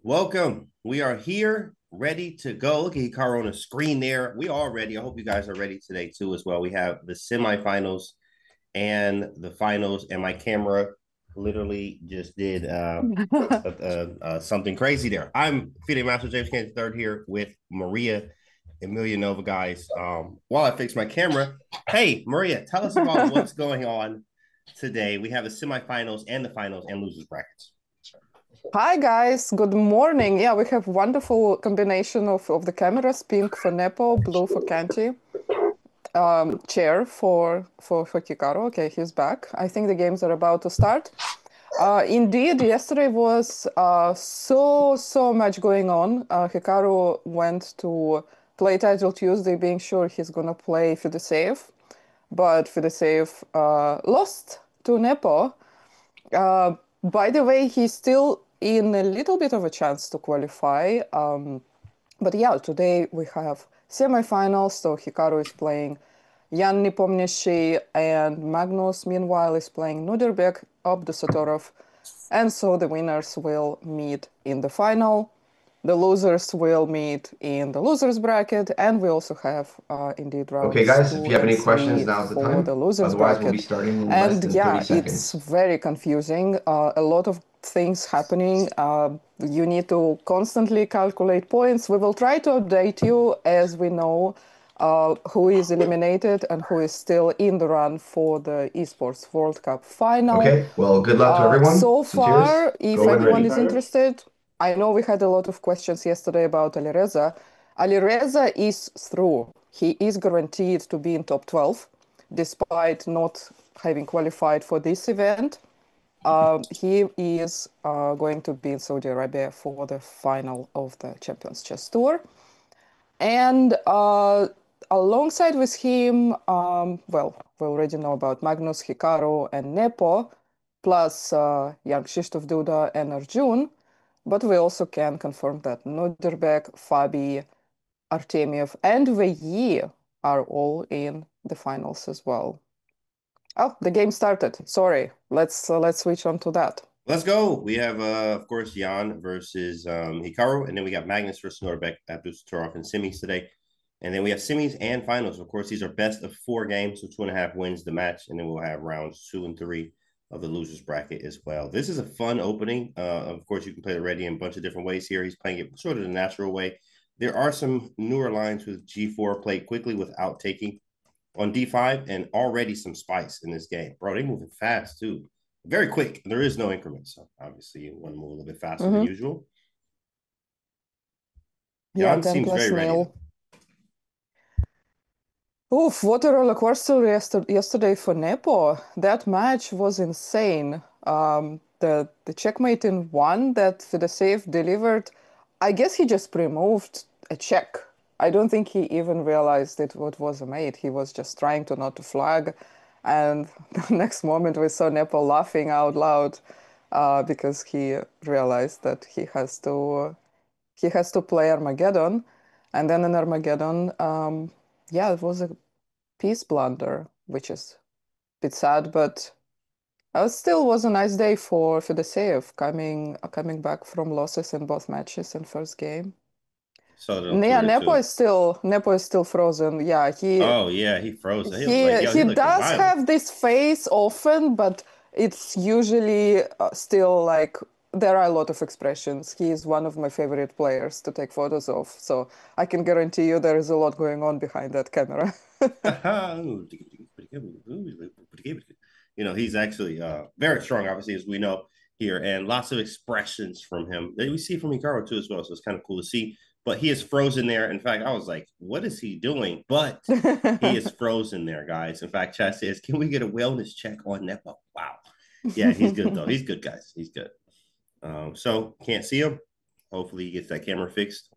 Welcome. We are here, ready to go. Look at Hikaru on the screen there. We are ready. I hope you guys are ready today too as well. We have the semifinals and the finals, and my camera literally just did something crazy there. I'm FIDE Master James Kennedy III here with Maria Emilianova, guys. While I fix my camera, hey, Maria, tell us about what's going on today. We have the semifinals and the finals and losers brackets. Hi guys, good morning. Yeah, we have wonderful combination of the cameras, pink for Nepo, blue for Kanti. Chair for Hikaru. Okay, he's back. I think the games are about to start. Indeed, yesterday was so much going on. Hikaru went to play Title Tuesday, being sure he's gonna play for the save, but for the save lost to Nepo. By the way, he's still in a little bit of a chance to qualify. But yeah, today we have semifinals. So Hikaru is playing Jan Nepomniachtchi, and Magnus, meanwhile, is playing Nuderbek, Abdusatorov. And so the winners will meet in the final. The losers will meet in the losers bracket, and we also have indeed Okay, rounds guys, if two you have and any questions, three now's the for the time. losers Otherwise, we'll be bracket. starting in less And than 30 yeah, it's seconds. very confusing. A lot of things happening. You need to constantly calculate points. We will try to update you as we know who is eliminated and who is still in the run for the Esports World Cup final. Okay, well, good luck to everyone. So So cheers. far, if Go when anyone ready. is interested, I know we had a lot of questions yesterday about Alireza. Alireza is through. He is guaranteed to be in top 12, despite not having qualified for this event. He is going to be in Saudi Arabia for the final of the Champions Chess Tour. And alongside with him, well, we already know about Magnus, Hikaru, and Nepo, plus Jan Krzysztof Duda and Arjun. But we also can confirm that Nuderbek, Fabi, Artemiev, and Veyi are all in the finals as well. Oh, the game started. Sorry. Let's switch on to that. Let's go. We have, of course, Jan versus Hikaru, and then we got Magnus versus Norbek, Abdus and semis today. And then we have semis and finals. Of course, these are best of 4 games, so 2.5 wins the match, and then we'll have rounds 2 and 3 of the losers bracket as well. This is a fun opening. Of course, you can play it ready in a bunch of different ways here. He's playing it sort of the natural way. There are some newer lines with G4 played quickly without taking on D5, and already some spice in this game. Bro, they moving fast too. Very quick. There is no increment, so obviously you want to move a little bit faster than usual. Yeah, Jan 10 seems plus very ready. nil. Oof, what a roller coaster yesterday for Nepo. That match was insane. The checkmate in one that Fedoshev delivered, I guess he just pre-moved a check. I don't think he even realized what was a mate. He was just trying to not to flag. And the next moment we saw Nepo laughing out loud because he realized that he has to play Armageddon. And then in Armageddon, yeah, it was a piece blunder, which is a bit sad, but it still was a nice day for the save, coming back from losses in both matches and first game. Saw it on Yeah, Twitter Nepo too. is still frozen. Yeah, Oh yeah, he froze. He was like, he yo, he he looking does violent. have this face often, but it's usually still like there are a lot of expressions. He is one of my favorite players to take photos of, so I can guarantee you there is a lot going on behind that camera. He's actually very strong, obviously, as we know here, and lots of expressions from him that we see from Hikaru too as well. So it's kind of cool to see. But he is frozen there. In fact, I was like, what is he doing? But he is frozen there, guys. In fact, chat says, can we get a wellness check on Nepo? Wow. Yeah, he's good though. He's good, guys. He's good. So can't see him. Hopefully he gets that camera fixed.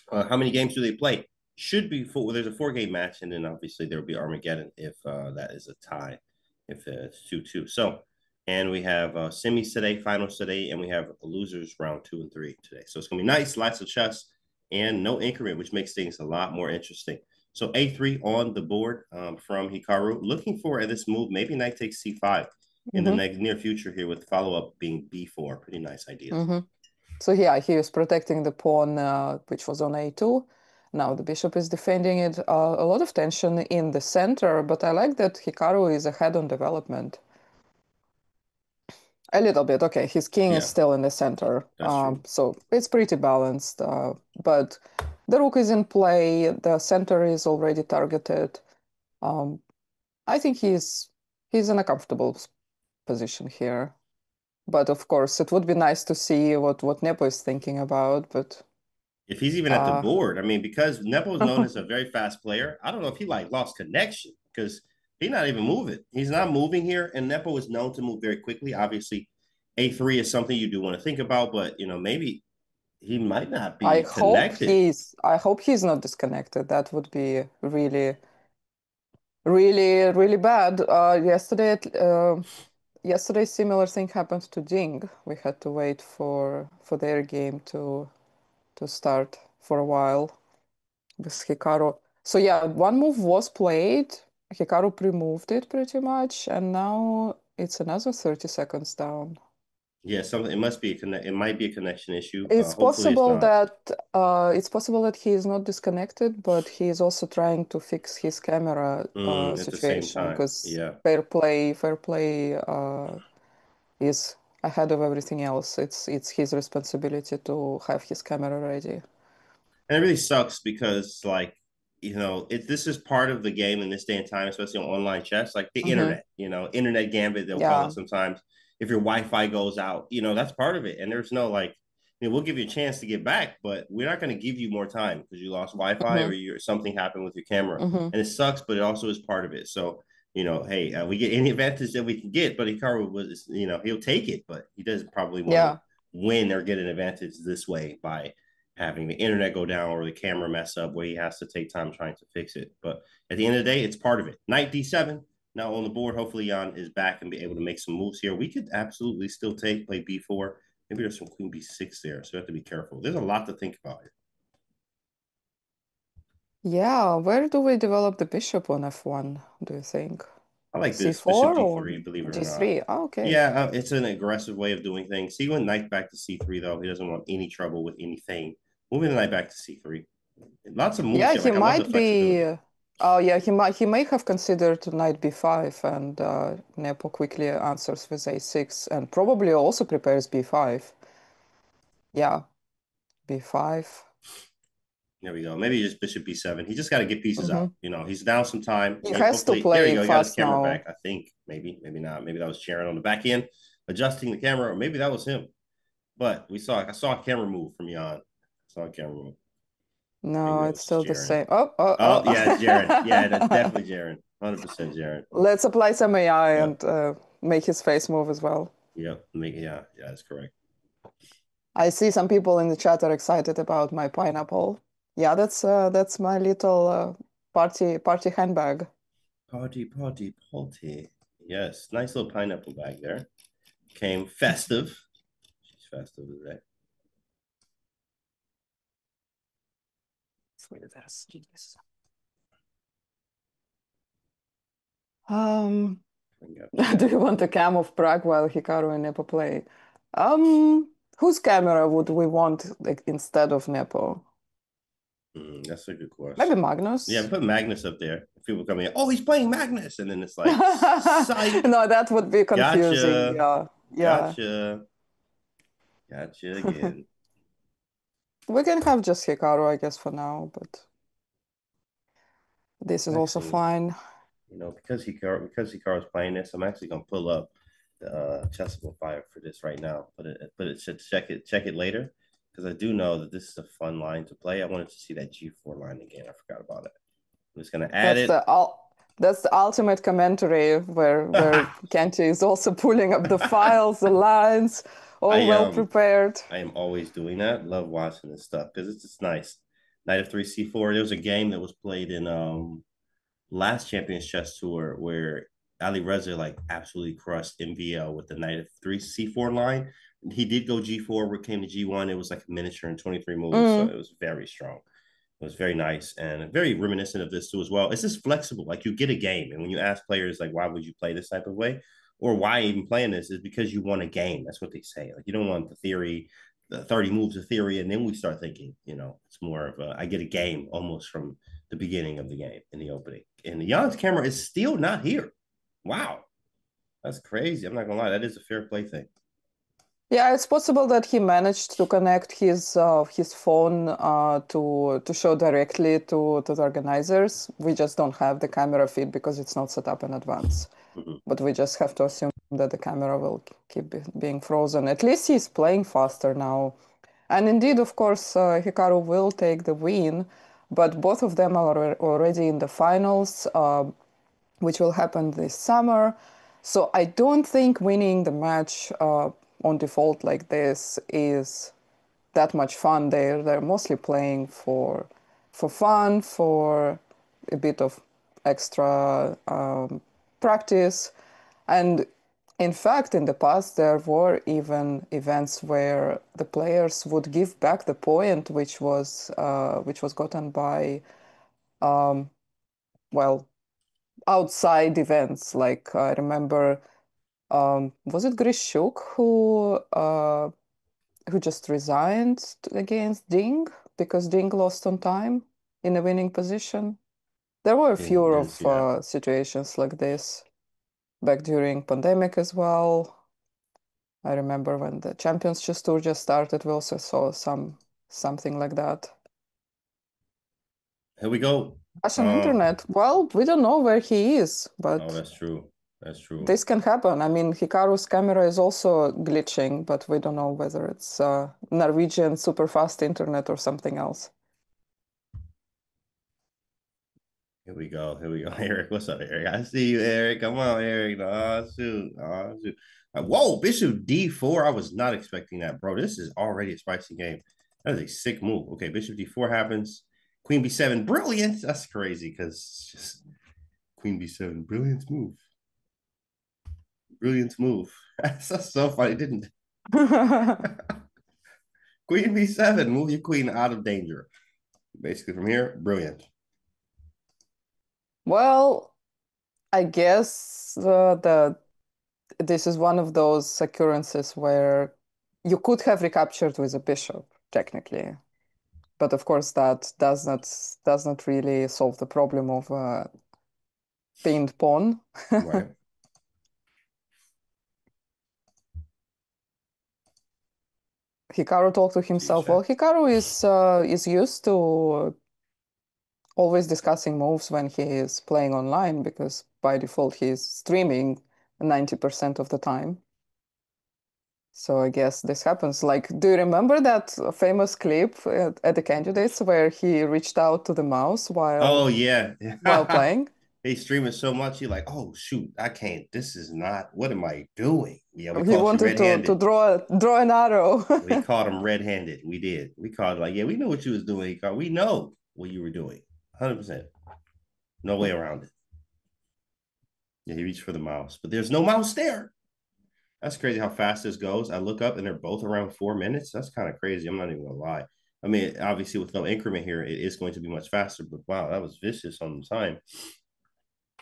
How many games do they play? Should be four. There's a 4 game match, and then obviously there will be Armageddon if that is a tie, if it's 2-2. So, and we have semis today, finals today, and we have losers round 2 and 3 today. So it's gonna be nice, lots of chess, and no increment, which makes things a lot more interesting. So A3 on the board from Hikaru, looking for at this move, maybe knight takes C5 in the near future here, with follow up being B4. Pretty nice ideas. So yeah, he is protecting the pawn, which was on a2. Now the bishop is defending it. A lot of tension in the center, but I like that Hikaru is ahead on development. A little bit. Okay, his king is Yeah, still in the center, that's true. so it's pretty balanced. But the rook is in play. The center is already targeted. Um, I think he's in a comfortable position here. But of course, it would be nice to see what Nepo is thinking about. But If he's even at the uh, board, I mean, because Nepo is known as a very fast player, I don't know if he like lost connection because he's not even moving. He's not moving here, and Nepo is known to move very quickly. Obviously, A3 is something you do want to think about, but maybe he might not be connected. I hope he's not disconnected. That would be really, really, really bad. Yesterday, similar thing happened to Ding. We had to wait for their game to start for a while with Hikaru. So yeah, one move was played. Hikaru pre-moved it pretty much, and now it's another 30 seconds down. Yeah, something. It must be a connect. It might be a connection issue. It's Hopefully, it's possible not. that he is not disconnected, but he is also trying to fix his camera At the same situation time, because yeah. fair play is ahead of everything else. It's his responsibility to have his camera ready. And it really sucks because, like, this is part of the game in this day and time, especially on online chess, like the Mm-hmm. internet, internet gambit, they'll call it Yeah. sometimes. If your Wi Fi goes out, that's part of it. And there's no, like, we'll give you a chance to get back, but we're not going to give you more time because you lost Wi Fi or Mm-hmm. something happened with your camera. Mm-hmm. And it sucks, but it also is part of it. So, hey, we get any advantage that we can get, but Hikaru was, he'll take it, but he doesn't probably want to Yeah. win or get an advantage this way by having the internet go down or the camera mess up where he has to take time trying to fix it. But at the end of the day, it's part of it. Knight D7 now on the board. Hopefully Jan is back and be able to make some moves here. We could absolutely still play B4. Maybe there's some queen B6 there, so we have to be careful. There's a lot to think about here. Yeah. Where do we develop the bishop on f1, do you think? I like this bishop C4 or D3, believe it or not. G3? Oh, okay. Yeah, it's an aggressive way of doing things. He went knight back to C3 though. He doesn't want any trouble with anything. Moving the knight back to C3. Lots of moves Yeah, here. he Like I love the might flexibility. be. Oh, yeah, he may have considered knight b5, and Nepo quickly answers with a6, and probably also prepares b5. Yeah, b5. There we go. Maybe just bishop b7. He just got to get pieces Hmm. out. He's down some time. He has to Hopefully, there you play go. He got his fast camera back. now. I think maybe not. Maybe that was Sharon on the back end adjusting the camera, or maybe that was him. But I saw a camera move from Jan. I saw a camera move. Maybe No, that it's was just still the Jaren. same. Oh, oh, Oh yeah, it's Jaren. Yeah, that's oh. definitely Jaren. 100% Jaren. Let's apply some AI Yeah, and make his face move as well. yeah, yeah. That's correct. I see some people in the chat are excited about my pineapple. Yeah, that's my little party handbag. Party, party, party. Yes, nice little pineapple bag there. Came festive. She's festive today. Um, Bring up do chat. you want a cam of Prague while Hikaru and Nepo play? Um, whose camera would we want like instead of Nepo? That's a good Maybe question. Yeah, Magnus? put Magnus up there. People come in, oh, he's playing Magnus. And then it's like, psych, No, that would be confusing. gotcha, Yeah, yeah. gotcha, gotcha again. We can have just Hikaru, I guess, for now, but this is also Actually, fine. because Hikaru's playing this, I'm actually gonna pull up the chessable fire for this right now. But it should check it later because I do know that this is a fun line to play. I wanted to see that G4 line again. I forgot about it. I'm just gonna add That's it. the ultimate commentary where Kenji is also pulling up the files, the lines, I all well am prepared. I am always doing that. Love watching this stuff because it's just nice. Knight of three C4. There was a game that was played in last Champions Chess Tour where Ali Reza like absolutely crushed MVL with the Knight of three C4 line. He did go G4, where it came to G1. It was like a miniature in 23 moves, so Mm. it was very strong. It was very nice and very reminiscent of this too as well. It's just flexible. Like you get a game, and when you ask players like, "Why would you play this type of way?" or "Why even playing this?" is because you want a game. That's what they say. Like you don't want the theory, the 30 moves of theory, and then we start thinking, it's more of I get a game almost from the beginning of the game in the opening. And Jan's camera is still not here. Wow, that's crazy. I'm not gonna lie, that is a fair play thing. Yeah, it's possible that he managed to connect his phone to show directly to the organizers. We just don't have the camera feed because it's not set up in advance. Mm-hmm. But we just have to assume that the camera will keep being frozen. At least he's playing faster now. And indeed, of course, Hikaru will take the win, but both of them are already in the finals, which will happen this summer. So I don't think winning the match on default like this is that much fun. They're mostly playing for fun, for a bit of extra practice, and in fact, in the past, there were even events where the players would give back the point which was gotten by well outside events. Like I remember, was it Grishuk who just resigned against Ding because Ding lost on time in a winning position? There were a few Didn't of see that. situations like this back during pandemic as well. I remember when the Champions Chess Tour just started, we also saw something like that. Here we go. Russian Uh, internet, well, we don't know where he is, oh, but that's true. That's true. this can happen. I mean, Hikaru's camera is also glitching, but we don't know whether it's Norwegian super fast internet or something else. Here we go. Here we go. Eric, what's up, Eric? I see you, Eric. Come on, Eric. Oh, shoot. Oh, shoot. Whoa, Bishop D4. I was not expecting that, bro. This is already a spicy game. That is a sick move. Okay, Bishop D4 happens. Queen B7. Brilliant. That's crazy because just Queen B7. Brilliant move. Brilliant move. That's so funny, didn't it? Queen B7. Move your queen out of danger. Basically, from here, brilliant. Well, I guess this is one of those occurrences where you could have recaptured with a bishop, technically. But of course, that does not really solve the problem of pinned pawn. Right. Hikaru talked to See, himself. Well, check. Hikaru is used to always discussing moves when he is playing online because by default he's streaming 90% of the time. So I guess this happens. Like, do you remember that famous clip at the candidates where he reached out to the mouse Oh while yeah. playing? They stream it so much, you're like, oh shoot, I can't. This is not. What am I doing? Yeah, we He caught you wanted to red-handed. draw an arrow. We caught him red-handed. We did. We caught like, yeah, we know what you was doing. We know what you were doing. 100%. No way around it. Yeah, he reached for the mouse, but there's no mouse there. That's crazy how fast this goes. I look up and they're both around 4 minutes. That's kind of crazy. I'm not even gonna lie. I mean, obviously with no increment here, it is going to be much faster. But wow, that was vicious on the time,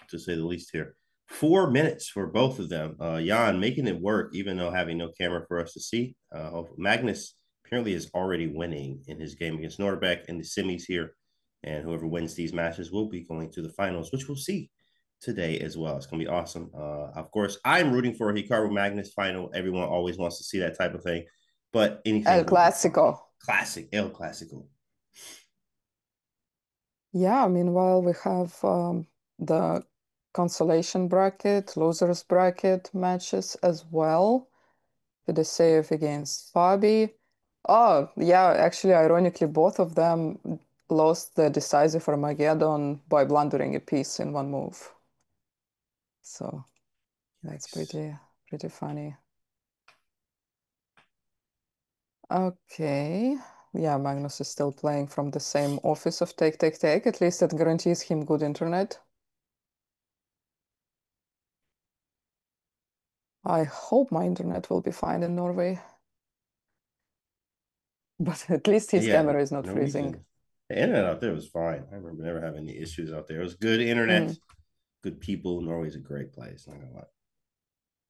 to say the least here. 4 minutes for both of them. Jan making it work, even though having no camera for us to see. Magnus apparently is already winning in his game against Norbeck in the semis here. And whoever wins these matches will be going to the finals, which we'll see today as well. It's going to be awesome. Of course, I'm rooting for a Hikaru Magnus final. Everyone always wants to see that type of thing, but El anything will be fine. Clásico. Classic, El Clasico. Yeah, meanwhile, we have the consolation bracket, losers bracket matches as well. With the save against Fabi. Oh, yeah, actually, ironically, both of them lost the decisive Armageddon by blundering a piece in one move. So that's Yikes. pretty funny. Okay. Yeah, Magnus is still playing from the same office of Take Take Take. At least that guarantees him good internet. I hope my internet will be fine in Norway. But at least his Yeah, camera is not freezing. Norwegian. The internet out there was fine. I remember never having any issues out there. It was good internet, Mm. good people. Norway's a great place. Not gonna lie.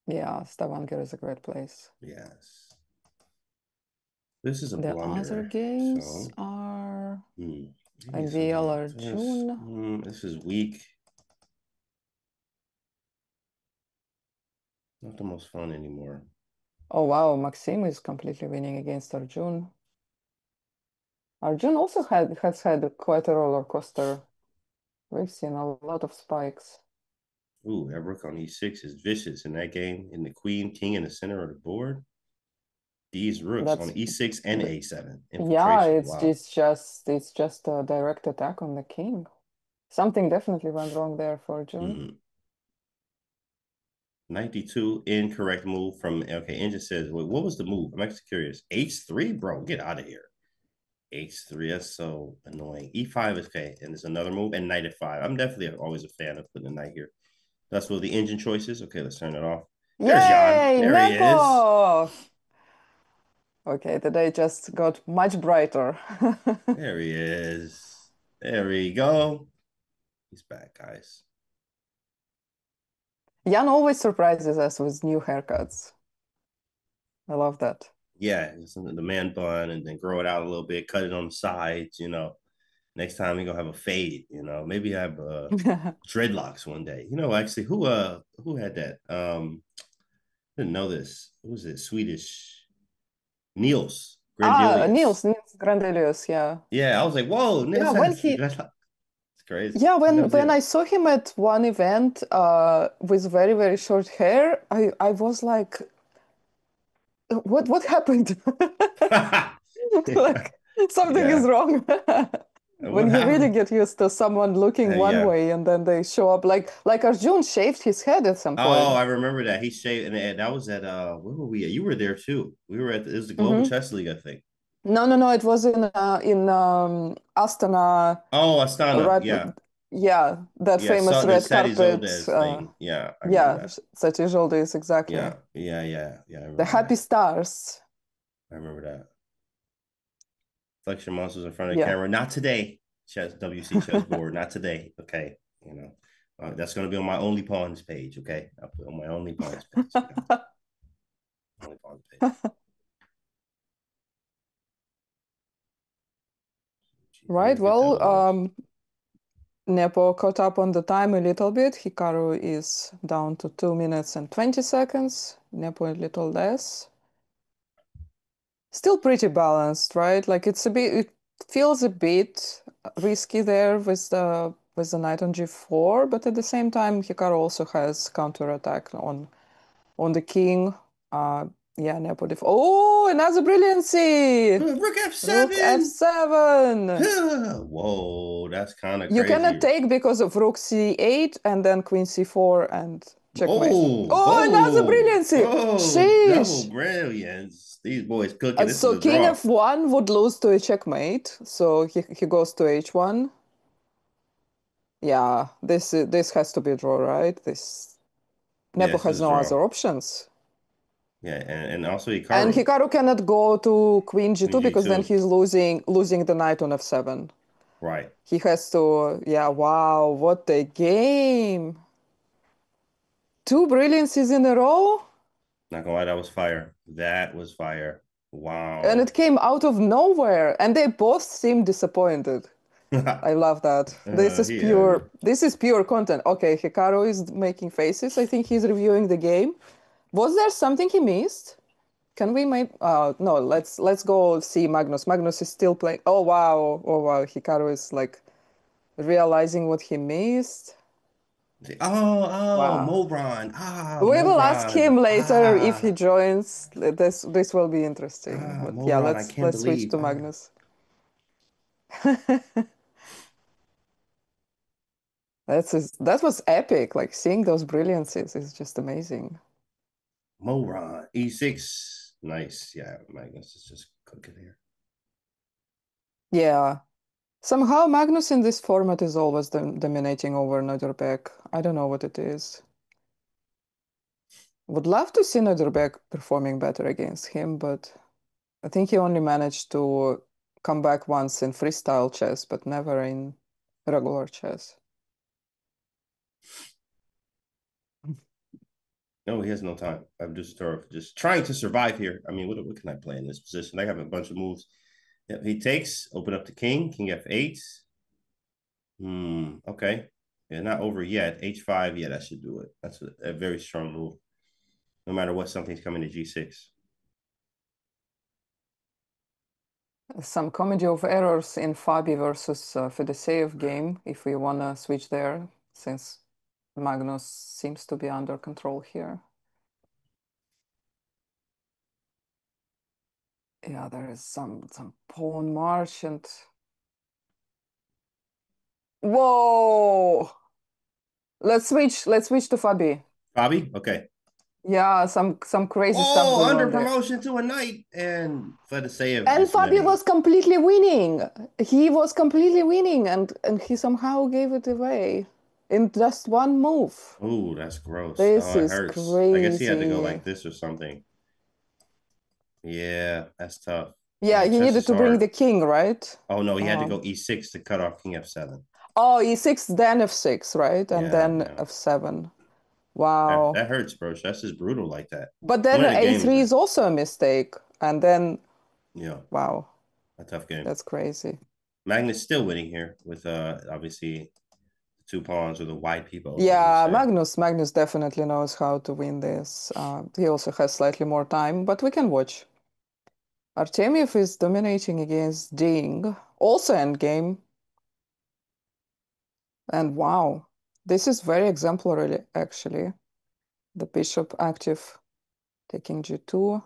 Yeah, Stavanger is a great place. Yes. This is a The other blunder. games So, are maybe something IVL like this. Arjun. This is weak. Not the most fun anymore. Oh wow, Maxim is completely winning against Arjun. Arjun also has had quite a roller coaster. We've seen a lot of spikes. Ooh, that rook on e6 is vicious in that game. And the queen, king in the center of the board. These rooks on That's e6 and a7. yeah, Infiltration. Wow. it's just a direct attack on the king. Something definitely went wrong there for Arjun. 92 incorrect move from okay. Engine says, wait, what was the move? I'm actually curious. H3, bro, get out of here. H3, that's so annoying. E5 is okay, and there's another move, and knight at 5. I'm definitely always a fan of putting a knight here. That's what the engine choice is. Okay, let's turn it off. There's Jan. Yay, There he is. Nepo! Okay, the day just got much brighter. There he is. There we go. He's back, guys. Jan always surprises us with new haircuts. I love that. Yeah, the man bun and then grow it out a little bit, cut it on the sides, Next time we gonna have a fade, Maybe have dreadlocks one day. Actually, who had that? Didn't know this. Who was it? Swedish Niels Grandelius. Niels Grandelius, yeah. Yeah, I was like, whoa, Yeah, Niels when has he dreadlocks. It's crazy. yeah, I never when seen I saw him at one event with very, very short hair, I was like, what happened? it. Like something is Yeah. wrong. What When you really happened? get used to someone looking one Yeah. way and then they show up like Arjun shaved his head at some Oh, point. I remember that. He shaved, and that was at where were we at? You were there too. We were at this is the Global Hmm. Chess League, I think. No, it was in Astana, Oh, Astana. right? Yeah. Yeah, that Yeah. famous Saw the red Sadi carpet. Zoldez thing. Yeah, I remember Yeah, that. Sati is exactly. Yeah. Yeah. Yeah. Yeah. I The remember Happy that. Stars. I remember that. Flexion monsters in front of the Yeah. camera. Not today. Chess WC chessboard. Not today. Okay. That's gonna be on my only pawns page. Okay. I'll put on my only pawns page. Only pawns page. Right. Look at Well, those. Nepo caught up on the time a little bit. Hikaru is down to 2 minutes and 20 seconds. Nepo a little less. Still pretty balanced, right? Like it feels a bit risky there with the knight on g4, but at the same time, Hikaru also has counterattack on the king. Uh, yeah, Nepo oh, another brilliancy! Rook Rook F7. f7. Whoa, that's kind of You cannot crazy. take because of rook c8 and then queen c4 and checkmate. Oh, Oh, another oh, brilliancy! oh, double Sheesh! brilliance. These boys cooking. This is So a king draw. f1 would lose to a checkmate. So he goes to h1. Yeah, this has to be a draw, right? This Yeah, Nepo this has is a no draw. other options. Yeah, and also And Hikaru, Hikaru cannot go to queen Queen g2 because then G2. he's losing the knight on f7. Right. He has to, yeah, wow, what a game. Two brilliancies in a row, Not gonna lie, that was fire. That was fire. and Wow. it came out of nowhere, and they both seem disappointed. I love that. Yeah. This is pure content. Okay, Hikaru is making faces. I think he's reviewing the game. Was there something he missed? Can we make no, let's go see Magnus. Magnus is still playing. Oh wow. Oh wow. Hikaru is like realizing what he missed. Oh, Wow. Mobron. We will ask Mobron. him later if he joins. This will be interesting. But yeah, Mobron. I can't let's switch believe. to Magnus. That was epic. Like seeing those brilliancies is just amazing. Moron. E6. Nice. Yeah, Magnus is just cooking here. Yeah. Somehow Magnus in this format is always dominating over Nöderbeck. I don't know what it is. Would love to see Nöderbeck performing better against him, but I think he only managed to come back once in freestyle chess, but never in regular chess. No, he has no time. I'm just trying to survive here. I mean, what can I play in this position? I have a bunch of moves. Yep, he takes, open up the king, king f8. Okay. Yeah, not over yet. H5, yeah, that should do it. That's a very strong move. No matter what, something's coming to G6. Some comedy of errors in Fabi versus Fedoseev game, if we want to switch there, since Magnus seems to be under control here. Yeah, there is some pawn march and whoa! Let's switch to Fabi. Bobby? Okay. Yeah, some crazy stuff Oh, going under on there. promotion to a knight. And Fedoseev And just Fabi winning. was completely winning. He was completely winning and he somehow gave it away in just one move. Oh, that's gross. This Oh, it is hurts. I guess he had to go crazy. like this or something. Yeah, that's tough. Yeah, he Chess needed is to bring hard. the king, right? Oh no, he had to Um, go e6 to cut off king f7. oh, e6, then f6, right? And Yeah, then yeah. f7. That, Wow. that hurts, bro. Chess is brutal like that. But then Winning a game is a3 is also a mistake. And then, yeah, wow, a tough game. that's crazy. Magnus still winning here with obviously two pawns or the wide people, as we Yeah, say. Magnus definitely knows how to win this. He also has slightly more time, but we can watch. Artemiev is dominating against Ding, also endgame. And wow, this is very exemplary, actually. The bishop active, taking g2.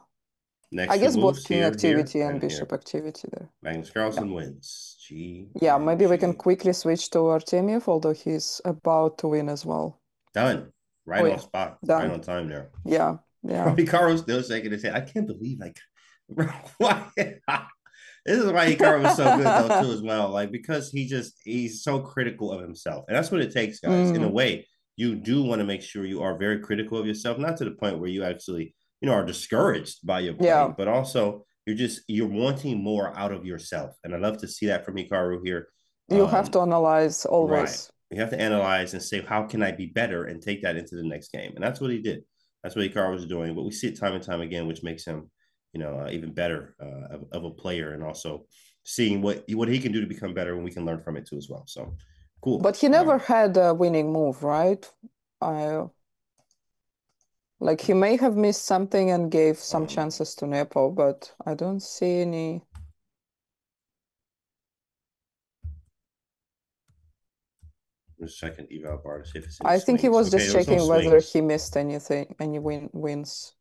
I Next two guess both moves king here, activity and and bishop here. activity there. Magnus Yeah. Carlsen wins. G Yeah, and maybe we can G. quickly switch to Artemiev, although he's about to win as well. Done. Oh Right on yeah, spot. Right done. on time there. Yeah, yeah. Hikaru's still shaking his head. I can't believe why this is why Hikaru was so good though too as well. Like because he's so critical of himself. And that's what it takes, guys. In a Mm, way, you do want to make sure you are very critical of yourself, not to the point where you actually, are discouraged by your play, yeah, but also you're wanting more out of yourself. And I love to see that from Hikaru here. you have to analyze Right. always. You have to analyze and say, how can I be better and take that into the next game? And that's what he did. That's what Hikaru was doing. But we see it time and time again, which makes him, even better of a player, and also seeing what he can do to become better, and we can learn from it too as well. So cool. But he All right. never had a winning move, right? I like he may have missed something and gave some Um, chances to Nepo, but I don't see any. just checking eval bar to see if it's any I think he swings. was Okay, just there was no checking whether swings. he missed anything, any wins.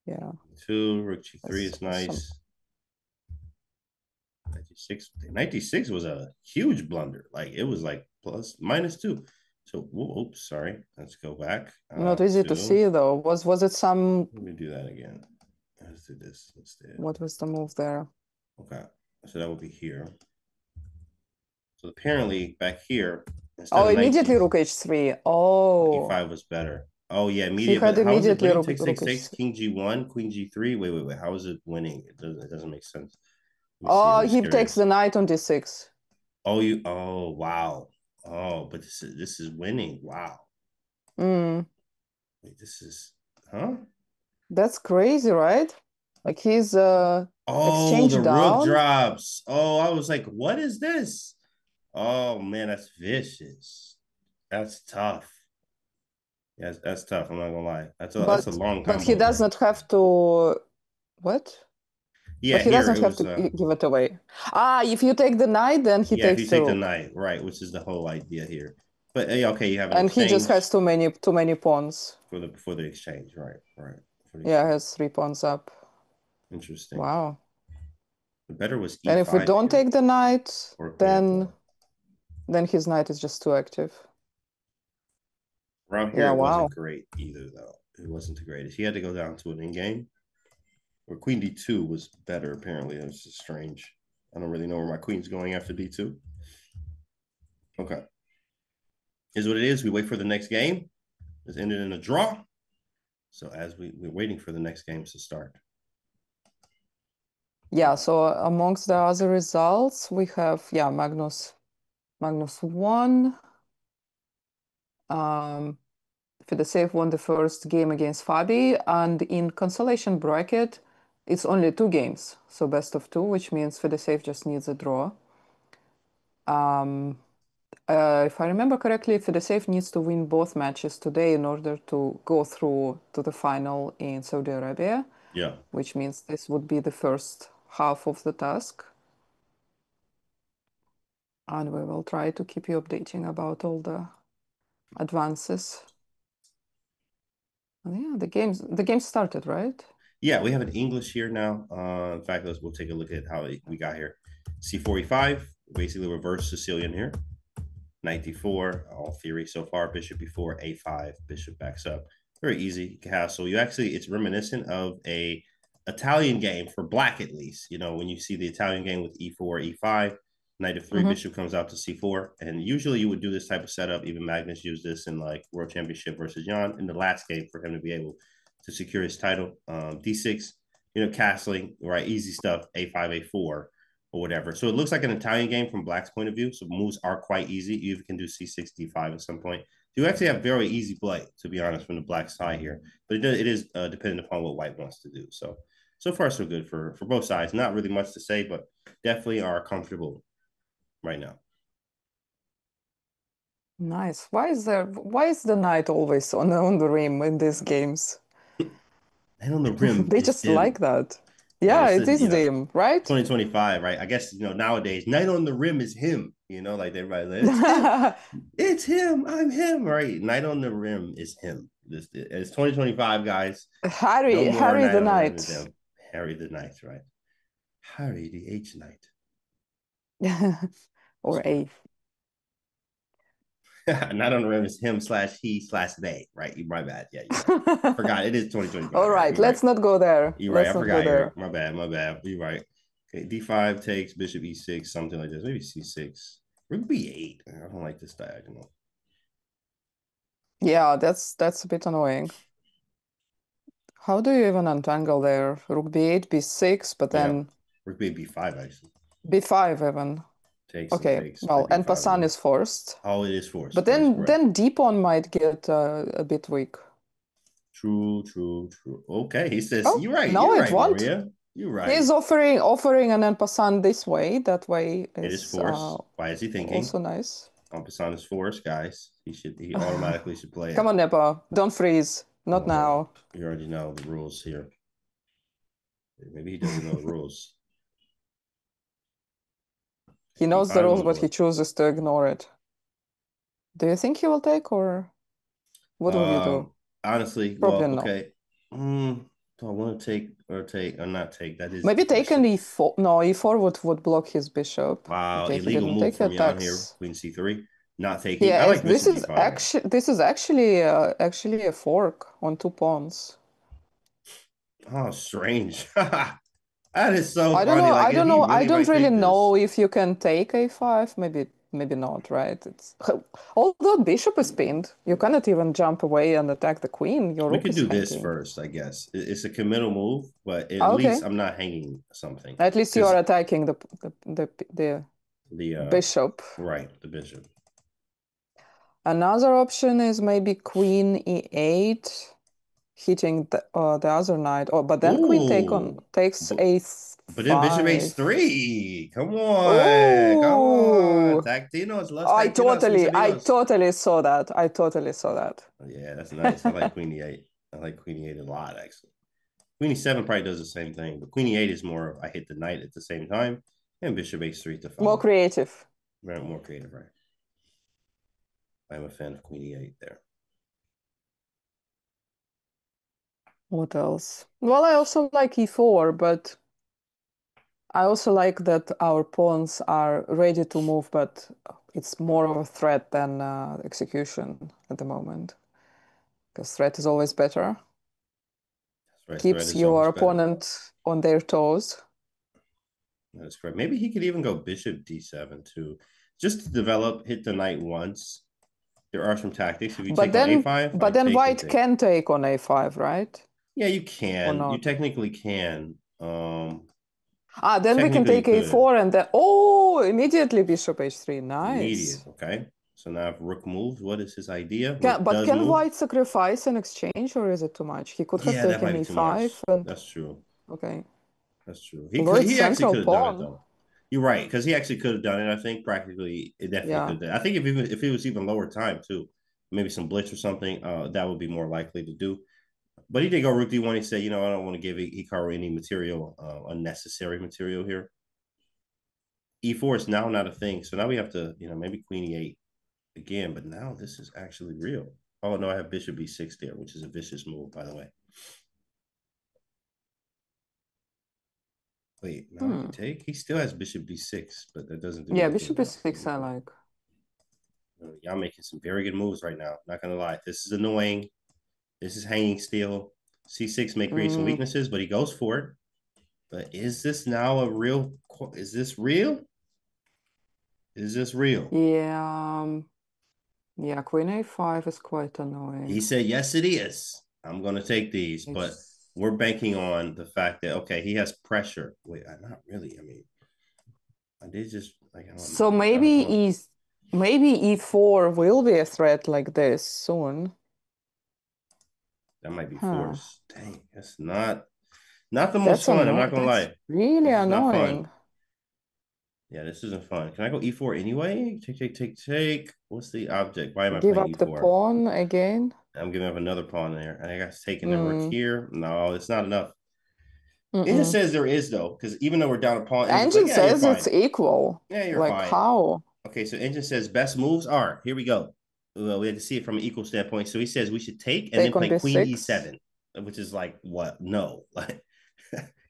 Yeah, Two, rook g3 that's is awesome. nice. 96 was a huge blunder. Like it was like plus minus two. So oops, sorry. Let's go back Not easy to to see though. Was it some? let me do that again. Let's do this instead. What was the move there? Okay. So that would be here. So apparently back here, instead Oh, of knight immediately g rook h3. Oh, e5 was better. Oh yeah, he immediate. had But how is it immediately winning? Takes rook takes takes h3. king g1, queen g3. Wait. How is it winning? It doesn't make sense. Let me see. I'm Oh, just he takes the curious. knight on d6. Oh wow. Oh, but this is winning. Wow. Mm, Wait, this is huh? that's crazy, right? Like he's Oh, exchange the rook down. drops. Oh, I was like, what is this? Oh man, that's vicious. That's tough. Yeah, that's tough. I'm not gonna lie. That's a long But he combo does there. not have to what? But Yeah, he here doesn't it have was. to give it away. Ah, if you take the knight, then he Yeah, if you takes the take the rook, knight, right, which is the whole idea here. But okay, you have an and he just has exchange too many pawns. for the exchange, right, for the Yeah, exchange. has 3 pawns up. Interesting. Wow. The better was And if we e5 don't here take the knight, or queen then f1. his knight is just too active. Around here, Yeah, it wasn't wow. great either, though. It wasn't the greatest. He had to go down to an in game, where queen d2 was better. Apparently, it was just strange. I don't really know where my queen's going after d2. Okay, is what it is. We wait for the next game. It's ended in a draw. So as we're waiting for the next games to start. Yeah, so amongst the other results, we have, yeah, Magnus won. Um, Fedoshev won the first game against Fabi, and in consolation bracket, it's only 2 games, so best of 2, which means Fedoshev just needs a draw. If I remember correctly, Fedoshev needs to win both matches today in order to go through to the final in Saudi Arabia, Yeah. which means this would be the first half of the task. And we will try to keep you updating about all the advances. And yeah, the game started, right? Yeah, we have an English here now. In fact, we'll take a look at how we got here. C45, basically reverse Sicilian here. Knight d4, all theory so far. Bishop b4, a5, bishop backs up. Very easy castle. It's reminiscent of a Italian game for black at least. You know, when you see the Italian game with e4, e5, knight of 3 bishop comes out to c4, and usually you would do this type of setup. Even Magnus used this in like World Championship versus Jan in the last game for him to be able to secure his title. D6, castling, right? Easy stuff. A5, A4, or whatever. So it looks like an Italian game from Black's point of view. So moves are quite easy. You even can do C6, D5 at some point. You actually have very easy play, to be honest, from the Black side here. But it is dependent upon what White wants to do. So far so good for both sides. Not really much to say, but definitely are comfortable right now. Nice. Why is the knight always on the rim in these games? And on the rim They is just like dim. that. Yeah, Yeah, this it is is dim, right? 2025, right? I guess nowadays, knight on the rim is him. Like everybody, like, it's him. It's him. I'm him. Right? Knight on the rim is him. It's 2025, guys. No more Harry knight the on the rim is knight. him. Harry the Knight, right? Harry the H Knight. Or A. Knight on the rim is him slash he slash they. Right? My bad. Yeah, you're right. Forgot it is 2025. All Right? right, You're right. let's not go there. You're right. Let's I not go forgot, Eric. there. My bad. My bad. You're right. Okay, D5 takes bishop E6, something like this. Maybe C6. Rook B8. I don't like this diagonal. Yeah, that's a bit annoying. How do you even untangle there? Rook b8, b6, but Yeah. then Rook B5, actually. b5 even. Takes and Okay, takes. well, Rook en B5 passant again. is forced. Oh, it is forced. But That is then correct. then d-pawn might get a bit weak. True, true, true. Okay, he says, Oh, you're right. no, You're it right, won't. Maria. You're right. He's offering an en passant this way. That way It is is forced. Why is he thinking? also nice. En passant is forced, guys. He automatically should play Come it. on, Nepo. Don't freeze. Not Oh, now. you already know the rules here. Maybe he doesn't know the rules. He knows the D5 rules, on but he board. chooses to ignore it. Do you think he will take, or what will you do? Honestly, Probably well, no. okay. Do I want to take or not take? That is the Maybe take an question. e4. No, e4 would block his bishop. Wow, Okay, he illegal didn't move take from it. Jan here. That's Queen C3. Not taking. I yeah. like bishop G5 though. This is actually a fork on 2 pawns. Oh, strange. That is so I don't funny. know. Like, I if don't he know. I really don't might really take know this, if you can take a5. Maybe not. Right? It's although bishop is pinned, you cannot even jump away and attack the queen. Your we rook could is do this hanging. first. I guess it's a committal move, but at least Okay. I'm not hanging something At least you are because attacking the the bishop. right, the bishop. Another option is maybe queen e8, hitting the other knight. Oh, but then queen Ooh, takes but But then bishop a5. h3. Come on. Come on. Oh, Tactinos. Los Tactinos. I Miserinos. totally saw that. I totally saw that. Yeah, that's nice. I like Queen e8. I like Queen e8 a lot, actually. Queen e7 probably does the same thing, but Queen e8 is more of I hit the knight at the same time, and bishop h3 to More follow. creative. Very more creative, right? I'm a fan of Queen e8 there. What else? Well, I also like e4, but I also like that our pawns are ready to move, but it's more of a threat than execution at the moment. Because threat is always better. Right, thread Keeps is always your better. opponent on their toes. That's correct. Maybe he could even go bishop d7 too, just to develop, hit the knight once. There are some tactics. If you take on a5, I But then take and white take. can take on a5, right? Yeah, you Or can. You not? technically can. Then we can Technically you take could. a4 and then, oh, immediately bishop h3. Immediate. Nice. Okay. So now if rook moves, what is his idea? Can, Rook but does can move. white sacrifice in exchange, or is it too much? He could have Yeah, that might taken be too e5 much. and That's true. okay. That's true. Although it's He actually central could have done it pawn. though. You're right, because he actually could have done it. I think practically it definitely Yeah. could. I think if it was even lower time too, maybe some blitz or something, that would be more likely to do. But he did go rook d1. He said, I don't want to give Hikaru any material, unnecessary material here. E4 is now not a thing, so now we have to, maybe queen e8 again. But now this is actually real. Oh no, I have bishop b6 there, which is a vicious move, by the way. Wait, now I can take. He still has bishop b6, but that doesn't do Yeah, anything bishop though. e6 I like. Y'all making some very good moves right now. Not gonna lie, this is annoying. This is hanging still. C6 may create some Mm, weaknesses, but he goes for it. But is this now a real? Is this real? Is this real? yeah. Yeah, queen a5 is quite He annoying. said, yes, it is. I'm gonna take these, but It's we're banking on the fact that okay, he has pressure. Wait, not really. I mean, I did just like so I'm down a pawn. maybe e4 will be a threat like this soon. That might be Huh. forced. Dang, that's not the most fun. I'm not gonna That's lie. really This is not fun. annoying. Yeah, this isn't fun. Can I go e4 anyway? Take. What's the object? Why am I Give playing up the e4? pawn again. I'm giving up another pawn there. I got taking the rook Mm, here. No, it's not enough. It just mm-mm. says there is though, because even though we're down a pawn, engine's like, Engine yeah, you're says it's fine. equal. Yeah, you're Like fine. how? Okay, so engine says best moves are here we go. Well, we had to see it from an equal standpoint. So he says we should take and then Take on play queen b6. e7, which is like what? No, like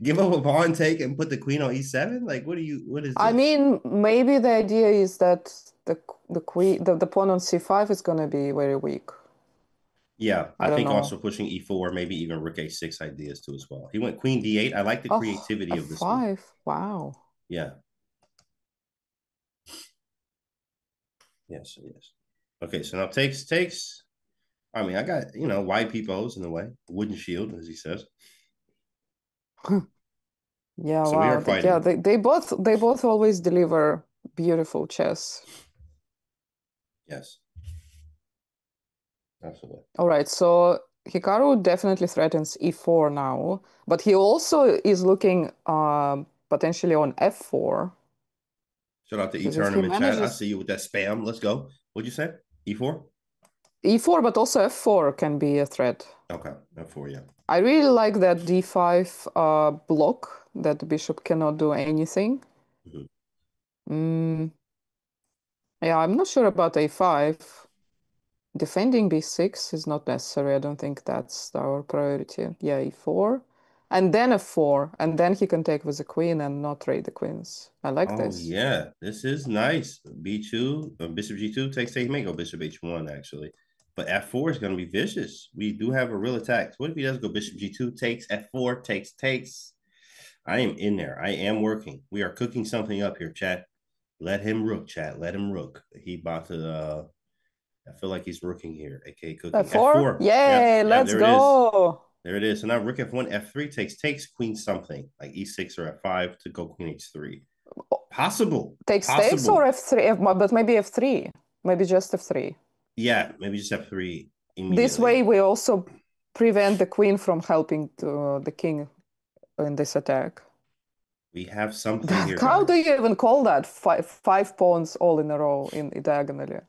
give up a pawn take and put the queen on e7. Like what is I this? mean, maybe the idea is that the queen the pawn on c5 is gonna be very weak. Yeah, I I don't think know. also pushing e4, maybe even rook a6 ideas too as well. He went queen d8. I like the Oh, creativity of this move. f5. Wow. Yeah. Yes. Okay, so now takes. I mean, I got wide peepos in the way, wooden shield, as he says. Yeah, So we are wow. Yeah, fighting. they both always deliver beautiful chess. Yes, absolutely. All right, so Hikaru definitely threatens e4 now, but he also is looking potentially on f4 Shout out to E because if he Tournament chat. I manages see you with that spam. Let's go. What'd you say? E4. e4, but also f4 can be a threat. Okay, F4. Yeah. I really like that d5 block that the bishop cannot do anything. Mhm. Mm, yeah, I'm not sure about a5. Defending b6 is not necessary. I don't think that's our priority. Yeah, e4. And then f4. And then he can take with the queen and not trade the queens. I like Oh this. yeah, this is nice. B2, bishop G2 takes take. He may go bishop H1 actually, but F4 is going to be vicious. We do have a real attack. What if he does go bishop G2 takes F4 takes? I am in there. I am working. We are cooking something up here, chat. Let him rook, chat. Let him rook. He about to. I feel like he's rooking here, aka cooking. f4? F4. Yep, Yay, yep. let's There it is. go. There it is. So now rook F1, F3 takes queen something like E6 or F5 to go queen H3. Possible. Takes or Possible. f3, but maybe f3. Maybe just f3. Yeah, maybe just F3 This way immediately. we also prevent the queen from helping the king in this attack. We have something here, How do guys. you even call that? Five pawns all in a row in diagonally.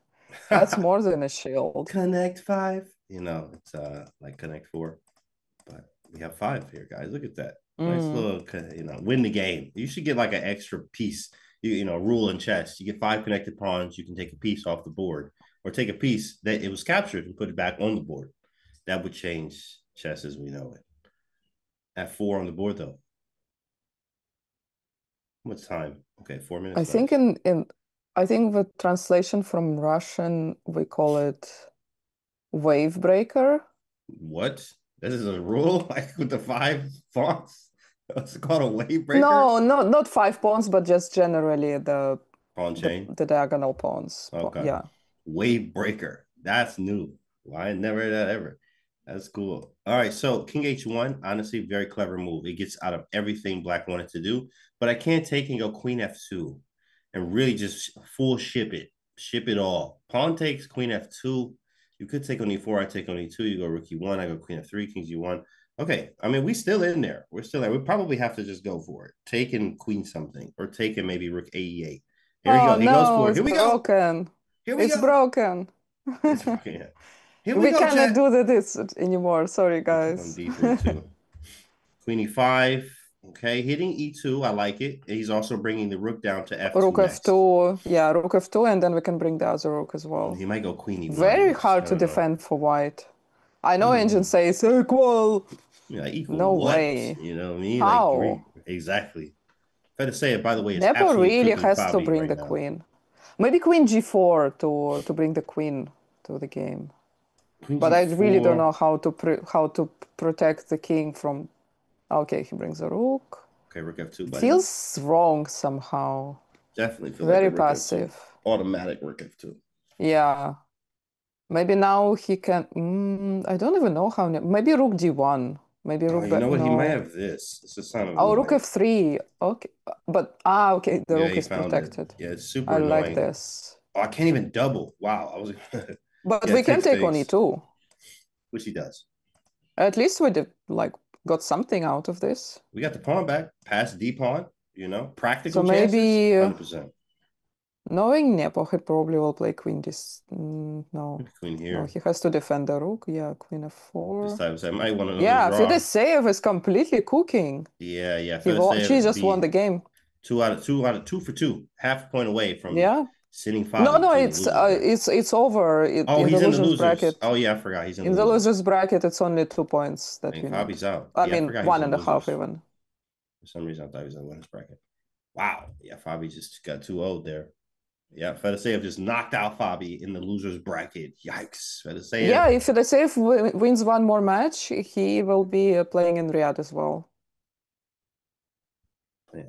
That's more than a shield. Connect 5. It's like Connect 4. But we have 5 here, guys. Look at that. Nice Mm. little, win the game. You should get like an extra piece. Rule in chess. You get 5 connected pawns. You can take a piece off the board, or take a piece that it was captured and put it back on the board. That would change chess as we know it. At 4 on the board, though. What's time? Okay, 4 minutes I think left. in I think the translation from Russian we call it wave breaker. What? This is a rule like with the 5 fonts. What's it called? A wave breaker? No, not 5 pawns, but just generally Pawn the chain. the diagonal pawns. Okay. Yeah. Wave breaker. That's new. Well, I never heard that ever. That's cool. All right. So King H1, honestly, very clever move. It gets out of everything Black wanted to do. But I can't take and go Queen F2 and really just full ship it. Ship it all. Pawn takes queen f2. You could take on e4. I take on e2. You go rook e1. I go queen f3. Kings e1. Okay. I mean, we still in there. We're still there. We probably have to just go for it. Taking queen something or taking maybe rook a8. Here we Oh go. He goes no, for it. it's Here we go. broken. Here we It's go. broken. It's fucking. Here we We go, cannot chat. do this anymore. Sorry, I took on guys. d3 too. Queen e5. Okay, hitting e2. I like it. He's also bringing the rook down to f2 Rook next. f2. Yeah, rook f2, and then we can bring the other rook as well. He might go queen e1, Very which hard I to don't know. defend for white. I know engine Hmm. says equal. Yeah, equal No what? way. You know what I mean? Like How? exactly. If I had to say it, by the way, it's Nepo absolutely really cooking has to Fabi bring right the now. queen. Maybe queen g4 to bring the queen to the game. Queen But I really don't g4. know how to protect the king from. Okay, he brings a rook. Okay, rook f2, It buddy. feels wrong somehow. Definitely feel like a Very rook f2. passive. Automatic rook f2. Yeah. Maybe now he can. I don't even know how. Maybe rook d1. Maybe Oh, rook. you know what? He might No. have this. This is kind of Oh, rook annoying. f3. Okay. But okay, the Yeah, rook he is found it. protected. Yeah, it's super I like annoying. this. Oh, I can't even double. Wow. I was But yeah, we can takes take on takes, e2. which he does. At least we did like got something out of this. We got the pawn back, past D pawn, So practical chances, maybe 100%. knowing Nepo, he probably will play queen this. No, Queen no, here. he has to defend the rook. Yeah, queen This f4. time, so I might want to know the Yeah, draw. Fide's save is completely cooking. Yeah. She Fedosеев just won be the game. two for two, half a point away from Yeah. sending No, Fabi no, to the losers bracket. it's over. Oh, In the he's in the losers losers. bracket. Oh yeah, I forgot he's in the In the losers. losers bracket, it's only 2 points I that think we need. Fabi's out. I Yeah, I mean, forgot he's one in the and a half losers. even. For some reason, I thought he was in the winners bracket. Wow. Yeah, Fabi just got too old there. Yeah, Fedosеев just knocked out Fabi in the losers bracket. Yikes. Yeah, Fedosеев if Fedosеев wins one more match, he will be playing in Riyadh as well.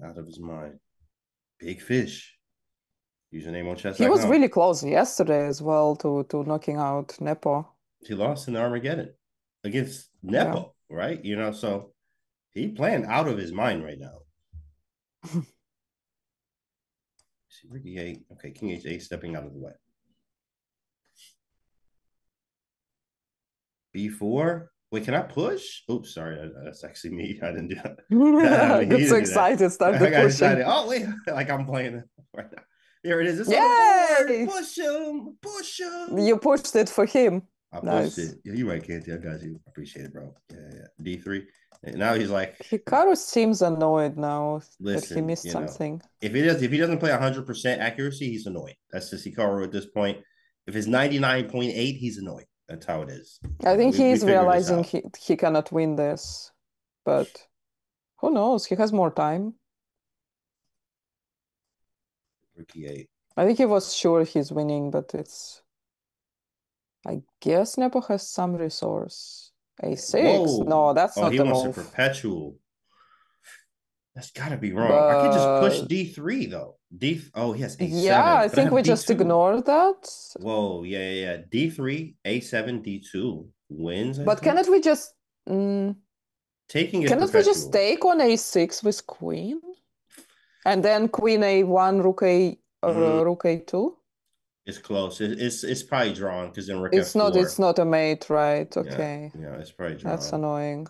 out of his mind. Big fish. Username on He was chess.com. really close yesterday as well to knocking out Nepo. He lost in Armageddon against Yeah. Nepo, right? So he playing out of his mind right now. See, Rook E8. Okay, King H8 stepping out of the way. B4. Wait, can I push? Oops, sorry. That's actually me. I didn't do that. I mean, I he got so didn't do that. excited, I started got pushing. excited. Oh, wait. Like I'm playing it right now. Here it is. It's on the board. Yay! Push him. Push him. You pushed it for him. I pushed Nice. it. Yeah, you're right, Canty. I got you. Appreciate it, bro. Yeah. D3. And now he's like, Hikaru seems annoyed now that he listen, missed something. if he doesn't play 100% accuracy, he's annoyed. That's just Hikaru at this point. If it's 99.8, he's annoyed. That's how it is. I think he We is figured this realizing out. he cannot win this, but who knows? He has more time. Rookie 8. I think he was sure he's winning, but it's. I guess Nepo has some resource. A6. Whoa. No, that's Oh, not he the wants a move. perpetual. That's gotta be wrong. I could just push But D3 though. He has yeah, A7, I but I think have we just D2. ignore that. Whoa, yeah. D3, A7, D2 wins, I But think. mm, Taking is cannot we just perpetual. take on A6 with queen? And then queen A1, Mm, rook A2? it's close. It's probably drawn because then Rook It's F4. not a mate, right? Yeah, Okay. it's probably That's drawn. annoying.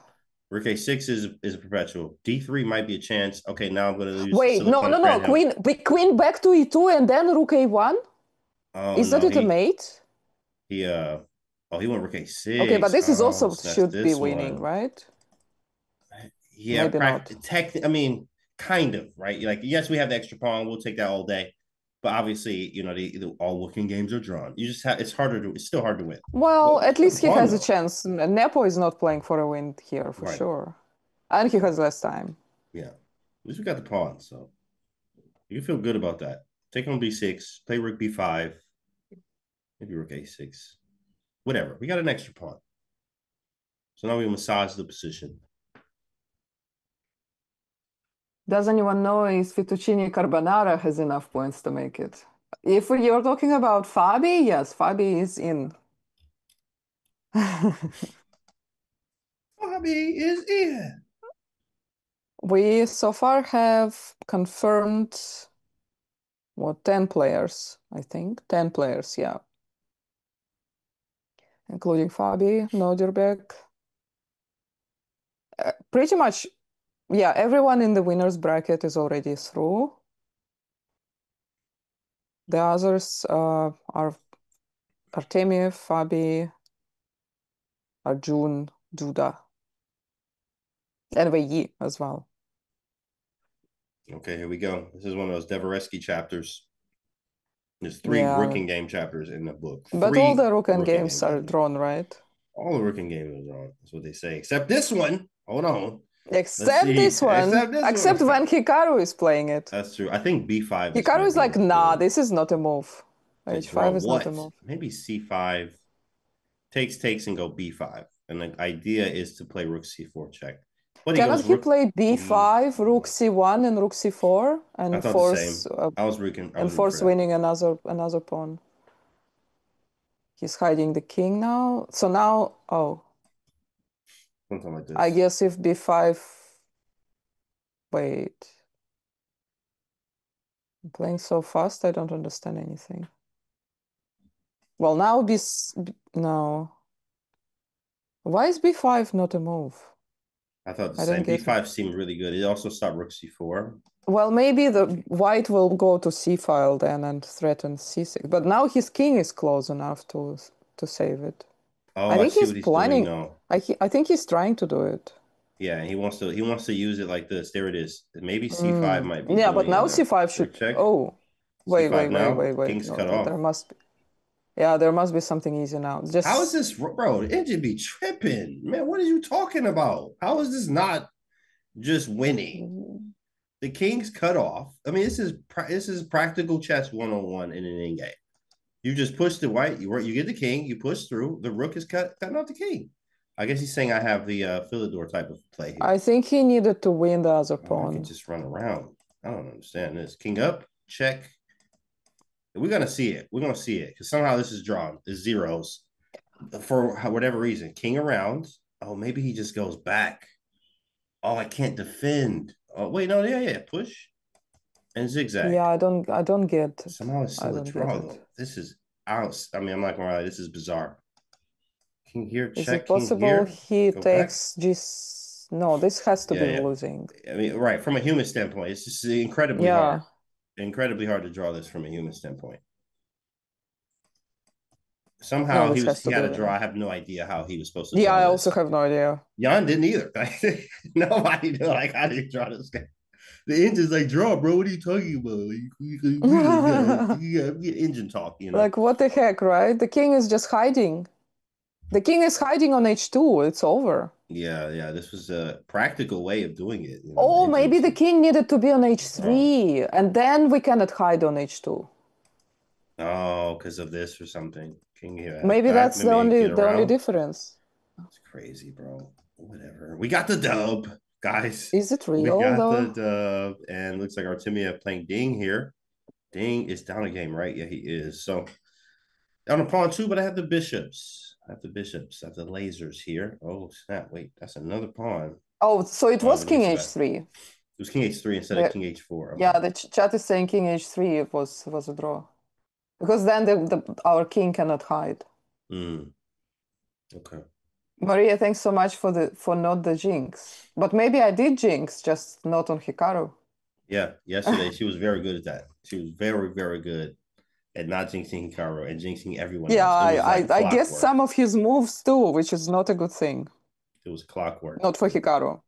Rook A6 is a perpetual. D3 might be a chance. Okay, now I'm going to use Wait, no, Silicon no, no. Friend him. Queen back to E2 and then rook A1? Oh Is that no, it a mate? he he went Rook Okay, but A6. this is Oh, also so that's should be this winning, one. right? Yeah, Maybe not. I mean, kind of, right? Like, yes, we have the extra pawn. We'll take that all day. But obviously, all working games are drawn. You just have it's still hard to win. Well, Well, at we got the least he pawn has a though. chance. Nepo is not playing for a win here for Right. sure. And he Yeah. has less time. Yeah. At least we got the pawn, so you can feel good about that. Take on B6, play Rook B5, maybe Rook A6. Whatever. We got an extra pawn. So now we massage the position. Does anyone know if Fettuccine Carbonara has enough points to make it? If you're talking about Fabi, yes, Fabi is in. Bobby is in. We so far have confirmed what, 10 players, I think. 10 players, yeah. Including Fabi, Nodirbeck. Pretty much, yeah, everyone in the winner's bracket is already through. The others are Artemiev, Fabi, Arjun, Duda, and Wei as well. Okay, here we go. This is one of those Devereski chapters. There's three Yeah, Rooking game chapters in the book. but all the Three Rukan Rooking game games are chapters. drawn, right? All the Rooking games are on. That's what they say. Except this one. Hold on. Let's Except see. this one. Except this one. Except when Hikaru is playing it. That's true. I think B5 is Hikaru might is be like, nah, good this is not a move. to draw H5 is not a what? move. Maybe C5 takes and go B5. And the idea is to play Rook C4 check. But he Cannot goes he Rook play B5, Rook E4. C1, and Rook C4 I and thought the same. I was rooting for that. winning another pawn? He's hiding the king now. So now, oh, Something like I this. guess if B5, wait, I'm playing so fast, I don't understand anything. Well, now no. Why is B5 not a move? I thought the I don't same. get it. B5 seemed really good. It also stopped Rook C4. Well, maybe the white will go to C file then and threaten C6. But now his king is close enough to save it. Oh, I I think see he's what he's doing planning. now. I think he's trying to do it. Yeah, he wants to use it like this. There it is. Maybe C5 might be Yeah, but doing now enough. C5 Here, should. check. Oh, C5 now. wait. King's No, cut off. there must be. Yeah, there must be something easy now. How is Just this, bro? The engine be tripping, man. What are you talking about? How is this not just winning? The king's cut off. I mean, this is practical chess 101 in an in game. You just push the white. You get the king. You push through. The rook is cutting off the king. I guess he's saying I have the Philidor type of play here. I think he needed to win the other Oh, I could pawn. just run around. I don't understand this. King up, check. We're gonna see it. We're gonna see it because somehow this is drawn. It's zeros for whatever reason. King around. Oh, maybe he just goes back. Oh, I can't defend. Oh, wait, no, yeah. Push and zigzag. Yeah, I don't get it. Somehow it's I still a don't get draw it. though. This is out. I mean, I'm not gonna lie. This is bizarre. King here, Is it check. King possible here. he Go back. takes G? No, this has to be Yeah. losing. I mean, right. From a human standpoint, it's just incredibly hard. Yeah, Incredibly hard to draw this from a human standpoint. no, Somehow this has he to be had a draw. winning. I have no idea how he was supposed to Yeah, draw I also this. have no idea. Jan didn't either. Nobody knew like how did he draw this guy. The engine's like, draw, bro. What are you talking about? You got engine talk, you know. Like, what the heck, right? The king is just hiding. The king is hiding on H2. It's over. Yeah. This was a practical way of doing it. The Oh, maybe engine's the king needed to be on wrong. H3, and then we cannot hide on H2. Oh, because of this or something. King here has Maybe back. that's Maybe they get the only around. difference. It's crazy, bro. Whatever. We got the dub, guys. Is it We real got the though? dub, and looks like Artemia playing Ding here. Ding is down a game, right? Yeah, he is. So down a pawn too, but I have the bishops. I have the lasers here. Oh snap! Wait, that's another pawn. Oh, so it Oh, was let me king see that. H3. It was King H3 instead of The, King H4. Okay. yeah, the chat is saying king H3 was a draw. Because then our king cannot hide. Okay. Maria, thanks so much for not the jinx. But maybe I did jinx, just not on Hikaru. Yeah, yesterday she was very good at that. She was very, very good at not jinxing Hikaru and jinxing everyone Yeah, else. It was like I guess clockwork. some of his moves too, which is not a good thing. It was clockwork. Not for Hikaru.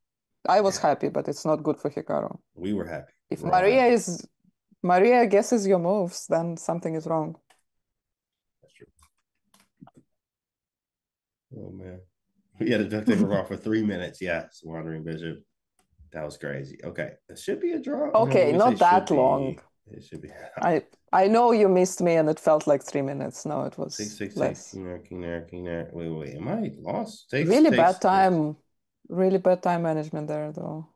I was Yeah, happy, but it's not good for Hikaru. we were happy. We If were all happy. Maria guesses your moves, then something is wrong. That's true. Oh man. We had a duct tape revolve for 3 minutes. Yes, Wandering Bishop. That was crazy. Okay. It should be a draw. Okay, When we say not that should long. be, it should be. I know you missed me and it felt like 3 minutes. No, it Six, was six, six. less. King there. Wait. Am I lost? Takes, Really bad takes, takes. time. Really bad time management there, though.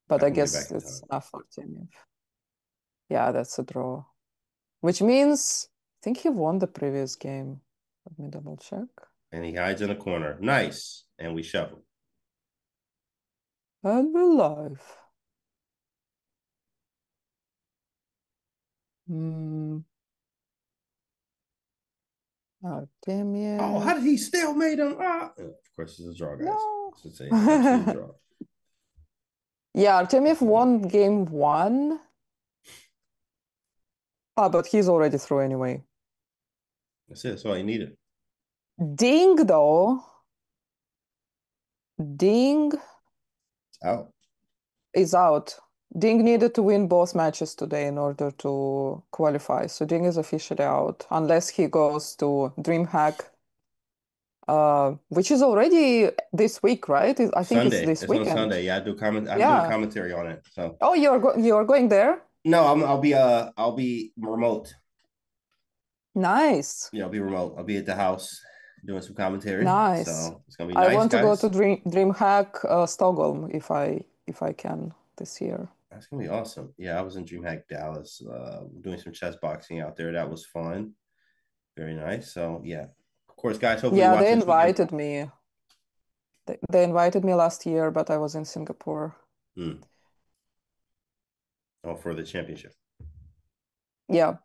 But I I can get guess back in it's time. enough for Timmy. Yeah, that's a draw. Which means I think he won the previous game. Let me double check. And he hides in a corner. Nice. And we shuffle. And we're live. Mm, Oh, Artemiev. how did he still made him? Ah. Of course, it's a draw, guys. No. It's an absolute draw. Yeah, Artemiev won game one. Ah, but he's already through anyway. That's it. That's all you needed. Ding, though. Ding It's out. is out. Ding needed to win both matches today in order to qualify. So Ding is officially out, unless he goes to DreamHack, which is already this week, right? I think it's Sunday. this It's on weekend. Sunday. Yeah, I do comment. I'm doing Yeah. commentary on it. So Oh, you're going there? no, I'll be remote. Nice. I'll be remote. I'll be at the house doing some commentary. Nice. So it's gonna be I nice, want to go to guys. DreamHack Stockholm if I can this year. That's gonna be awesome. Yeah, I was in DreamHack Dallas, doing some chess boxing out there. That was fun. Very nice. So yeah, of course, guys. Hopefully, Yeah, watch they this weekend. invited me. They invited me last year, but I was in Singapore. Hmm. Oh, for the championship. Yeah,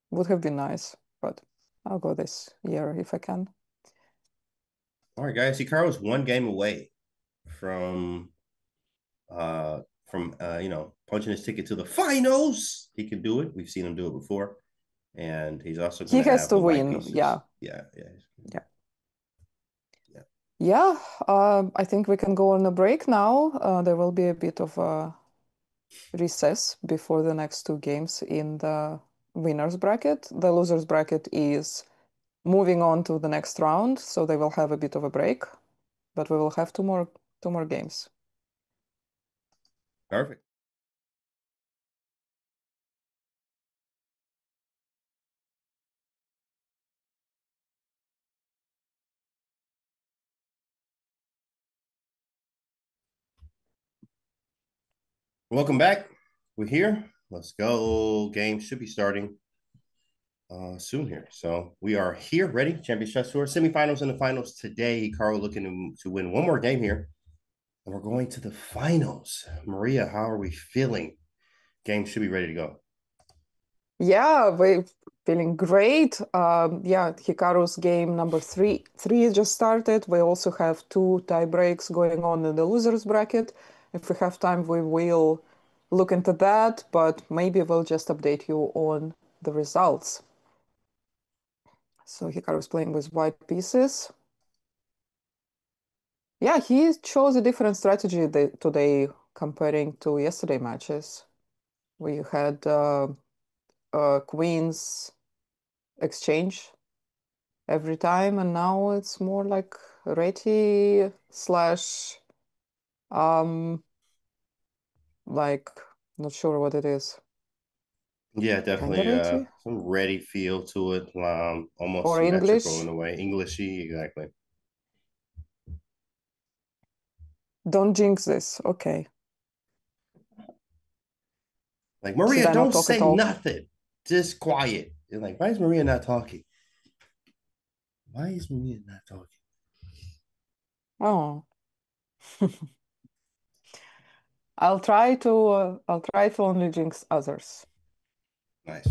would have been nice, but I'll go this year if I can. All right, guys. Hikaru is one game away from punching his ticket to the finals. He can do it. We've seen him do it before, and he's also going He to has have to the white win. pieces. Yeah, Yeah, yeah, yeah, yeah. yeah. I think we can go on a break now. There will be a bit of a recess before the next two games in the winners bracket. The losers bracket is moving on to the next round, so they will have a bit of a break, but we will have two more games. Perfect. Welcome back. We're here. Let's go. Game should be starting soon here. So we are here, ready. Champion Chess Tour semifinals and the finals today. Hikaru looking to win one more game here, and we're going to the finals. Maria, how are we feeling? Game should be ready to go. Yeah, we're feeling great. Yeah, Hikaru's game number three just started. We also have two tie breaks going on in the losers bracket. If we have time, we will look into that, but maybe we'll just update you on the results. So Hikaru is playing with white pieces. Yeah, he chose a different strategy today comparing to yesterday matches. We had queens exchange every time, and now it's more like Reti slash um like not sure what it is. Yeah, Kinda definitely Reti some ready feel to it. Almost or symmetrical English. in a way. Englishy, exactly. Don't jinx this. Okay. Like Should Maria, I not don't talk at say all? nothing. Just quiet. You're like, why is Maria not talking? Why is Maria not talking? Oh. I'll try to only jinx others. Nice.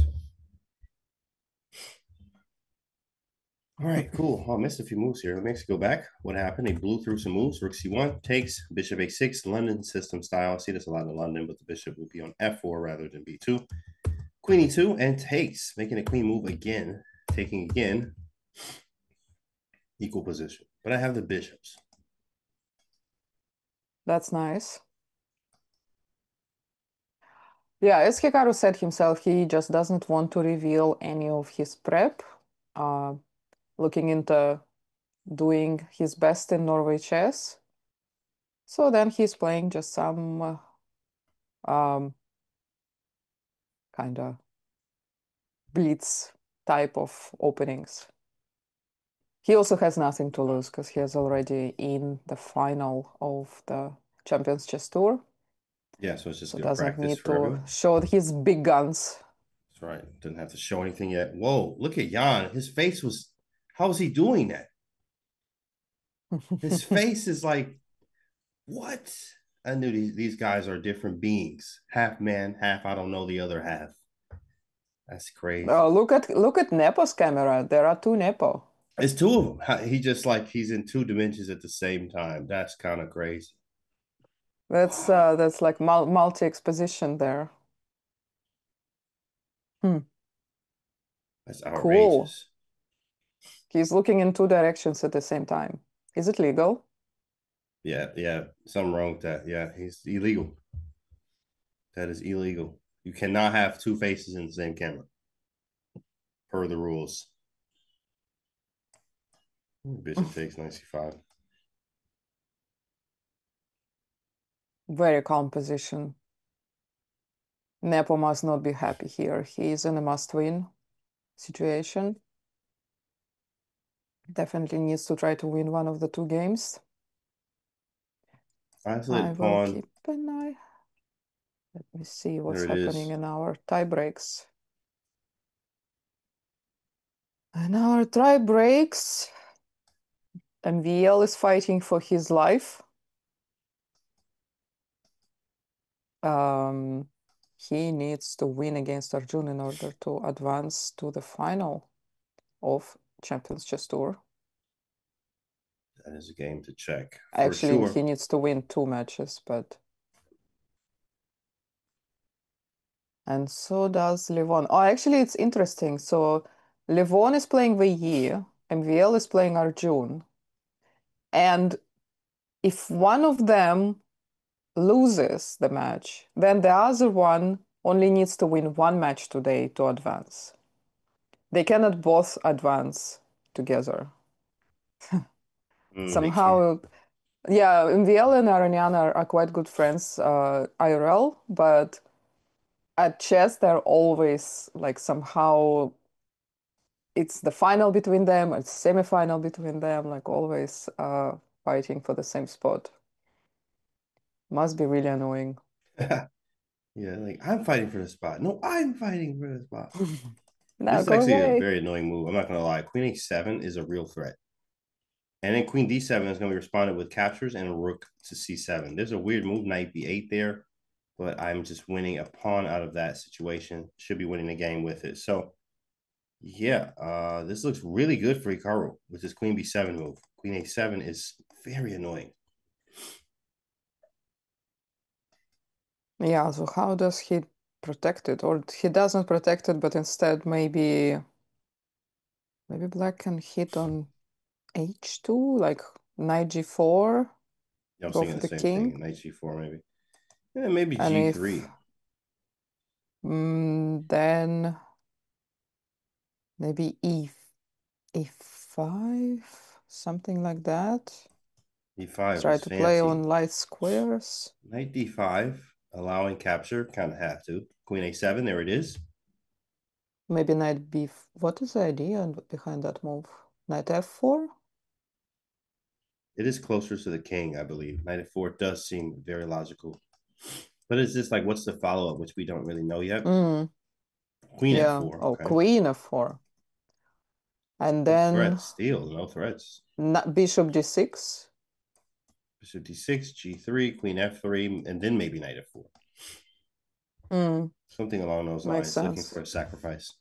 All right, cool. Oh, I missed a few moves here. Let me go back. What happened? They blew through some moves. Rook C1 takes bishop A6, London system style. I see this a lot in London, but the bishop will be on F4 rather than B2. Queen E2 and takes, making a queen move again, taking again, equal position. But I have the bishops. That's nice. Yeah, as Hikaru said himself, he just doesn't want to reveal any of his prep. Uh, Looking into doing his best in Norway chess. So then he's playing just some um, kind of blitz type of openings. He also has nothing to lose because he is already in the final of the Champions Chess Tour. Yeah, so it's just So good doesn't practice need for to everyone. show his big guns. That's right. Didn't have to show anything yet. Whoa, look at Jan. His face was, how was he doing that? His face is like, what? I knew these guys are different beings. Half man, half I don't know the other half. That's crazy. Oh, look at Nepo's camera. There are two Nepo. It's two of them. He just like he's in two dimensions at the same time. That's kind of crazy. That's like multi-exposition there. Hmm. That's Cool. outrageous. He's looking in two directions at the same time. Is it legal? Yeah, yeah. Something wrong with that. Yeah, he's illegal. That is illegal. You cannot have two faces in the same camera per the rules. Bishop takes 95. Very calm position. Nepo must not be happy here. He is in a must-win situation. Definitely needs to try to win one of the two games. I Isolated will pawn. keep an eye. Let me see what's There it happening is. in our tie breaks. And our tie breaks, MVL is fighting for his life. He needs to win against Arjun in order to advance to the final of Champions Chess Tour. That is a game to check for Actually, sure. he needs to win 2 matches, but... And so does Levon. Oh, actually, it's interesting. So Levon is playing Wei, MVL is playing Arjun. And if one of them loses the match, then the other one only needs to win 1 match today to advance. They cannot both advance together. They can't. Somehow, yeah, MVL and Aranyana are quite good friends IRL, but at chess they're always like somehow it's the final between them, it's semi-final between them, like always fighting for the same spot. Must be really annoying. Yeah, like I'm fighting for the spot. No, I'm fighting for the spot. This Now is go actually a away. very annoying move. I'm not gonna lie. Queen a7 is a real threat. And then Queen d7 is going to be responded with captures and a rook to c7. There's a weird move, knight b8 there, but I'm just winning a pawn out of that situation. Should be winning the game with it. So, yeah, this looks really good for Hikaru with this Queen b7 move. Queen a7 is very annoying. Yeah, so how does he protect it? Or he doesn't protect it, but instead maybe black can hit on h2, like knight g4, Yeah, I was go thinking for the the same thing. king. Knight g4 maybe. Yeah, maybe And if g3. then maybe e5, something like that. e5 Try is to play on fancy. light squares. Knight d5, allowing capture. Kind of have to. Queen a7, there it is. Maybe knight b. What is the idea behind that move? Knight f4? It is closer to the king, I believe. Knight f4 does seem very logical. But it's just like, what's the follow up, which we don't really know yet? Mm, Queen yeah. f4, Oh, okay. queen f4. And No then threats, steal, no threats. bishop d6. Bishop d6, g3, queen f3, and then maybe knight f4. Mm, Something along those makes lines, looking for sense. a sacrifice.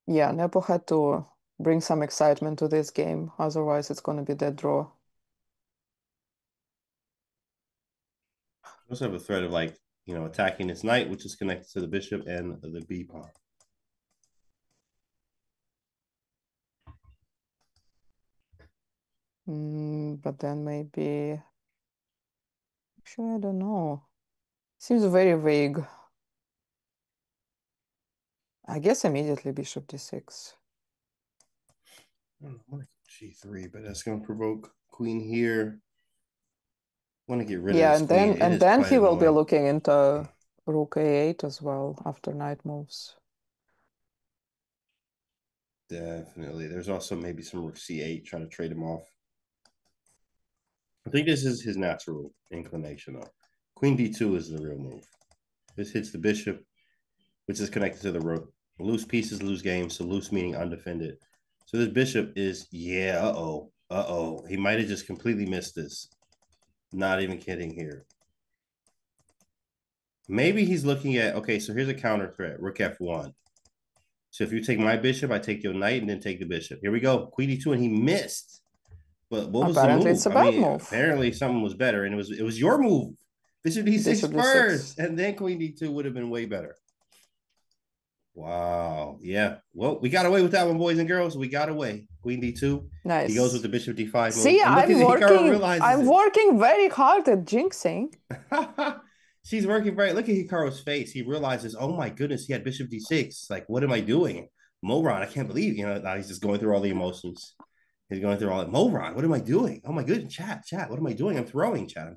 Yeah, Nepo had to bring some excitement to this game. Otherwise, it's going to be dead draw. Also have a threat of like, attacking this knight, which is connected to the bishop and the b pawn. But then maybe... Actually, I don't know. Seems very vague. I guess immediately bishop d6. I don't know, g3, but that's going to provoke queen here. Want to get rid of Yeah, this and queen. then It and is then quite he will be annoying. looking into rook a8 as well after knight moves. Definitely. There's also maybe some rook c8 trying to trade him off. I think this is his natural inclination, though. Queen d2 is the real move. This hits the bishop, which is connected to the rook. Loose pieces lose games, so loose meaning undefended. So this bishop is, yeah, uh-oh. He might have just completely missed this. Not even kidding here. Maybe he's looking at, okay, so here's a counter threat, rook f1. So if you take my bishop, I take your knight and then take the bishop. Here we go, queen e2, and he missed. But what was the Apparently, it's move? a I bad mean, move. apparently something was better, and it was your move. Bishop d6 Bishop d6. first, and then queen d2 would have been way better. Wow. Yeah. Well, we got away with that one, boys and girls. We got away. Queen d2. He goes with Nice. the bishop d5 move. See, And look at it. Hikaru realizes I'm it. working very hard at jinxing. She's working right. Look at Hikaru's face. He realizes, oh my goodness, he had bishop d6. Like, what am I doing? Moron, I can't believe, now he's just going through all the emotions. He's going through all that. Moron, what am I doing? Oh my goodness, chat. What am I doing? I'm throwing, chat.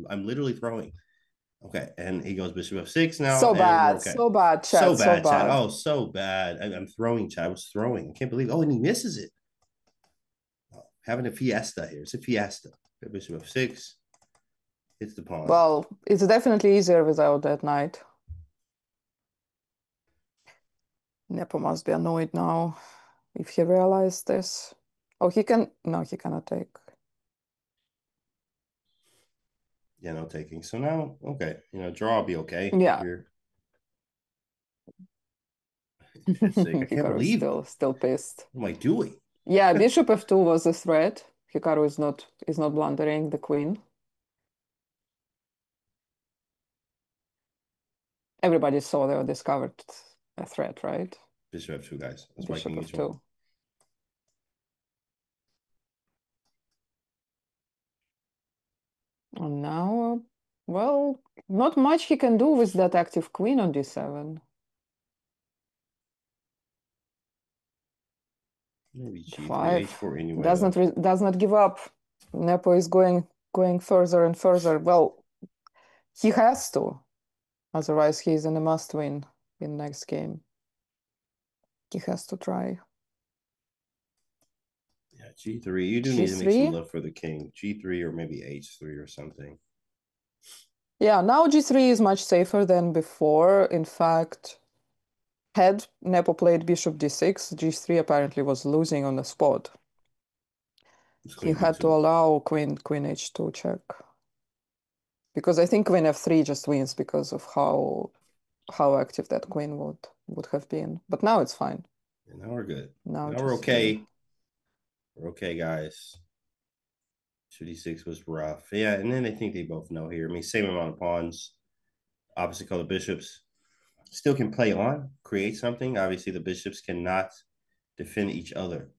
I'm literally throwing. Okay, and he goes bishop f6 now, and we're okay. So bad, So chat, so bad, chat. bad. Oh, so bad. I'm throwing, chat. I was throwing. I can't believe. Oh, and he misses it. Oh, having a fiesta here. It's a fiesta. Bishop f6. Hits the pawn. Well, it's definitely easier without that knight. Nepo must be annoyed now if he realized this. Oh, he can. No, he cannot take. Yeah, no taking. So now, okay, draw will be okay. Yeah. Here. I can't Hikaru is believe. still pissed. What am I doing? Yeah, bishop f2 was a threat. Hikaru is not blundering the queen. Everybody saw they discovered a threat, right? Bishop f2, guys. That's why Bishop king f2. h1. And now, well, not much he can do with that active queen on d7. Maybe g3, 5 h4 anyway, does though. not give up. Nepo is going further and further. Well, he has to, otherwise he's in a must win in next game. He has to try. Yeah, g3. You do need to make some g3. love for the king. g3 or maybe h3 or something. Yeah, now g3 is much safer than before. In fact, had Nepo played bishop d6, g3 apparently was losing on the spot. It's He queen had to d2. allow queen h2 check. Because I think queen f3 just wins because of how active that queen would have been. But now it's fine. And now we're good. Now Now we're g3. okay. We're okay, guys. 2d6 was rough. Yeah, and then I think they both know here. I mean, same amount of pawns, opposite color bishops. Still can play on, create something. Obviously, the bishops cannot defend each other,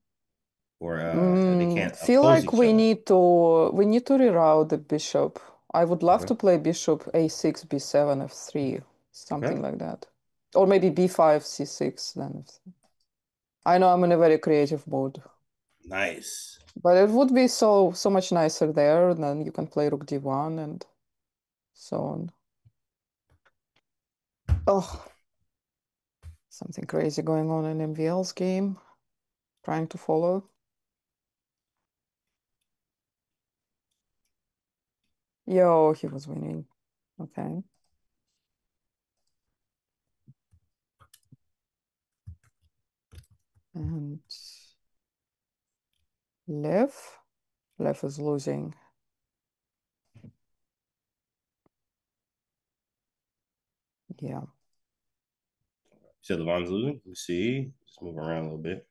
or they can't Feel oppose like each other. we need to reroute the bishop. I would love Okay. to play bishop a6, b7, f3, Okay. something like that. Or maybe b5, c6 then. I know I'm in a very creative mood. Nice. But it would be so much nicer there, and then you can play rook d1 and so on. Oh, something crazy going on in MVL's game. Trying to follow. Yo, he was winning. Okay. And Lev. Lev is losing. Yeah. So Levon's losing. We see. Just move around a little bit.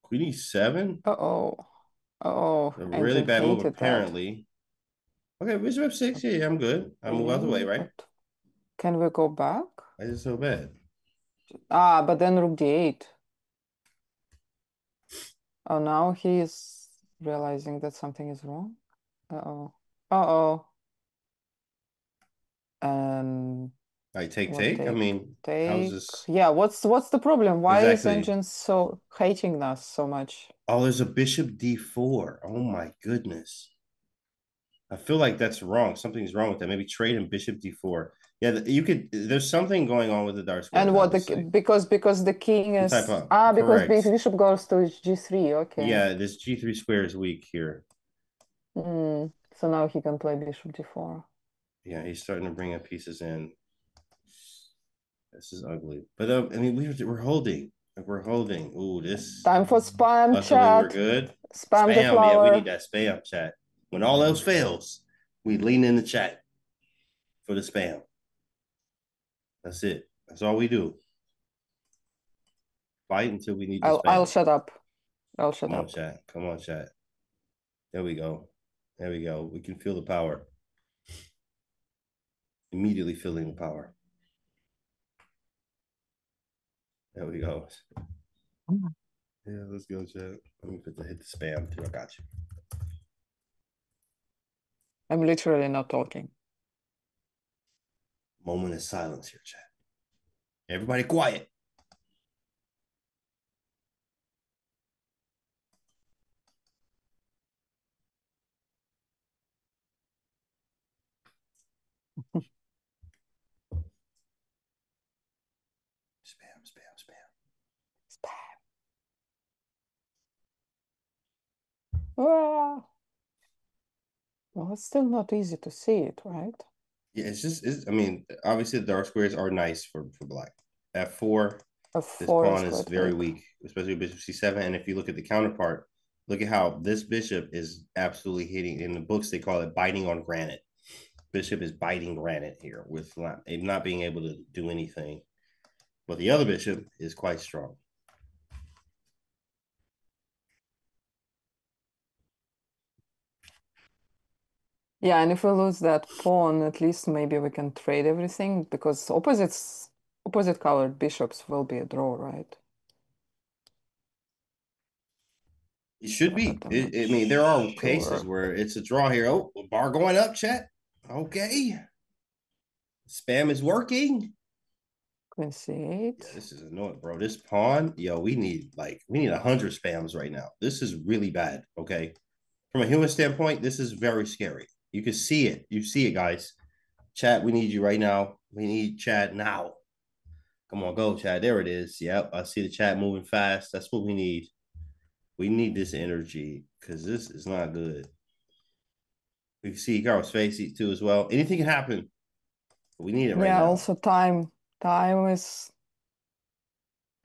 Queen e7. Uh-oh. Uh-oh. A really Engine bad move, hated that. apparently. Okay, bishop f6. Yeah, I'm good. I move out the way, Okay, right? but can we go back? Why is it so bad? Ah, but then rook d8. Oh, now he's realizing that something is wrong. Uh-oh. Uh-oh. And I take, what take. I take? mean, how's Take. this? Yeah, what's the problem? Why is Exactly. engine so hating us so much? Oh, there's a bishop d4. Oh my goodness. I feel like that's wrong. Something's wrong with that. Maybe trade in bishop d4. Yeah, you could. There's something going on with the dark squares, And what obviously. because the king Some type is of because correct. bishop goes to g3. Okay. Yeah, this g3 square is weak here. So now he can play bishop d4. Yeah, he's starting to bring up pieces in. This is ugly, but I mean, we're holding. Like we're holding. Ooh, this. Time for spam Luckily, we're chat. good. Spam the Spam, yeah, we need flower. that spam chat. When all else fails, we lean in the chat for the spam. That's it. That's all we do. Fight until we need the I'll spam. shut up. I'll shut Come on, up. chat. Come on, chat. There we go. There we go. We can feel the power. Immediately feeling the power. There we go. Yeah, let's go, chat. Let me hit the spam too. I got you. I'm literally not talking. Moment of silence here, chat. Everybody quiet. Spam, spam, spam. Spam. Ah. Well, it's still not easy to see it, right? Yeah, I mean, obviously the dark squares are nice for black. F4, A this four pawn is is quite very weak. weak, especially bishop c7. And if you look at the counterpart, look at how this bishop is absolutely hitting. In the books, they call it biting on granite. Bishop is biting granite here with not being able to do anything. But the other bishop is quite strong. Yeah, and if we lose that pawn, at least maybe we can trade everything because opposite colored bishops will be a draw, right? It should Yeah, but be. I'm not I mean, there are cases sure. where it's a draw here. Oh, bar going up, chat. Okay. Spam is working. Queen Yeah, c8. this is annoying, bro. This pawn, yo, we need 100 spams right now. This is really bad. Okay, from a human standpoint, this is very scary. You can see it. You see it, guys. Chat, we need you right now. We need chat now. Come on, go, chat. There it is. Yep, I see the chat moving fast. That's what we need. We need this energy because this is not good. We can see Hikaru's face too as well. Anything can happen. We need it right Yeah, now. also time. Time is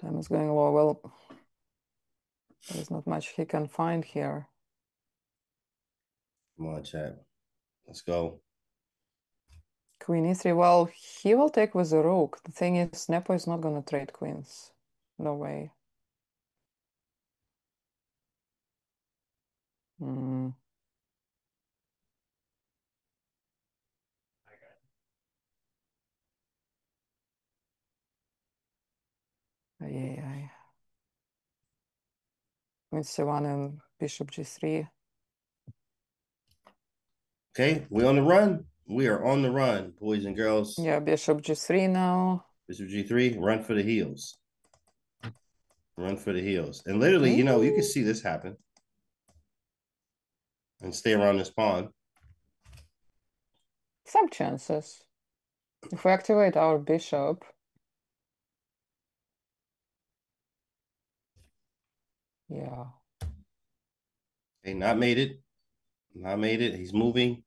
going low. Well, there's not much he can find here. Come on, chat. Let's go. Queen e3. Well, he will take with the rook. The thing is, Nepo is not gonna trade queens. No way. Hmm. Yeah. Queen c1 and bishop g3. Okay, we on the run. We are on the run, boys and girls. Yeah, bishop g3 now. Bishop G3, run for the heels. Run for the heels. And literally, you can Mm, see this happen and stay around this pawn. some chances. If we activate our bishop, yeah. Okay, not made it. Not made it. He's moving.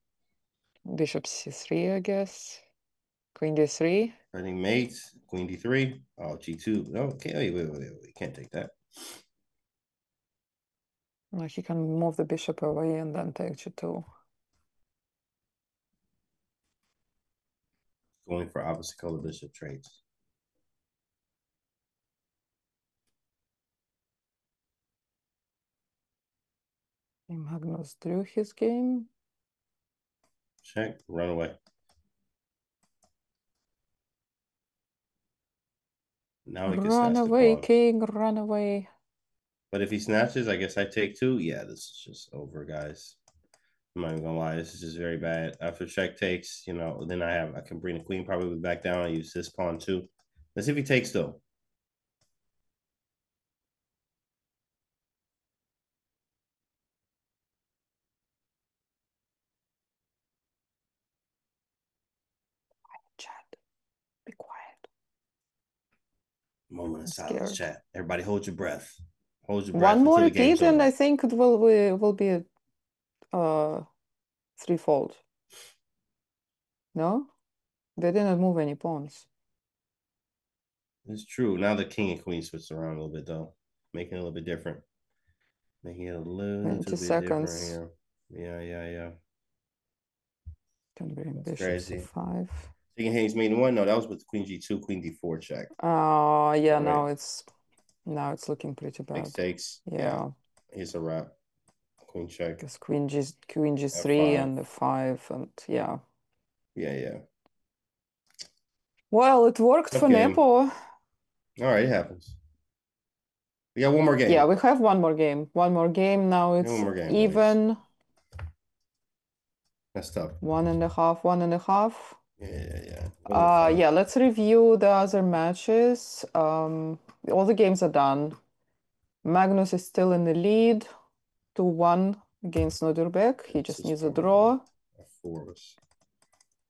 Bishop c3, I guess. Queen d3. Running mates. Queen D3. Oh, G2. No, okay, wait. Can't take that. No, he can move the bishop away and then take g2. Going for opposite color bishop trades. Magnus drew his game. Check. Run away. Now he can Run snatch the away, pawn. king, run away. But if he snatches, I guess I take two. Yeah, this is just over, guys. I'm not even gonna lie, this is just very bad. After check takes, then I can bring the queen probably back down and use this pawn too. Let's see if he takes though. Chat, be quiet. Moment of I'm silence, scared. chat. Everybody hold your breath. Hold your One breath more until the repeat, game's and I over. think it will be uh threefold. No, they didn't move any pawns. It's true. Now the king and queen switched around a little bit though, making it a little bit different. Making it a little 20 bit different seconds. here. Yeah. Can bring That's bishop crazy. c5. Taking Hayes main one. No, that was with Queen G2, Queen D4 check. Yeah, All right. now it's looking pretty bad. Takes. Yeah. Yeah, Here's a wrap. Queen check. because queen g3 F5. and the 5 and yeah. Yeah. Well, it worked Tough for game. Nepo. All right, it happens. We got one more Yeah, game. we have one more game. One more game. Now One it's more game, boys. even. That's tough. 1.5, 1.5. Yeah. Really fun. Yeah, let's review the other matches. All the games are done. Magnus is still in the lead, 2-1 against Nodurbeck. He This just is needs a probably draw. a force.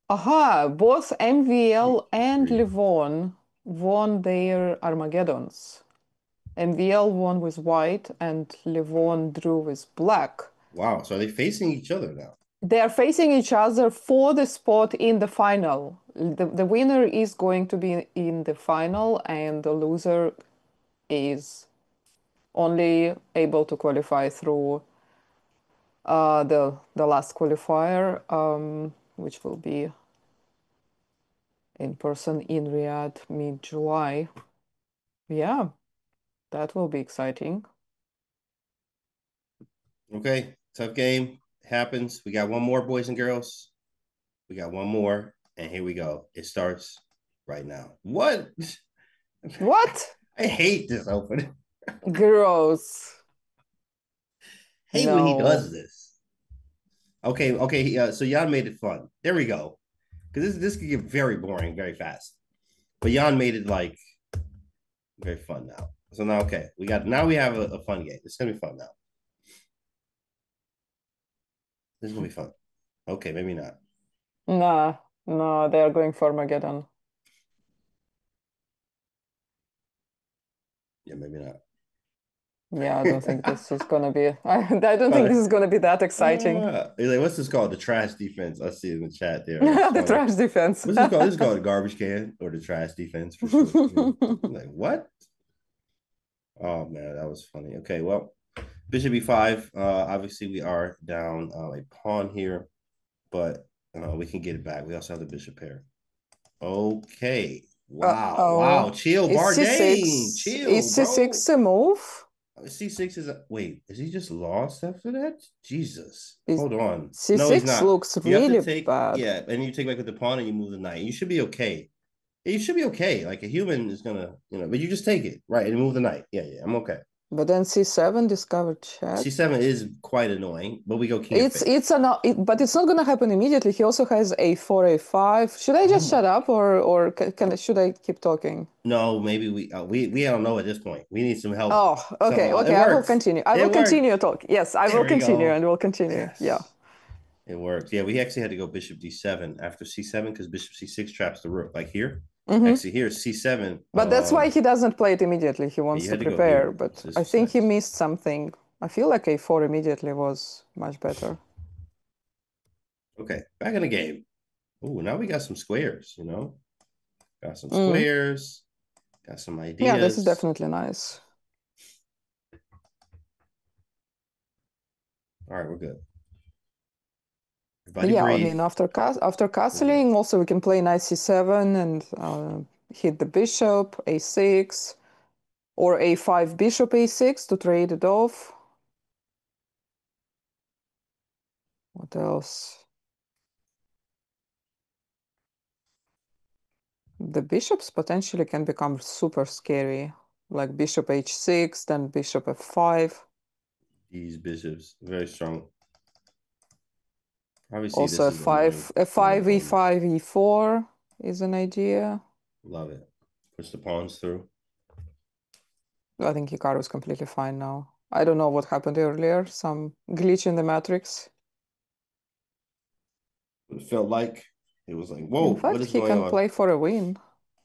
Aha, both MVL and Three. Livon won their Armageddons. MVL won with white and Livon drew with black. Wow. So are they facing each other now? They are facing each other for the spot in the final. The winner is going to be in the final, and the loser is only able to qualify through the last qualifier, which will be in person in Riyadh mid-July. Yeah, that will be exciting. Okay. Tough game. Happens. We got one more, boys and girls. We got one more. And here we go. It starts right now. What? What? I hate this opening. Gross. Hate when he does No. this. Okay. So Jan made it fun. There we go. Because this could get very boring very fast. But Jan made it like very fun now. So now, okay, we have a fun game. It's gonna be fun now. This is gonna be fun. Okay, maybe not. Nah, no, they are going for Armageddon. Yeah, maybe not. Yeah, I don't think this is gonna be. I don't think this is gonna be that exciting. Like, what's this called? The trash defense. I see it in the chat there. That's The funny. trash defense. What's this called? This is called a garbage can or the trash defense for sure. I'm like, what? Oh man, that was funny. Okay, well, Bishop E5. Obviously we are down a pawn here, but we can get it back. We also have the bishop pair. Okay. Wow. Oh, Chill, is Bardane. C6 is Chill, bro. C6 a move? C6 is wait, is he just lost after that? Jesus. Is Hold on. No, he's C6 not. looks You have to really take, bad. yeah, and you take back with the pawn and you move the knight. You should be okay. You should be okay. Like a human is gonna, but you just take it, right? And move the knight. Yeah, I'm okay. But then C7 discovered check. C7 is quite annoying, but we go king of It's spades. an but it's not gonna happen immediately. He also has A4, A5. Should I Oh just my. shut up or should I keep talking? No, maybe we don't know at this point. We need some help. Oh, So okay, it okay. I will works. continue. I will It worked. continue talk. Yes, I There will we continue and go. we'll continue. Yeah. Yes. It worked. Yeah, we actually had to go bishop d7 after c7 because bishop c6 traps the rook. Like here, Mm-hmm. actually here c7. But that's why he doesn't play it immediately. He Yeah, wants you to had to go prepare. here. But This I was think he nice. missed something. I feel like A4 immediately was much better. Okay, back in the game. Ooh, now we got some squares. Got some Mm. squares. Got some Yeah, this is ideas. definitely nice. All right, we're good. Everybody Yeah, I breathe. mean, after We're good. castling, also we can play knight c7 and hit the bishop, a6, or a5, bishop a6 to trade it off. What else? The bishops potentially can become super scary, like bishop h6, then bishop f5. These bishops very strong. Obviously, Also this is f5, more f5, important. e5, e4 is an idea. Love it. Push the pawns through. I think Hikaru is completely fine now. I don't know what happened earlier, some glitch in the matrix. It felt like it was like, whoa, In what fact, is he going can on? play for a win.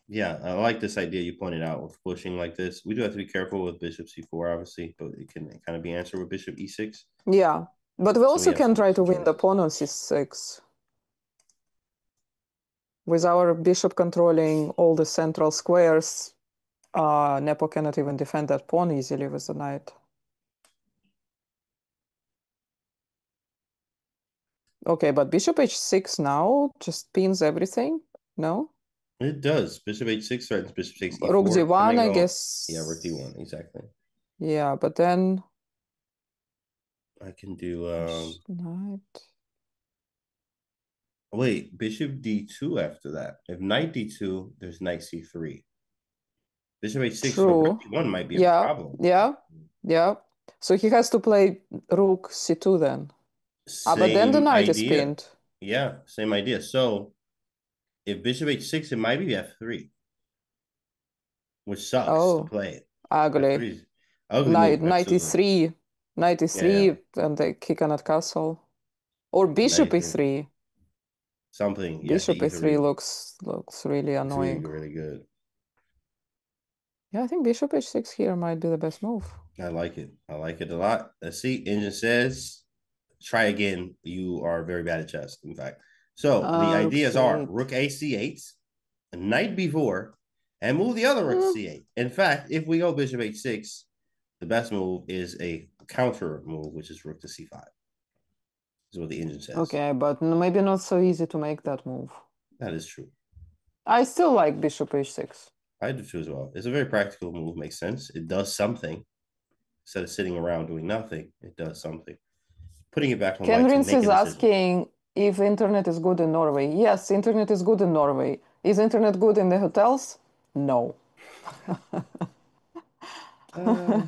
Yeah, I like this idea you pointed out with pushing like this. We do have to be careful with bishop c4, obviously, but it can kind of be answered with bishop e6. Yeah, but we So we also have can try to some win the choices. pawn on c6. With our bishop controlling all the central squares, Nepo cannot even defend that pawn easily with the knight. Okay, but bishop h6 now just pins everything. No? It does. Bishop h6 threatens bishop takes Rook e4. Can I d1, I go? Yeah, rook guess. d1. Exactly. Yeah, but then I can do knight. wait, bishop d2 after that. If knight d2, there's knight c3. Bishop h6, but rook True. d1 might be a Yeah, problem. yeah, yeah. So he has to play rook c2 then. Ah, but then the Same knight is idea. pinned. Yeah, same idea. So if bishop h6, it might be f3, which sucks to Oh, play. ugly. F3 is ugly Knight, move. knight F2. e3. Knight Yeah, yeah. e3, and they kick on at castle. Or Knight bishop e3. e3. Something. Yeah, the Bishop e3 e3. looks really It's really, annoying. really good. Yeah, I think bishop h6 here might be the best move. I like it. I like it a lot. Let's see. Engine says, try again. You are very bad at chess, in fact. So the Rook ideas are c8. rook a c8, knight b4, and move the other rook to Mm, c8. In fact, if we go bishop h6, the best move is a counter move, which is rook to c5. Is what the engine says. okay, but maybe not so easy to make that move. That is true. I still like bishop h6. I do too as well. It's a very practical move. Makes sense. It does something. Instead of sitting around doing nothing, it does something. Putting it back on white to Kenrins make is a decision. asking if internet is good in Norway. Yes, internet is good in Norway. Is internet good in the hotels? No. Uh,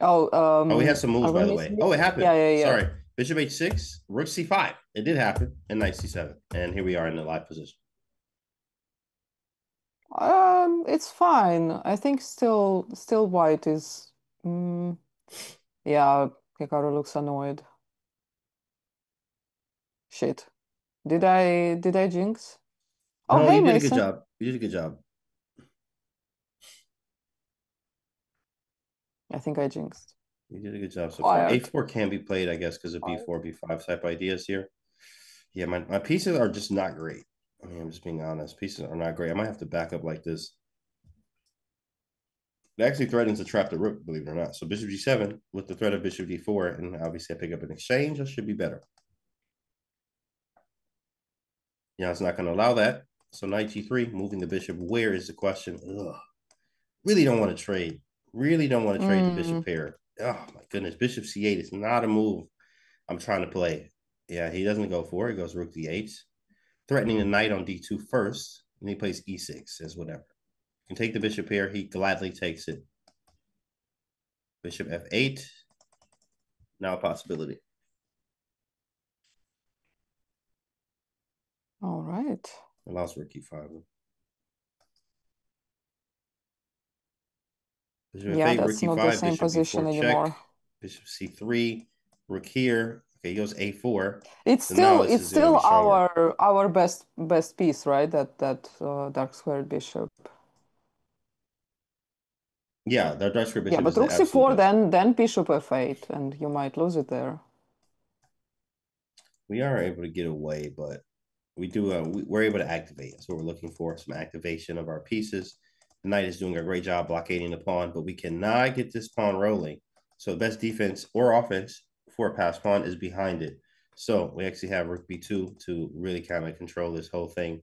Oh, oh, we had some moves, are we by the missing way. it? Oh, it Yeah, happened. yeah, yeah. Sorry. Bishop h6, rook c5. It did happen. And knight c7. And here we are in the live position. It's fine. I think still white is. Mm, yeah, Hikaru looks annoyed. Shit. Did I jinx? Oh, No, hey, you did a good Mason. job. You did a good job. I think I jinxed. You did a good job so far. Fired. A4 can be played, I guess, because of Fired. b4, b5 type ideas here. Yeah, my pieces are just not great. I mean, I'm just being honest. Pieces are not great. I might have to back up like this. It actually threatens to trap the rook, believe it or not. So bishop g7 with the threat of bishop d4, and obviously I pick up an exchange. I should be better. Yeah, it's not going to allow that. So knight g3, moving the bishop. Where is the question? Ugh. Really don't want to trade. Really don't want to trade the bishop Mm, pair. Oh my goodness, bishop c8 is not a move I'm trying to play. Yeah, he doesn't go for it. He goes rook d8, threatening the knight on d2 first, and he plays e6 as whatever. Can take the bishop here. He gladly takes it. Bishop f8. Now a possibility. all right. Allows rook e5. Bishop Yeah, f8, rook that's not the e5, same bishop position b4 check. anymore. Bishop c3, rook here. Okay, he goes a4. It's So now still this it's is going to be still stronger. our best piece, right? That dark squared bishop. Yeah, the Dutch square Yeah, bishop but is the rook absolute c4, best. then bishop f8, and you might lose it there. We are able to get away, but we do. We're able to activate. That's what we're looking for. Some activation of our pieces. The knight is doing a great job blockading the pawn, but we cannot get this pawn rolling. So the best defense or offense for a passed pawn is behind it. So we actually have rook b2 to really kind of control this whole thing.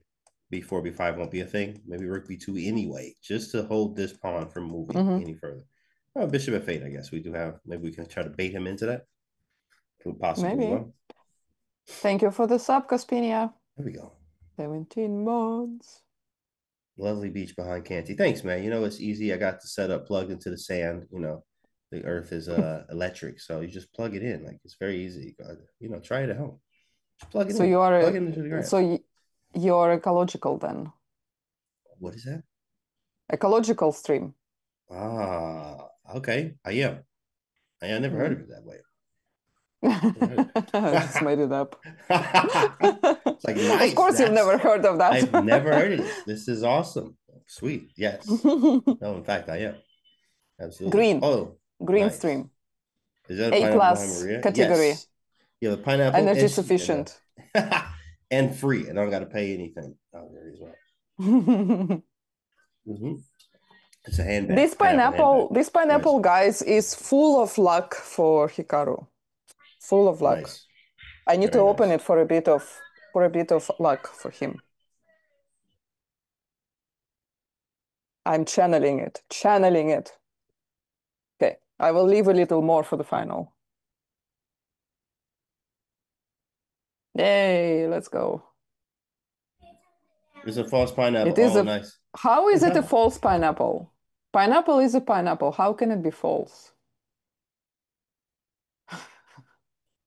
b4, b5 won't be a thing. Maybe rook b2 anyway, just to hold this pawn from moving Mm-hmm. any further. Bishop f8, I guess we do have. Maybe we can try to bait him into that. Possible as Maybe. well. Thank you for the sub, Caspinia. There we go. 17 months. Lovely beach behind Canty. Thanks, man. You know, it's easy. I got the setup plugged into the sand. You know, the earth is electric. So you just plug it in. Like it's very easy. You know, try it at home. Just plug it So in. you are Plug it into the so grass. you're ecological then. What is that? Ecological stream. Ah, okay. I am. I never heard of Mm. it that way. I just made it up. It's like Of nice. course, you've never heard of I've never that. heard of this. This is awesome. Sweet. Yes. No, in fact, I am. Absolutely. Green, Oh, green nice. stream. Is that a A pineapple behind class Maria? category. Yes. Yeah, the pineapple Energy and she and sufficient. and free. And I don't got to pay anything. Oh, there as well. Mm-hmm. It's a handbag, This pineapple handbag. pineapple, this Nice. pineapple, guys, is full of luck for Hikaru. Full of luck. Nice. I need to Very open nice. it for a bit of luck for him. I'm channeling it, channeling it. Okay, I will leave a little more for the final. Yay, let's go. It's a false pineapple. It is Oh, a, nice. how is it a false pineapple? Pineapple is a pineapple. How can it be false?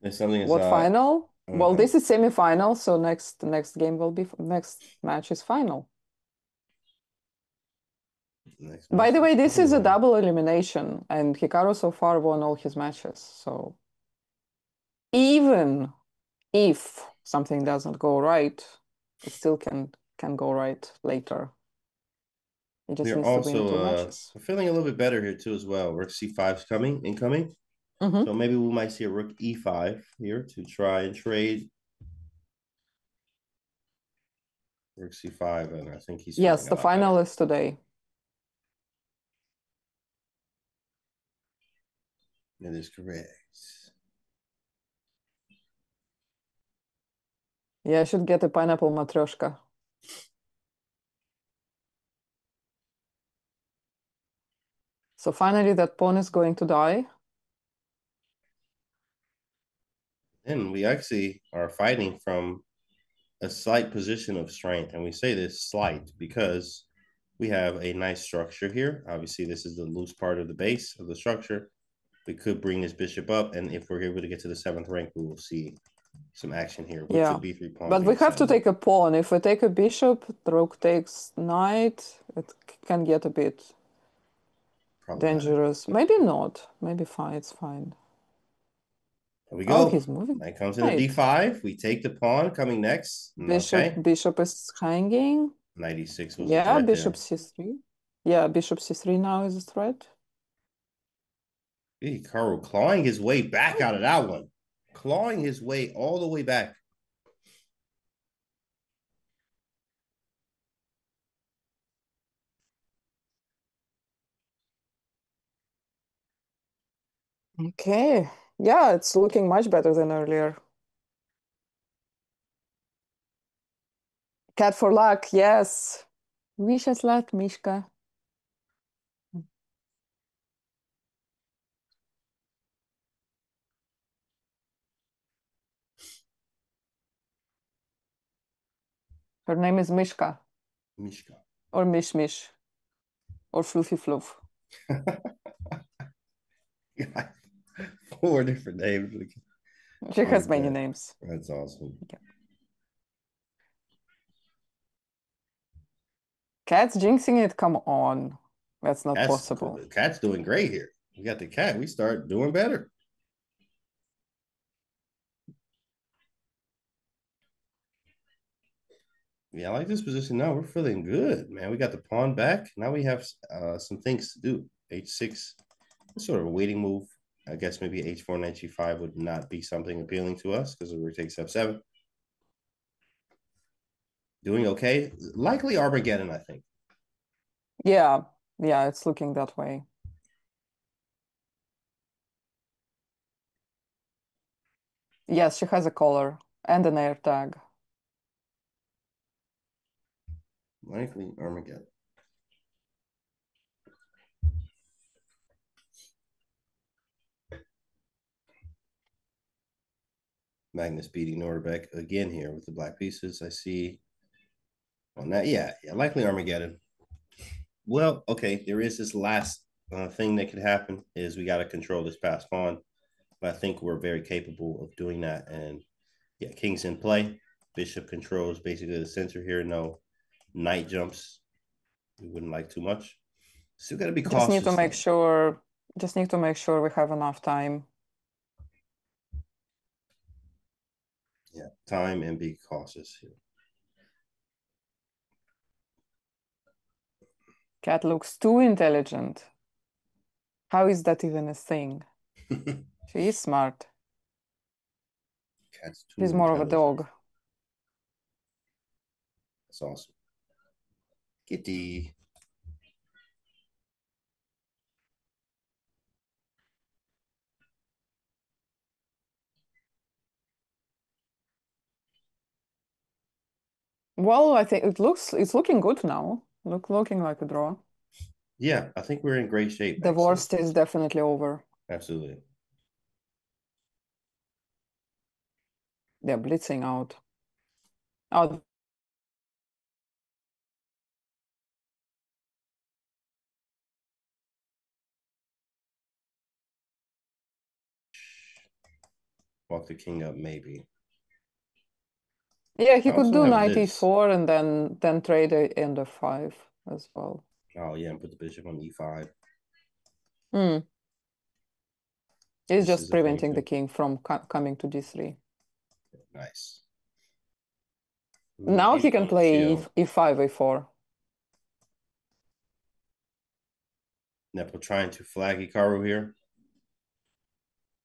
There's something What inside. final? Well, Uh-huh. this is semi-final, so next game will be next match is final. Next By match the way, is this is a final. double elimination, and Hikaru so far won all his matches. So even if something doesn't go right, it still can go right later. He We just are needs to win two also matches. feeling a little bit better here too as well. Rook C5's incoming. Mm-hmm. So maybe we might see a rook E5 here to try and trade rook C5, and I think he's Yes, feeling a the lot better. final is today. That is correct. Yeah, I should get a pineapple matryoshka. So finally, that pawn is going to die. And we actually are fighting from a slight position of strength. And we say this slight because we have a nice structure here. Obviously, this is the loose part of the base of the structure. We could bring this bishop up, and if we're able to get to the 7th rank, we will see some action here with the Yeah. b3 pawn But we being have set to up. take a pawn. If we take a bishop, the rook takes knight. It can get a bit Problematic. dangerous. Maybe not. Maybe fine. It's fine. Here we Oh, go. he's moving. Knight comes into Knight. d5. We take the pawn coming next. Okay. Bishop is hanging. Knight e6 was a Yeah, threat bishop there. c3. Yeah, bishop c3 now is a threat. Hikaru clawing his way back out of that one. Clawing his way all the way back. Okay. Yeah, it's looking much better than earlier. Cat for luck, yes. Wish us luck, Mishka. Her name is Mishka. Mishka. Or Mish Mish. Or Floofy Floof. Four different names. She Poor has many cat. names. That's awesome. Yeah. Cat's jinxing it, come on. That's not possible. Cat's doing great here. We got the cat. We start doing better. Yeah, I like this position now. We're feeling good, man. We got the pawn back. Now we have some things to do. H6, sort of a waiting move. I guess maybe H4 and H5 would not be something appealing to us because we're takes F7. Doing okay. Likely Armageddon, I think. Yeah, yeah, it's looking that way. Yes, she has a collar and an air tag. Likely Armageddon. Magnus beating Norbeck again here with the black pieces. I see on that. Yeah, likely Armageddon. Well, okay, there is this last thing that could happen is we got to control this pass pawn. But I think we're very capable of doing that. And yeah, king's in play. Bishop controls basically the center here. No knight jumps. We wouldn't like too much. Still got to be Just need to cautious make though. sure, just need to make sure we have enough time. Yeah, time and be cautious here. Cat looks too intelligent. How is that even a thing? She is smart. Cat's too She's more of a intelligent. dog. That's awesome. Kitty. Well, I think it's looking good now. Looking like a draw. Yeah, I think we're in great shape, The actually. worst is definitely over. Absolutely. They're blitzing out. Oh, Walk the king up, maybe. yeah, he I could also do have knight this. e4 and then trade a end of 5 as well. Oh, yeah, and put the bishop on e5. Hmm. He's This just is a thing, preventing the too. king from coming to d3. Nice. Now He's he can going play chill. e5, e4. Nepo trying to flag Hikaru here,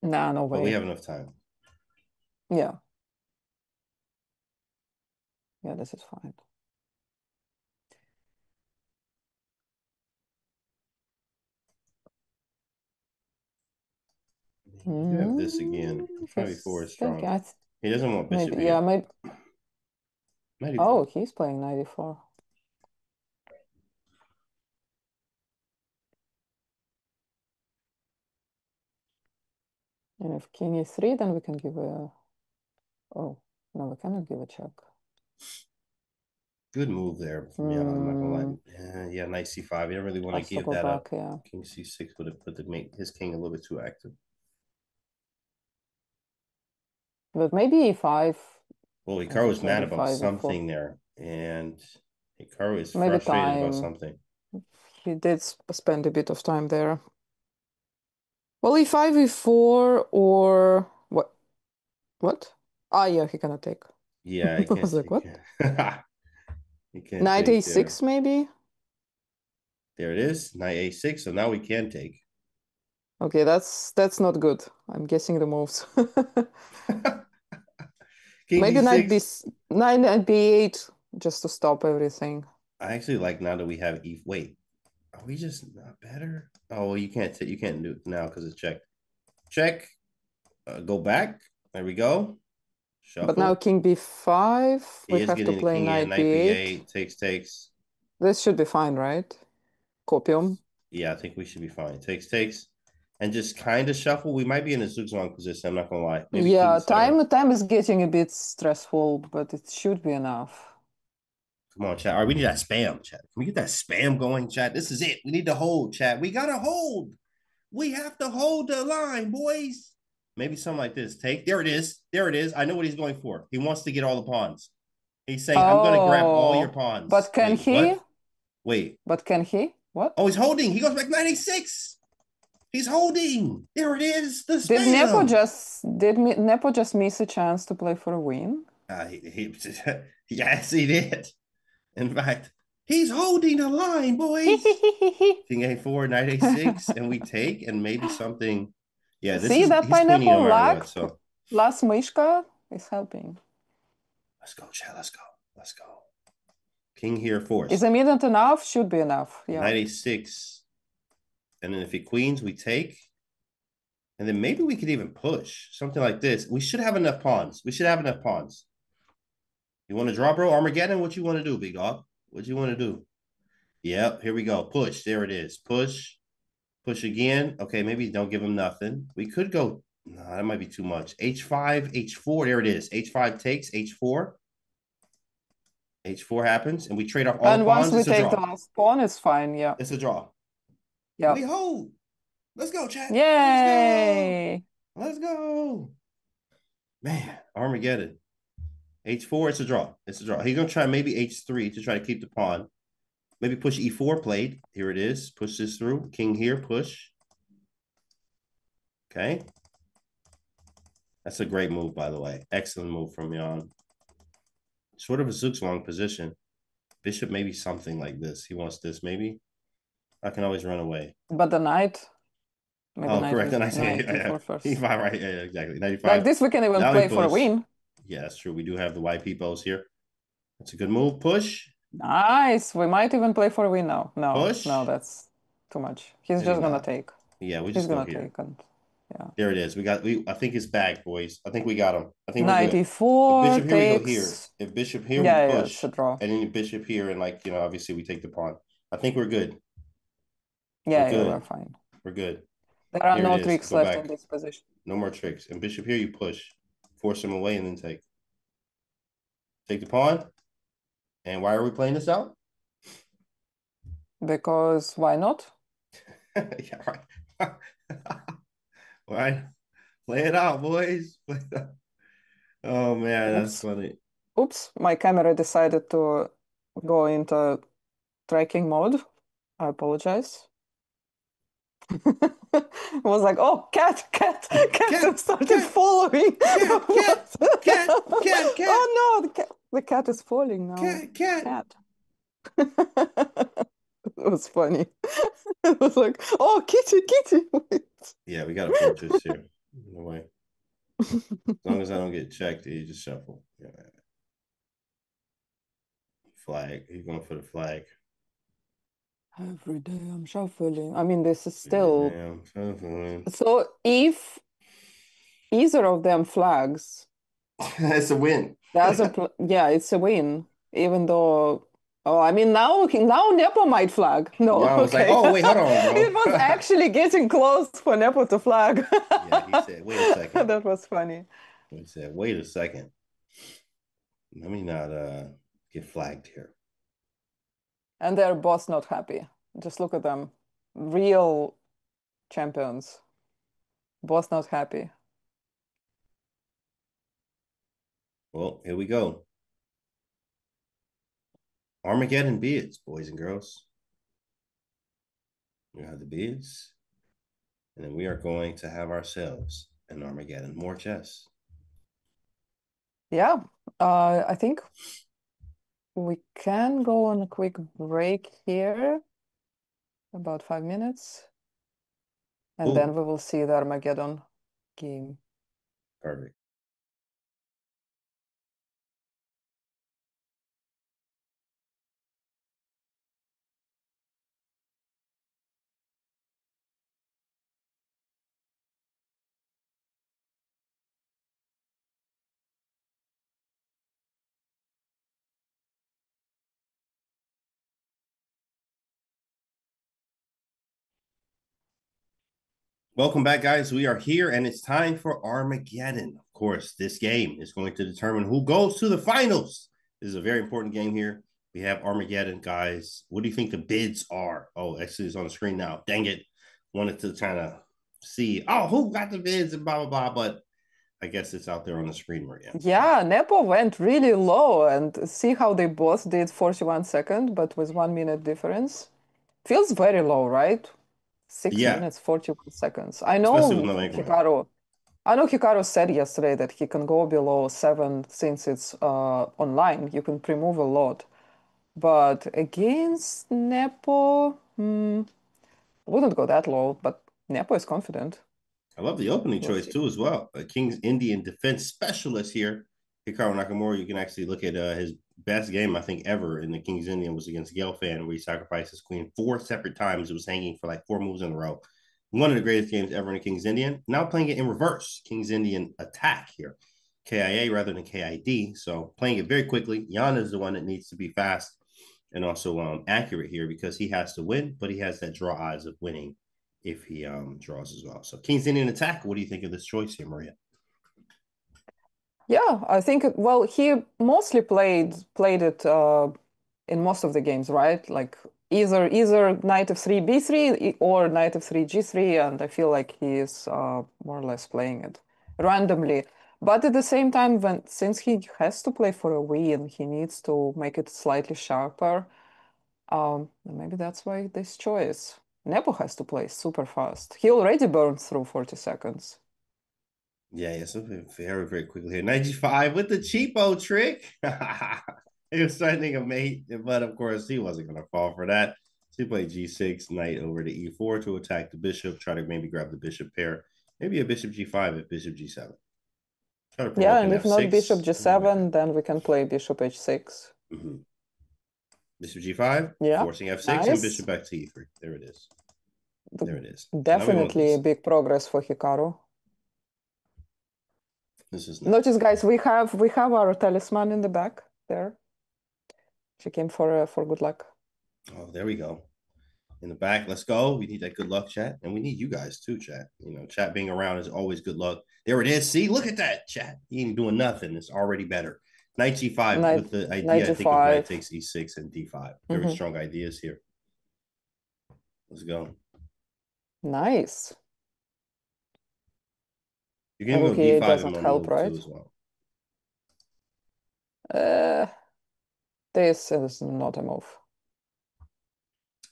Nah, no but we way. have enough time. Yeah. Yeah, this is fine. You have this again. E5, e4 is He's thinking. strong. He doesn't want bishop Maybe, yeah, here. maybe. Knight Oh, e4. he's playing knight e4. And if king e3, then we can give a. Oh, no, we cannot give a check. Good move there from Jan. I'm not gonna lie. Yeah, knight c5. You don't really want to Has to give go that up. back, yeah. King c6 would have put his king a little bit too active. But maybe e5. Well, As Hikaru you is said, mad about e5, e4. something there, and Hikaru is Maybe frustrated about time. something. He did spend a bit of time there. Well, e5, e4, or what? What? Ah, yeah, he cannot take. Yeah, he I can't. was like, He what? can't. He can't Knight take there. a6, maybe? There it is. Knight a6. So now we can take. Okay, that's not good. I'm guessing the moves. King Maybe knight b d6. knight b8 just to stop everything. I actually like now that we have e. Wait, are we just not better? Oh, well, you can't. You can't do it now because it's check. Check. Go back. There we go. But now Shuffle. king b5, He we is have to getting the play king in. knight Knight b8. b8. Takes. This should be fine, right? Copium. Yeah, I think we should be fine. Takes. And just kind of shuffle. We might be in a zugzwang position. I'm not gonna lie. Maybe king Yeah, seven. time is getting a bit stressful, but it should be enough. Come on, chat. All right, we need that spam, chat. Can we get that spam going, chat? This is it. We need to hold, chat. We gotta hold. We have to hold the line, boys. Maybe something like this. Take. There it is. There it is. I know what he's going for. He wants to get all the pawns. He's saying, I'm gonna grab all your Oh, pawns. but can Wait, he? what? Wait. But can he? What? Oh, he's holding. He goes back 96. He's holding. There it is. The Did Nepo spam. just Nepo just miss a chance to play for a win? Yes, he did. In fact, he's holding the line, boys. King a4, knight a6, and we take, and maybe something. Yeah, this See is that he's queening no pineapple matter lag what. So plus Mishka is helping. let's go, chat. Let's go. Let's go. King here Is forced. a minute enough? Should be enough. Yeah. Knight a6. And then if he queens, we take. And then maybe we could even push something like this. We should have enough pawns. We should have enough pawns. You want to draw, bro? Armageddon? What you want to do, big dog? What you want to do? Yep, here we go. Push. There it is. Push. Push again. Okay, maybe don't give him nothing. We could go. No, that might be too much. H5, H4. There it is. H5 takes H4. H4 happens, and we trade off all the And once pawns. we It's a take the draw. last pawn, it's fine. Yeah. It's a draw. We Yep. hold. Let's go, chat. Let's go. Yay! Let's go. Man, Armageddon. H4, it's a draw. It's a draw. He's going to try maybe H3 to try to keep the pawn. Maybe push E4 played. Here it is. Push this through. King here, push. Okay. That's a great move, by the way. Excellent move from Jan. Sort of a zugzwang position. Bishop, maybe something like this. He wants this, maybe. I can always run away. But the knight, maybe Oh, correct. And I say knight e4 E5, first. right? Yeah, exactly. Like 95. this, we can even Now we play for a push. win. Yeah, that's true. We do have the YP pose here. That's a good move. Push. Nice. We might even play for a win now. No, Push. that's too much. He's Maybe just gonna not. take. Yeah, we He's just go gonna here. take and Yeah. There it is. I think it's back, boys. I think we got him. I think we're Knight good. If e4 bishop here, we go here. takes. If bishop here, we Yeah, it's a push. draw. And then bishop here, and like, obviously we take the pawn. I think we're good. We're Yeah, we're good. fine. We're good. There are Here it no is. tricks Go left in back. this position. No more tricks. And bishop here, you push. Force him away and then take. Take the pawn. And why are we playing this out? Because why not? Yeah, right. All right. Play it out, boys. Oh man, that's Oops. funny. Oops, my camera decided to go into tracking mode. I apologize. It was like, oh, cat, Cat, started cat, following. cat, cat, cat, cat, cat, Oh no, the cat is falling now. cat. Cat. It was funny. It was like, oh, kitty. Wait. Yeah, we got a fortress here. No way. As long as I don't get checked, you just shuffle. Yeah. Flag. He's going for the flag. Every day I'm shuffling. I mean, this is still. Yeah, I'm shuffling. So if either of them flags, That's a win. yeah, it's a win. Even though, oh, I mean, now Nepo might flag. No, Jan was like, okay. "Oh, wait, hold on, bro." It was actually getting close for Nepo to flag. Yeah, he said, "Wait a second." That was funny. He said, "Wait a second. Let me not get flagged here." And they're both not happy. Just look at them. Real champions. Both not happy. Well, here we go. Armageddon bids, boys and girls. We have the bids, and then we are going to have ourselves an Armageddon. More chess. Yeah, I think we can go on a quick break here, about 5 minutes, and then Ooh, we will see the Armageddon game. perfect. Welcome back, guys. We are here, and it's time for Armageddon. Of course, this game is going to determine who goes to the finals. This is a very important game here. We have Armageddon, guys. What do you think the bids are? Oh, actually, it's on the screen now. Dang it. Wanted to kind of see, oh, who got the bids and blah, blah, blah. But I guess it's out there on the screen, Maria. Yeah, Nepo went really low, and see how they both did 41 seconds, but with 1 minute difference. Feels very low, right? Six Yeah, minutes, 41 seconds. especially with no increment. I know Hikaru said yesterday that he can go below 7 since it's online. You can pre-move a lot. But against Nepo, wouldn't go that low, but Nepo is confident. I love the opening We'll choice see. too, as well. A King's Indian defense specialist here, Hikaru Nakamura. You can actually look at his best game, I think, ever in the King's Indian was against Gelfand, where he sacrificed his queen 4 separate times. It was hanging for like 4 moves in a row. One of the greatest games ever in the King's Indian. Now playing it in reverse, King's Indian attack here, KIA rather than KID. So playing it very quickly. Jan is the one that needs to be fast and also accurate here because he has to win, but he has that draw odds of winning if he draws as well. So King's Indian attack. What do you think of this choice here, Maria? Yeah, I think well, he mostly played it in most of the games, right? Like either knight f3 b3 or knight f3 g3, and I feel like he is more or less playing it randomly. But at the same time, since he has to play for a win, he needs to make it slightly sharper. Maybe that's why this choice. Nepo has to play super fast. He already burned through 40 seconds. Yeah, something very, very quickly here. 95 with the cheapo trick. He was threatening a mate, but of course he wasn't going to fall for that. So he played g6, knight over to e4 to attack the bishop, try to maybe grab the bishop pair, maybe a bishop g5 if bishop g7. Try to Yeah, provoke an and if not bishop f6. g7, then we can play bishop h6. Mm-hmm. Bishop g5, Yeah, forcing f6, and nice. bishop back to e3. There it is. There it is. So now we want Definitely this. big progress for Hikaru. This is Notice, nice. guys, we have our talisman in the back there. She came for good luck. Oh, there we go. In the back, let's go. We need that good luck, chat. And we need you guys too, chat. Chat being around is always good luck. There it is. See, look at that, chat. He ain't doing nothing. It's already better. Knight g5 Knight with the idea, I think, of knight 95. takes e6 and d5. Very strong ideas here. Let's go. Nice. You can Oh, even go he d5 doesn't on the help, move right? too as well. Uh, this is not a move.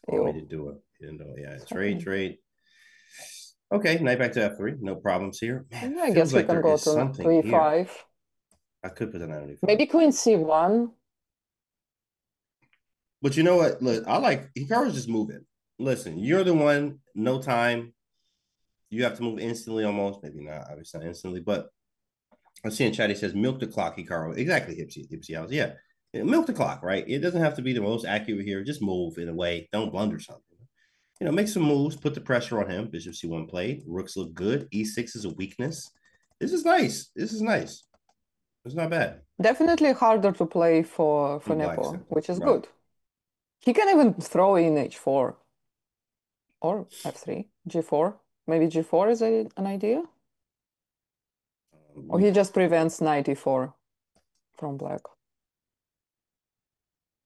Oh, he Ew. didn't do it. He didn't do it. Yeah, What's trade, happening? trade. Okay, knight back to f3. No problems here. Man, Yeah, it I guess feels he like can there go is to something here. e5. I could put the knight on e5. Maybe queen c1. But you know what? Look, I like Hikaru's just moving. Listen, you're the one, no time. You have to move instantly almost. Maybe not, obviously not instantly, but I see in chat he says milk the clock, Hikaru. Exactly, Hipsy House. Yeah. Milk the clock, right? It doesn't have to be the most accurate here. Just move in a way. Don't blunder something. Make some moves, put the pressure on him. Bishop C1 played. Rooks look good. E6 is a weakness. This is nice. This is nice. It's not bad. Definitely harder to play for Black Nepo, simple. which is Right. good. He can even throw in h4 or f3, g4. Maybe g4 is an idea? Or he just prevents knight e4 from black.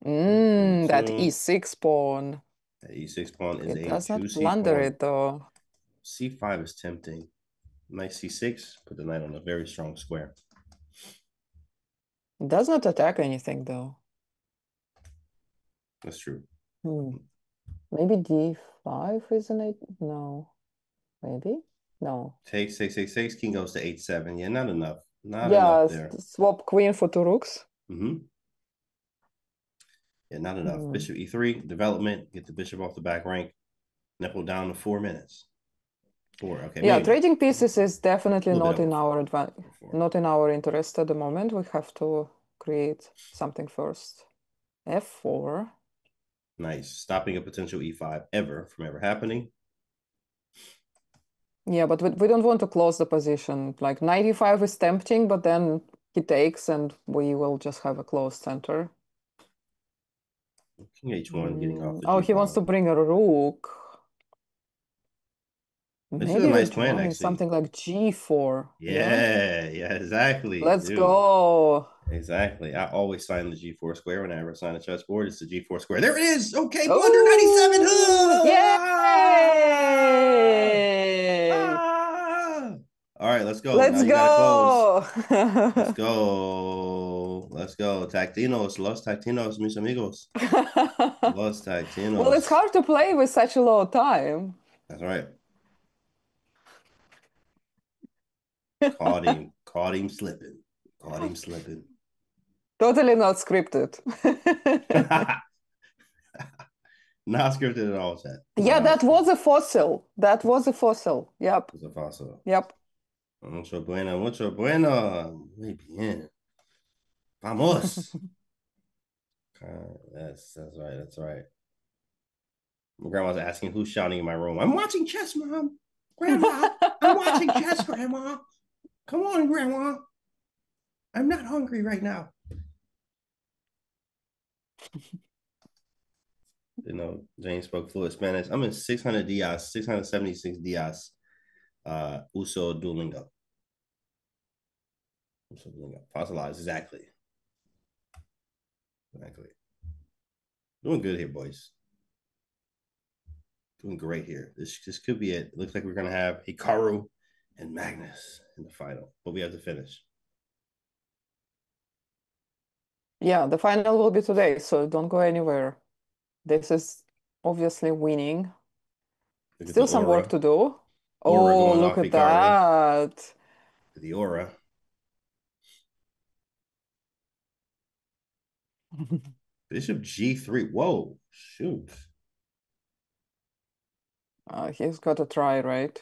That E2. e6 pawn. That E6 pawn is He a does not juicy blunder pawn. it though. C5 is tempting. Knight C6, put the knight on a very strong square. Does not attack anything though. That's true. Maybe d5 isn't it? No. Maybe? No. Take 666. King goes to h7. Yeah, not enough. Not enough Yeah, there. swap queen for two rooks. Yeah, not enough. Bishop e3, development. Get the bishop off the back rank. Nepo down to 4 minutes. 4. Okay, Yeah, maybe not. trading pieces is definitely A little bit not over in four. our not in our interest at the moment. We have to create something first. F4. Nice. Stopping a potential e5 ever from ever happening. Yeah, but we don't want to close the position. Like 95 is tempting, but then he takes and we will just have a closed center. King h1 getting off the Oh, g he wants pawn. to bring a rook. This is a Maybe nice plan, withdrawing actually. something like g4. Yeah. Yeah, exactly, Let's dude. go. Exactly. I always sign the G4 square whenever I sign a chessboard. It's the G4 square. There it is. Okay, blunder 97. Oh, yay! Ah! All right, let's go. Now Let's you got to close. go. Let's go. Let's go. Tactinos. Los Tactinos, mis amigos. Los Well, it's Tactinos. hard to play with such a low time. That's right. Caught him. Caught him slipping. Caught him slipping. Totally not scripted. Not scripted at all, chat. Yeah, Not that was scripted. a fossil. That was a fossil. Yep. It's a fossil. Yep. Mucho bueno, mucho bueno. Muy bien. Vamos. That's right. That's right. My grandma's asking who's shouting in my room. I'm watching chess, Mom. Grandma, I'm watching chess, Grandma. Come on, Grandma. I'm not hungry right now. James spoke fluent Spanish. I'm in 600 Dias, 676 Dias. Uso Duolingo. Uso Duolingo. Fossilized, exactly. Exactly. Doing good here, boys. Doing great here. This could be it. Looks like we're gonna have Hikaru and Magnus in the final, but we have to finish. Yeah, the final will be today, so don't go anywhere. This is obviously winning. Look at the Still some work aura. to do. Aura Oh, going look off at Hikaru. that. The aura. Bishop G3. Whoa, shoot. He's got to try, right?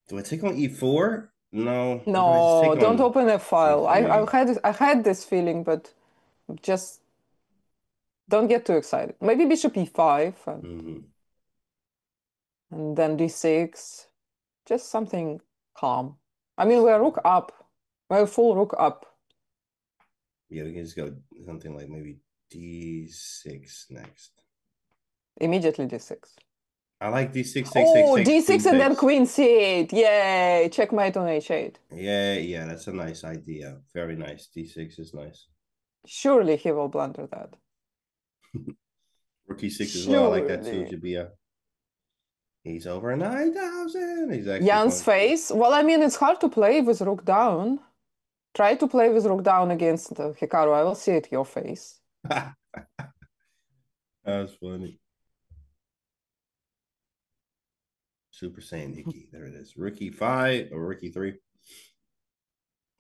Do I take on E4? No. Or do I just No, take don't on open a file. C3? I had this feeling, but just Don't get too excited. Maybe bishop e5 and then d6. Just something calm. I mean, we're rook up. We're full rook up. Yeah, we can just go something like maybe d6 next. Immediately d6. I like d6 takes Oh, queen d6 and then takes. queen c8. Yay! Checkmate on h8. Yeah, that's a nice idea. Very nice. D6 is nice. Surely he will blunder that. Rook e6 as well. I like that too, Surely. Jabia. He's over 9,000. He's actually Jan's going. face. Well, I mean, it's hard to play with rook down. Try to play with rook down against Hikaru. I will see it your face. That's funny. Super Saiyan Hiki. There it is. Rookie 5 or Rookie 3.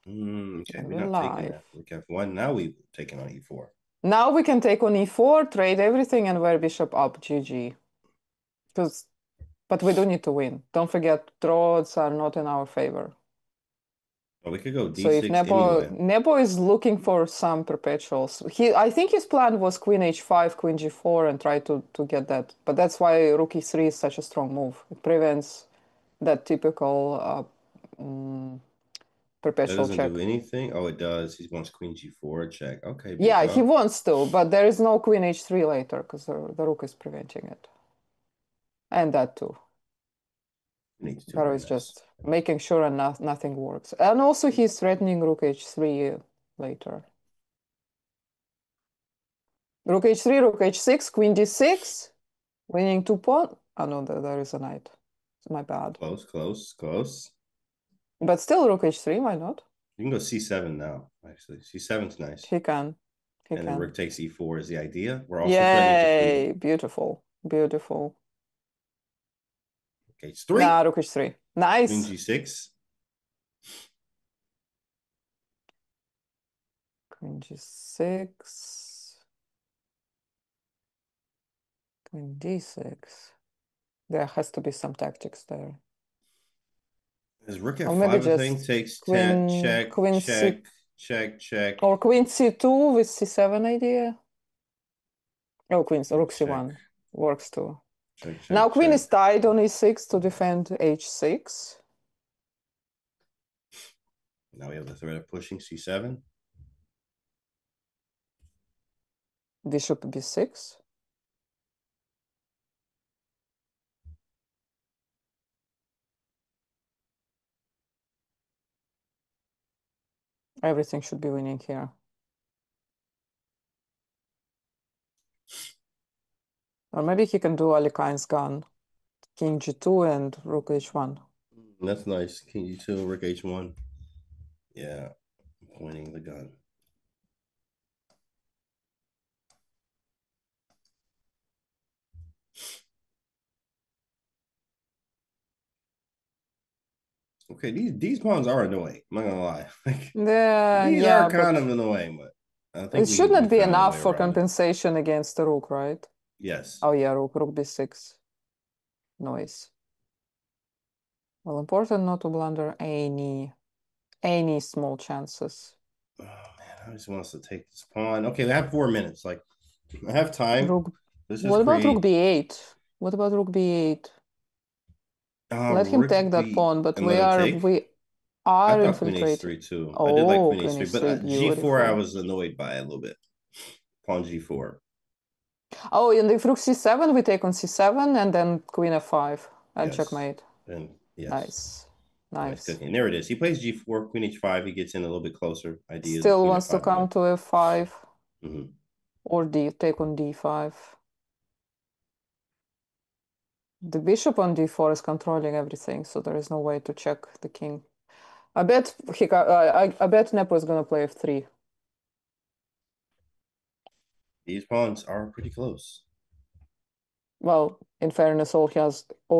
Okay, And we're we're not taking live. that. Rook F1. Now we've taken on E4. Now we can take on e4, trade everything, and wear bishop up. GG. But we do need to win. Don't forget, draws are not in our favor. Well, we could go So if D6 anyway. Nepo is looking for some perpetuals, I think his plan was queen h5, queen g4, and try to get that. But that's why rook e3 is such a strong move. It prevents that typical That perpetual doesn't check. do anything. Oh, it does. He wants Queen G4 check. Okay, big Yeah, he dog. wants to, but there is no queen h3 later because the rook is preventing it. And that too. Needs to Hikaru very is nice. just making sure and nothing works. And also he's threatening rook h3 later. Rook h3, rook h6, queen d6, winning 2 pawn. Oh no, there is a knight. It's my bad. Close, close, close. But still rook h3, why not? You can go C7 now, actually. C7's nice. He can. He And then can. rook takes E4 is the idea. We're also threatening to queen. Yay! Beautiful. Beautiful. Okay, H3. Nah, rook h3. Queen Nice. G6. Queen g6. Queen d6. There has to be some tactics there. Is rook Or maybe F5 a thing? just Takes 10, queen check, queen c check, check, check. or queen c2 with c7 idea. Oh, queen Okay, rook check, c1 works too. check, Now check, queen check. is tied on e6 to defend h6. Now we have the threat of pushing C7. Bishop b6. Everything should be winning here. Or maybe he can do Ali Kain's gun. King g2 and rook h1. That's nice. King G2, rook H1. Yeah, winning the gun. Okay, these pawns are annoying. I'm not gonna lie. Like, these are Yeah, kind but of annoying, but I it think should we not be found a way enough for around it. compensation against the rook, right? Yes. Oh yeah, rook b6. Noise. Well, important not to blunder any small chances. Oh man, I just want us to take this pawn. Okay, we have 4 minutes. Like, I have time. Rook. Let's What just about rook create b8? What about rook b8? Let him rook take that B pawn, but and let him take. we I are thought Queen infiltrating. H3 too. I did like Oh, Queen queen H3, but h3, G4 I beautiful. was annoyed by a little bit. Pawn G4. Oh, and if rook c7, we take on c7 and then queen f5 and Yes. checkmate. And yes. Nice. Nice Nice. cooking. There it is. He plays G4, Queen H5. He gets in a little bit closer. Idea the Still Queen wants to F5 come again. to f5 Mm-hmm. or take on d5. The bishop on d4 is controlling everything, so there is no way to check the king. I bet I bet Nepo is gonna play f3. These pawns are pretty close. Well, in fairness, all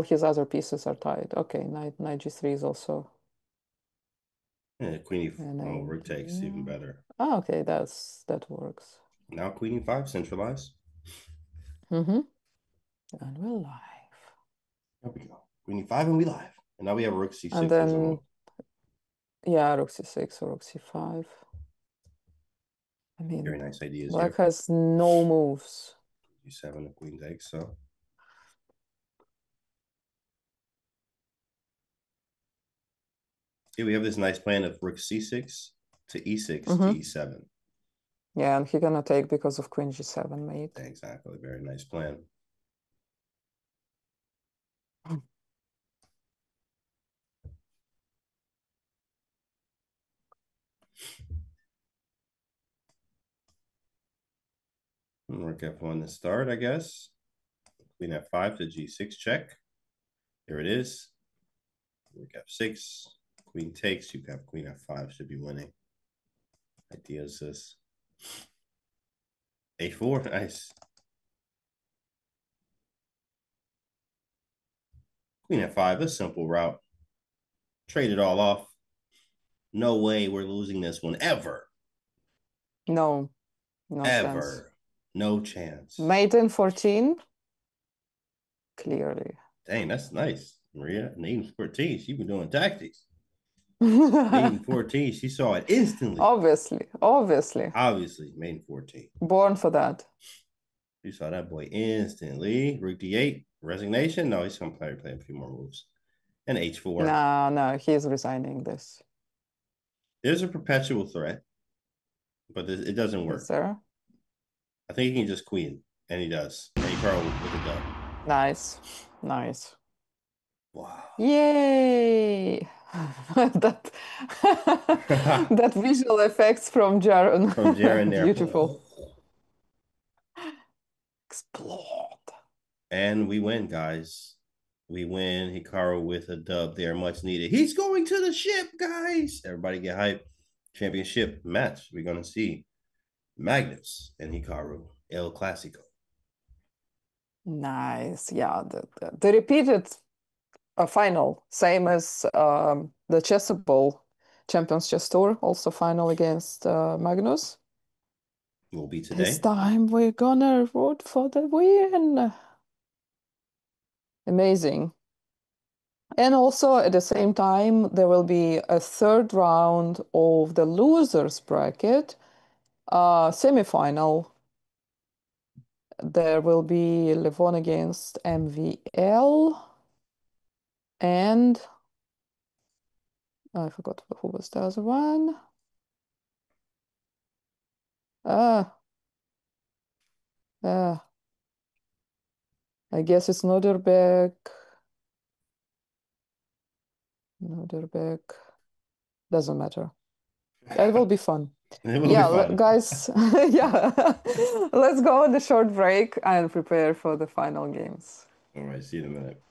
his other pieces are tied. Okay, knight g3 is also Yeah, Queen an E4. Oh, rook takes even idea. better. Oh, okay, that works. Now Queen E5, centralize. Mm-hmm. And we're live. There we go. Queen E5 and we live. And now we have rook And C6 as then well. yeah, rook c6 or rook c5. I mean, Very nice ideas black here. has no moves. G7 of queen takes, so. Here we have this nice plan of rook c6 to e6 to e7. Yeah, and he's gonna take because of queen g7 mate. Exactly, very nice plan. Rook f1 to start, I guess. Queen f5 to g6 check. Here it is. Rook f6. Queen takes. You have queen f5. Should be winning. Idea is this. a4. Nice. Queen f5. A simple route. Trade it all off. No way we're losing this one ever. No, no Ever. chance. No chance. Mate in 14. Clearly. Dang, that's nice. Maria, Nate 14. She been doing tactics. Maiden 14, she saw it instantly. Obviously. Obviously, Maiden 14. Born for that. She saw that boy instantly. Rook d8, resignation. No, he's gonna play a few more moves. And h4. No, he's resigning this. There's a perpetual threat, but it doesn't work. Is there? I think he can just queen, and he does. And he probably with a dub. Nice. Wow. Yay! that that visual effects from Jaren. From Jaren there. Beautiful. Explode. And we win, guys. We win. Hikaru with a dub there, much needed. He's going to the ship, guys. Everybody get hyped. Championship match. We're going to see Magnus and Hikaru, El Clasico. Nice. Yeah, the repeated final, same as the Chessable Champions Chess Tour, also final against Magnus. Will be today. This time we're gonna root for the win. Amazing. And also at the same time, there will be a third round of the losers bracket, semifinal. There will be Levon against MVL. And I forgot who was the other one. I guess it's Noderbeck. Doesn't matter. It will be fun. It will be fun. Guys, yeah. Let's go on the short break and prepare for the final games. All right, see you in a minute.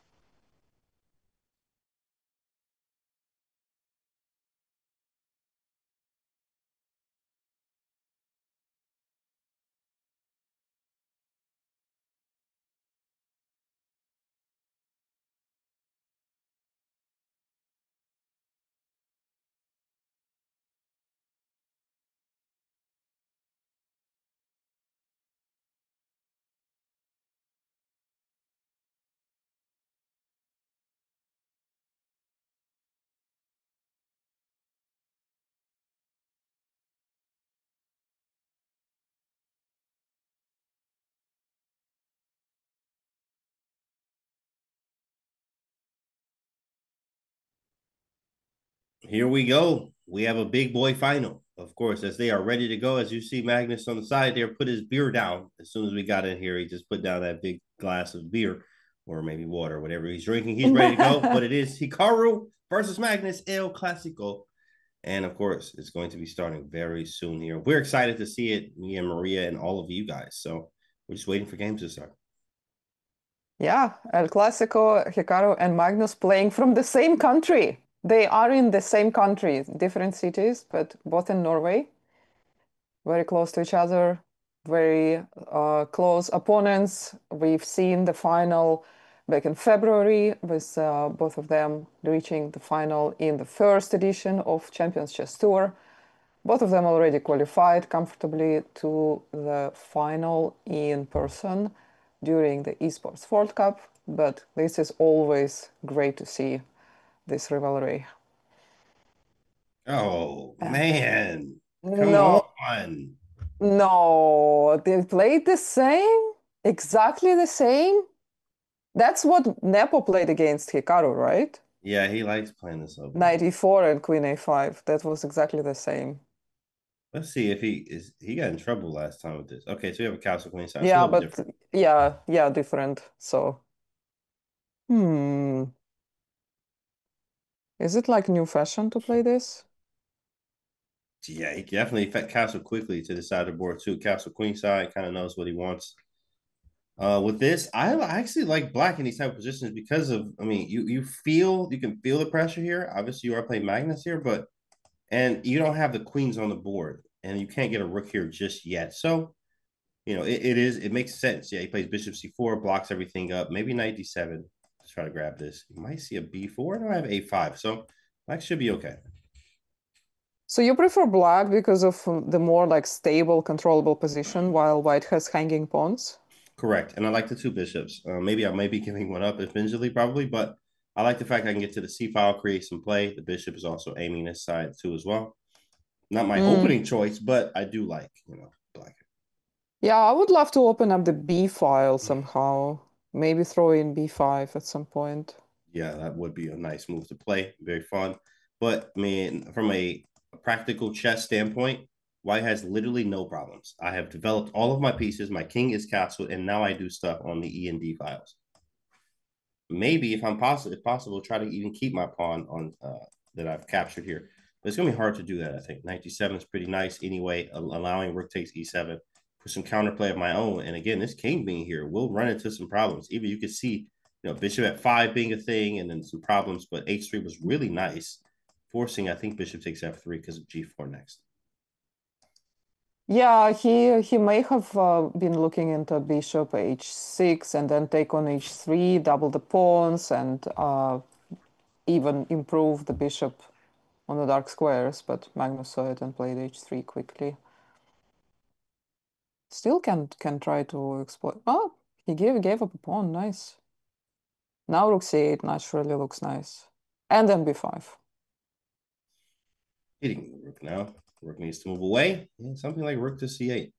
Here we go. We have a big boy final, of course, as they are ready to go. As you see Magnus on the side there, put his beer down. As soon as we got in here, he just put down that big glass of beer or maybe water, whatever he's drinking. He's ready to go. But it is Hikaru versus Magnus, El Clasico. And of course, it's going to be starting very soon here. We're excited to see it, me and Maria and all of you guys. So we're just waiting for games to start. Yeah, El Clasico, Hikaru, and Magnus playing from the same country. They are in the same country, different cities, but both in Norway. Very close to each other, very close opponents. We've seen the final back in February with both of them reaching the final in the first edition of Champions Chess Tour. Both of them already qualified comfortably to the final in person during the Esports World Cup, but this is always great to see this rivalry. Oh, man. Come No, on. No, they played the same, exactly the same. That's what Nepo played against Hikaru, right? Yeah, he likes playing this open. Knight e4 and queen a5. That was exactly the same. Let's see if he got in trouble last time with this. Okay, so we have a castle queen side. It's a Yeah, little bit but different. yeah, different. So, hmm, is it like new fashion to play this? Yeah, he definitely castle quickly to the side of the board too. Castle queen side kind of knows what he wants. With this, I actually like black in these type of positions because of, I mean, you can feel the pressure here. Obviously, you are playing Magnus here, but and you don't have the queens on the board, and you can't get a rook here just yet. So it makes sense. Yeah, he plays bishop c4, blocks everything up. Maybe knight d7 to try to grab this. You might see a b4. No, I have a5, so black should be okay. So you prefer black because of the more like stable, controllable position, while white has hanging pawns? Correct. And I like the two bishops. Maybe I may be giving one up eventually, probably, but I like the fact I can get to the c file, create some play. The bishop is also aiming this side too as well. Not my Mm. opening choice, but I do like, black. Yeah, I would love to open up the B file somehow. Maybe throw in B5 at some point. Yeah, that would be a nice move to play. Very fun. But I mean, from a practical chess standpoint, white has literally no problems. I have developed all of my pieces. My king is castled, and now I do stuff on the E and D files. Maybe if possible, try to even keep my pawn on that I've captured here. But it's gonna be hard to do that. I think 97 is pretty nice anyway, allowing rook takes e7 for some counterplay of my own. And again, this king being here will run into some problems. Even you could see, bishop at 5 being a thing, and then some problems. But h3 was really nice, forcing I think bishop takes f3 because of g4 next. Yeah, he may have been looking into bishop h6 and then take on h3, double the pawns, and even improve the bishop on the dark squares. But Magnus saw it and played h3 quickly. Still can try to exploit. Oh, he gave up a pawn. Nice. Now rook c8 naturally looks nice, and then b5. Hitting the rook now. Rook needs to move away. Yeah, something like rook to c8.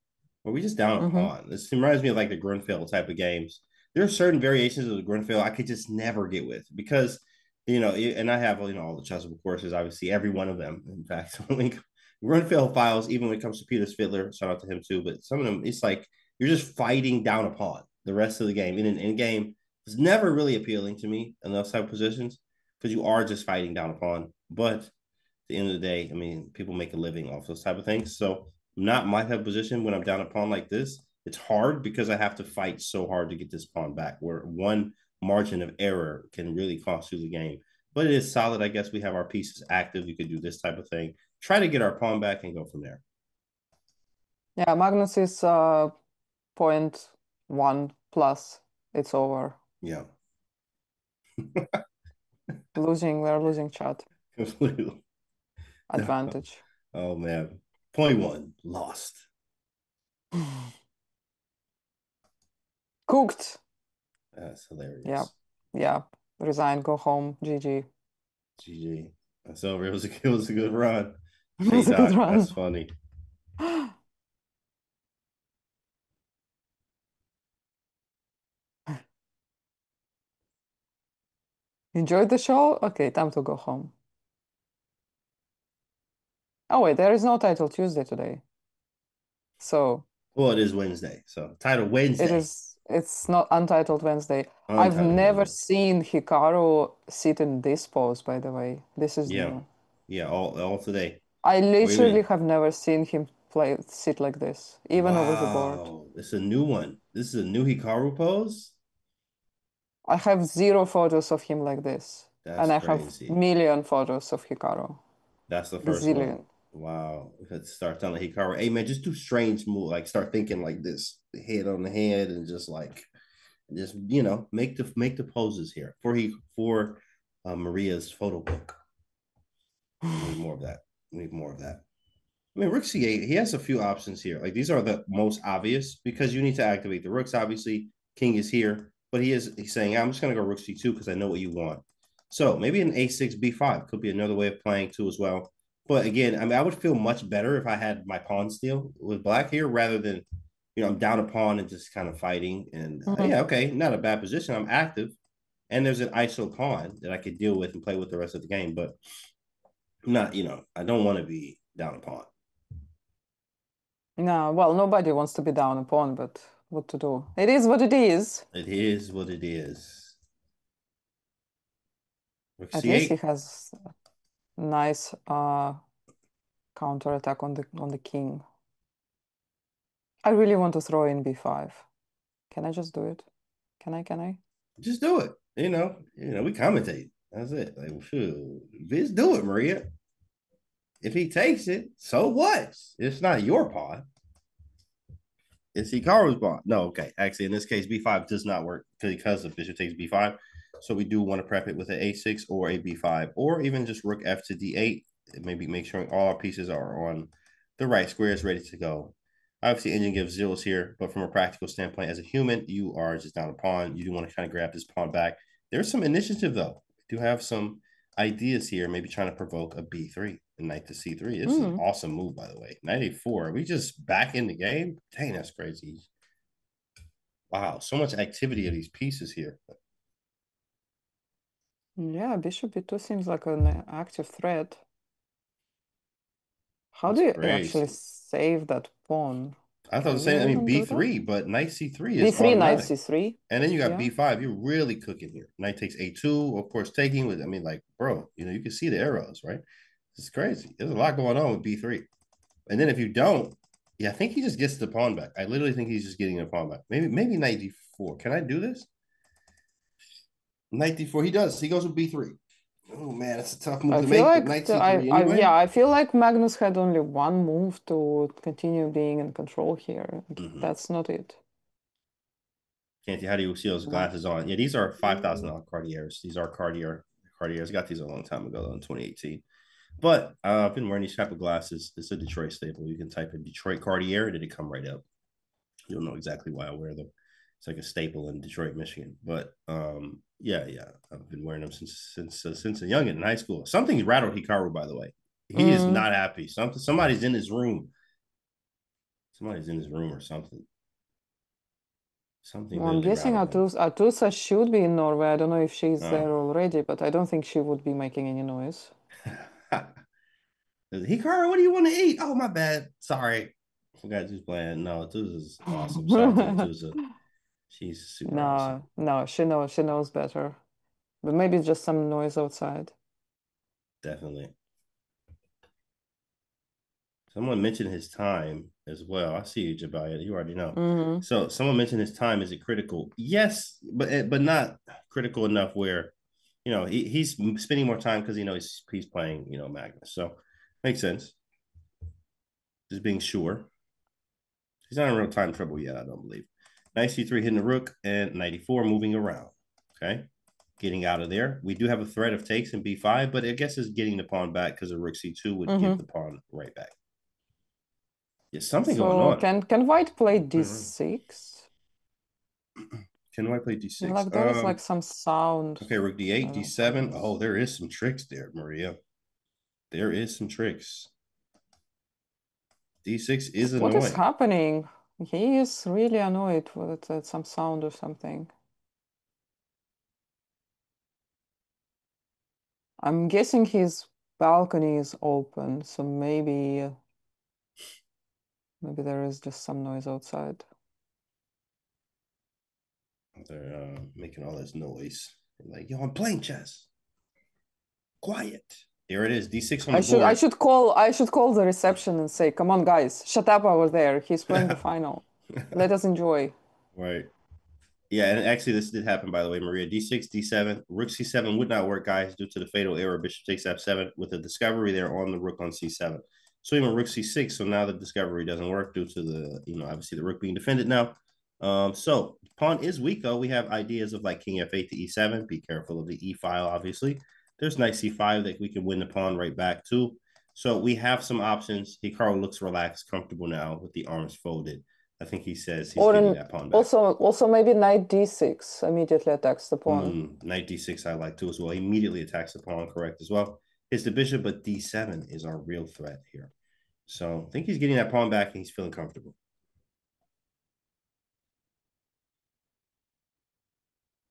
Or we just down a Mm-hmm. pawn. This reminds me of like the Grunfeld type of games. There are certain variations of the Grunfeld I could just never get with because, and I have, all the chessable courses, obviously, every one of them. In fact, link Grunfeld files, even when it comes to Peter Fiddler, shout out to him too. But some of them, it's like you're just fighting down a pawn the rest of the game. In an end game, it's never really appealing to me in those type of positions because you are just fighting down a pawn. But the end of the day, I mean, people make a living off those type of things. So not my type of position when I'm down a pawn like this. It's hard because I have to fight so hard to get this pawn back, where one margin of error can really cost you the game. But it is solid. I guess we have our pieces active. You could do this type of thing. Try to get our pawn back and go from there. Yeah, Magnus is point 1 plus. It's over. Yeah. We're losing chat Completely. advantage. Oh man. Point one, lost. Cooked. That's Yeah, hilarious. yeah. Resign, go home. GG. GG. That's over. It was a good run. It was Shade a good Doc. run. That's funny. Enjoyed the show? Okay, time to go home. Oh wait, there is no title Tuesday today. So Well, it is Wednesday. So title Wednesday. it's not Untitled Wednesday. I've Untitled never Wednesday. seen Hikaru sit in this pose, by the way. This is Yeah. new. Yeah, all today. I Or literally even have never seen him sit like this, even over the board. wow. It's a new one. This is a new Hikaru pose. I have zero photos of him like this, That's and I have crazy. million photos of Hikaru. That's the first one. Gazillion. Wow. Let's start telling Hikaru, hey man, just do strange move. Like start thinking like this, the head on the head, and just make the poses here for Maria's photo book. We need more of that. We need more of that. I mean, Rook C8, he has a few options here. Like these are the most obvious because you need to activate the rooks. Obviously, King is here, but he's saying, I'm just gonna go Rook C2 because I know what you want. So maybe an A6 B5 could be another way of playing too as well. But again, I mean, I would feel much better if I had my pawn still with black here rather than, I'm down a pawn and just kind of fighting. And Mhm. yeah, okay, not a bad position. I'm active, and there's an ISO pawn that I could deal with and play with the rest of the game. But not, I don't want to be down a pawn. No, well, nobody wants to be down a pawn, but what to do? It is what it is. It is what it is. Rook At least he c8. has nice counter attack on the king. I really want to throw in b5. Can I just do it? Can I? Can I? Just do it. We commentate. That's it. Like, shoot, just do it, Maria. If he takes it, so what? It's not your pawn. It's Hikaru's pawn. No, okay. Actually, in this case, b5 does not work because the bishop takes b5. So we do want to prep it with an a6 or a b5, or even just rook f to d8. Maybe make sure all our pieces are on the right squares, ready to go. Obviously, engine gives zeros here, but from a practical standpoint, as a human, you are just down a pawn. You do want to kind of grab this pawn back. There's some initiative, though. We do have some ideas here, maybe trying to provoke a b3 and knight to c3. This is an awesome move, by the way. Knight a4. Are we just back in the game? Dang, that's crazy. Wow, so much activity of these pieces here. Yeah, bishop b2 seems like an active threat. How That's do you actually crazy. save that pawn? I thought the Can same. I you mean, even do that? b3, but knight c3 is b3, knight automatic. c3. And then you got Yeah. b5. You're really cooking here. Knight takes a2, of course, taking with, I mean, like, bro, you can see the arrows, right? It's crazy. There's a lot going on with b3. And then if you don't, yeah, I think he just gets the pawn back. I literally think he's just getting the pawn back. Maybe knight d4. Can I do this? Knight d4. He does. He goes with b3. Oh man, that's a tough move I to feel make, but like knight c3 yeah, anyway. I feel like Magnus had only one move to continue being in control here. Mm-hmm. That's not it. Can't how do you see those No. glasses on? Yeah, these are $5,000 Cartiers. These are Cartiers. I got these a long time ago in 2018. But I've been wearing these type of glasses. It's a Detroit staple. You can type in Detroit Cartier and it'll come right up. You'll know exactly why I wear them. It's like a staple in Detroit, Michigan. But yeah, I've been wearing them since a youngin in high school. Something's rattled Hikaru, by the way. He is Mm. not happy. Somebody's in his room. Somebody's in his room or something. Something Well, I'm literally guessing rattled him. Atusa should be in Norway. I don't know if she's Oh. there already, but I don't think she would be making any noise. Hikaru, what do you want to eat? Oh, my bad. Sorry. Forgot who's playing. No, Tusa's awesome. Shout out to Tusa. She's super awesome. No, no, she knows better. But maybe just some noise outside. Definitely. Someone mentioned his time as well. I see you, Jabaya. You already know. Mm-hmm. So someone mentioned his time. Is it critical? Yes, but not critical enough where he's spending more time because he's playing Magnus. So makes sense. Just being sure. He's not in real time trouble yet. I don't believe. Knight c3 hitting the rook and 94 moving around. Okay, getting out of there. We do have a threat of takes in b5, but I guess it's getting the pawn back because a rook c2 would give Mm-hmm. the pawn right back. There's something going So on. can White play d6? Can White play d6? Like there is like some sound. Okay, rook I d8, don't know what it d7. Oh, is. there is some tricks there, Maria. There is some tricks. D6 is What is annoying. happening? He is really annoyed with some sound or something. I'm guessing his balcony is open, so maybe there is just some noise outside. They're making all this noise. They're like, yo, I'm playing chess. Quiet. There it is. D6 on the I board. should call the reception and say, "Come on, guys, shut up over there. He's playing the final. Let us enjoy." Right. Yeah, and actually, this did happen, by the way, Maria. D6, D7, rook C7 would not work, guys, due to the fatal error. Bishop takes F7 with the discovery there on the rook on C7. So even rook C6. So now the discovery doesn't work due to the, obviously the rook being defended now. So pawn is weak, though. We have ideas of like king F8 to E7. Be careful of the E file, obviously. There's knight C5 that we can win the pawn right back, too. So we have some options. Hikaru looks relaxed, comfortable now with the arms folded. I think he says he's Or getting an, that pawn back. also maybe knight d6 immediately attacks the pawn. Knight d6 I like too as well. He immediately attacks the pawn, correct as well. It's the bishop, but d7 is our real threat here. So I think he's getting that pawn back and he's feeling comfortable.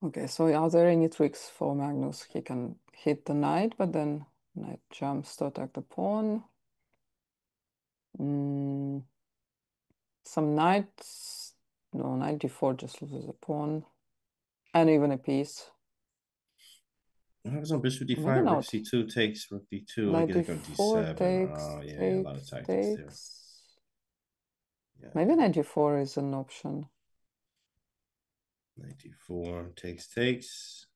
Okay, so are there any tricks for Magnus? He can hit the knight, but then knight jumps to attack the pawn. Mm, some knights. No, knight d4 just loses a pawn. And even a piece. What happens on bishop Maybe d5? Rook not. c2 takes rook d2. I Knight get to go d4 d7. takes, Oh, yeah, a lot of takes, tactics there. takes. Yeah, Maybe knight d4 is an option. knight d4 takes.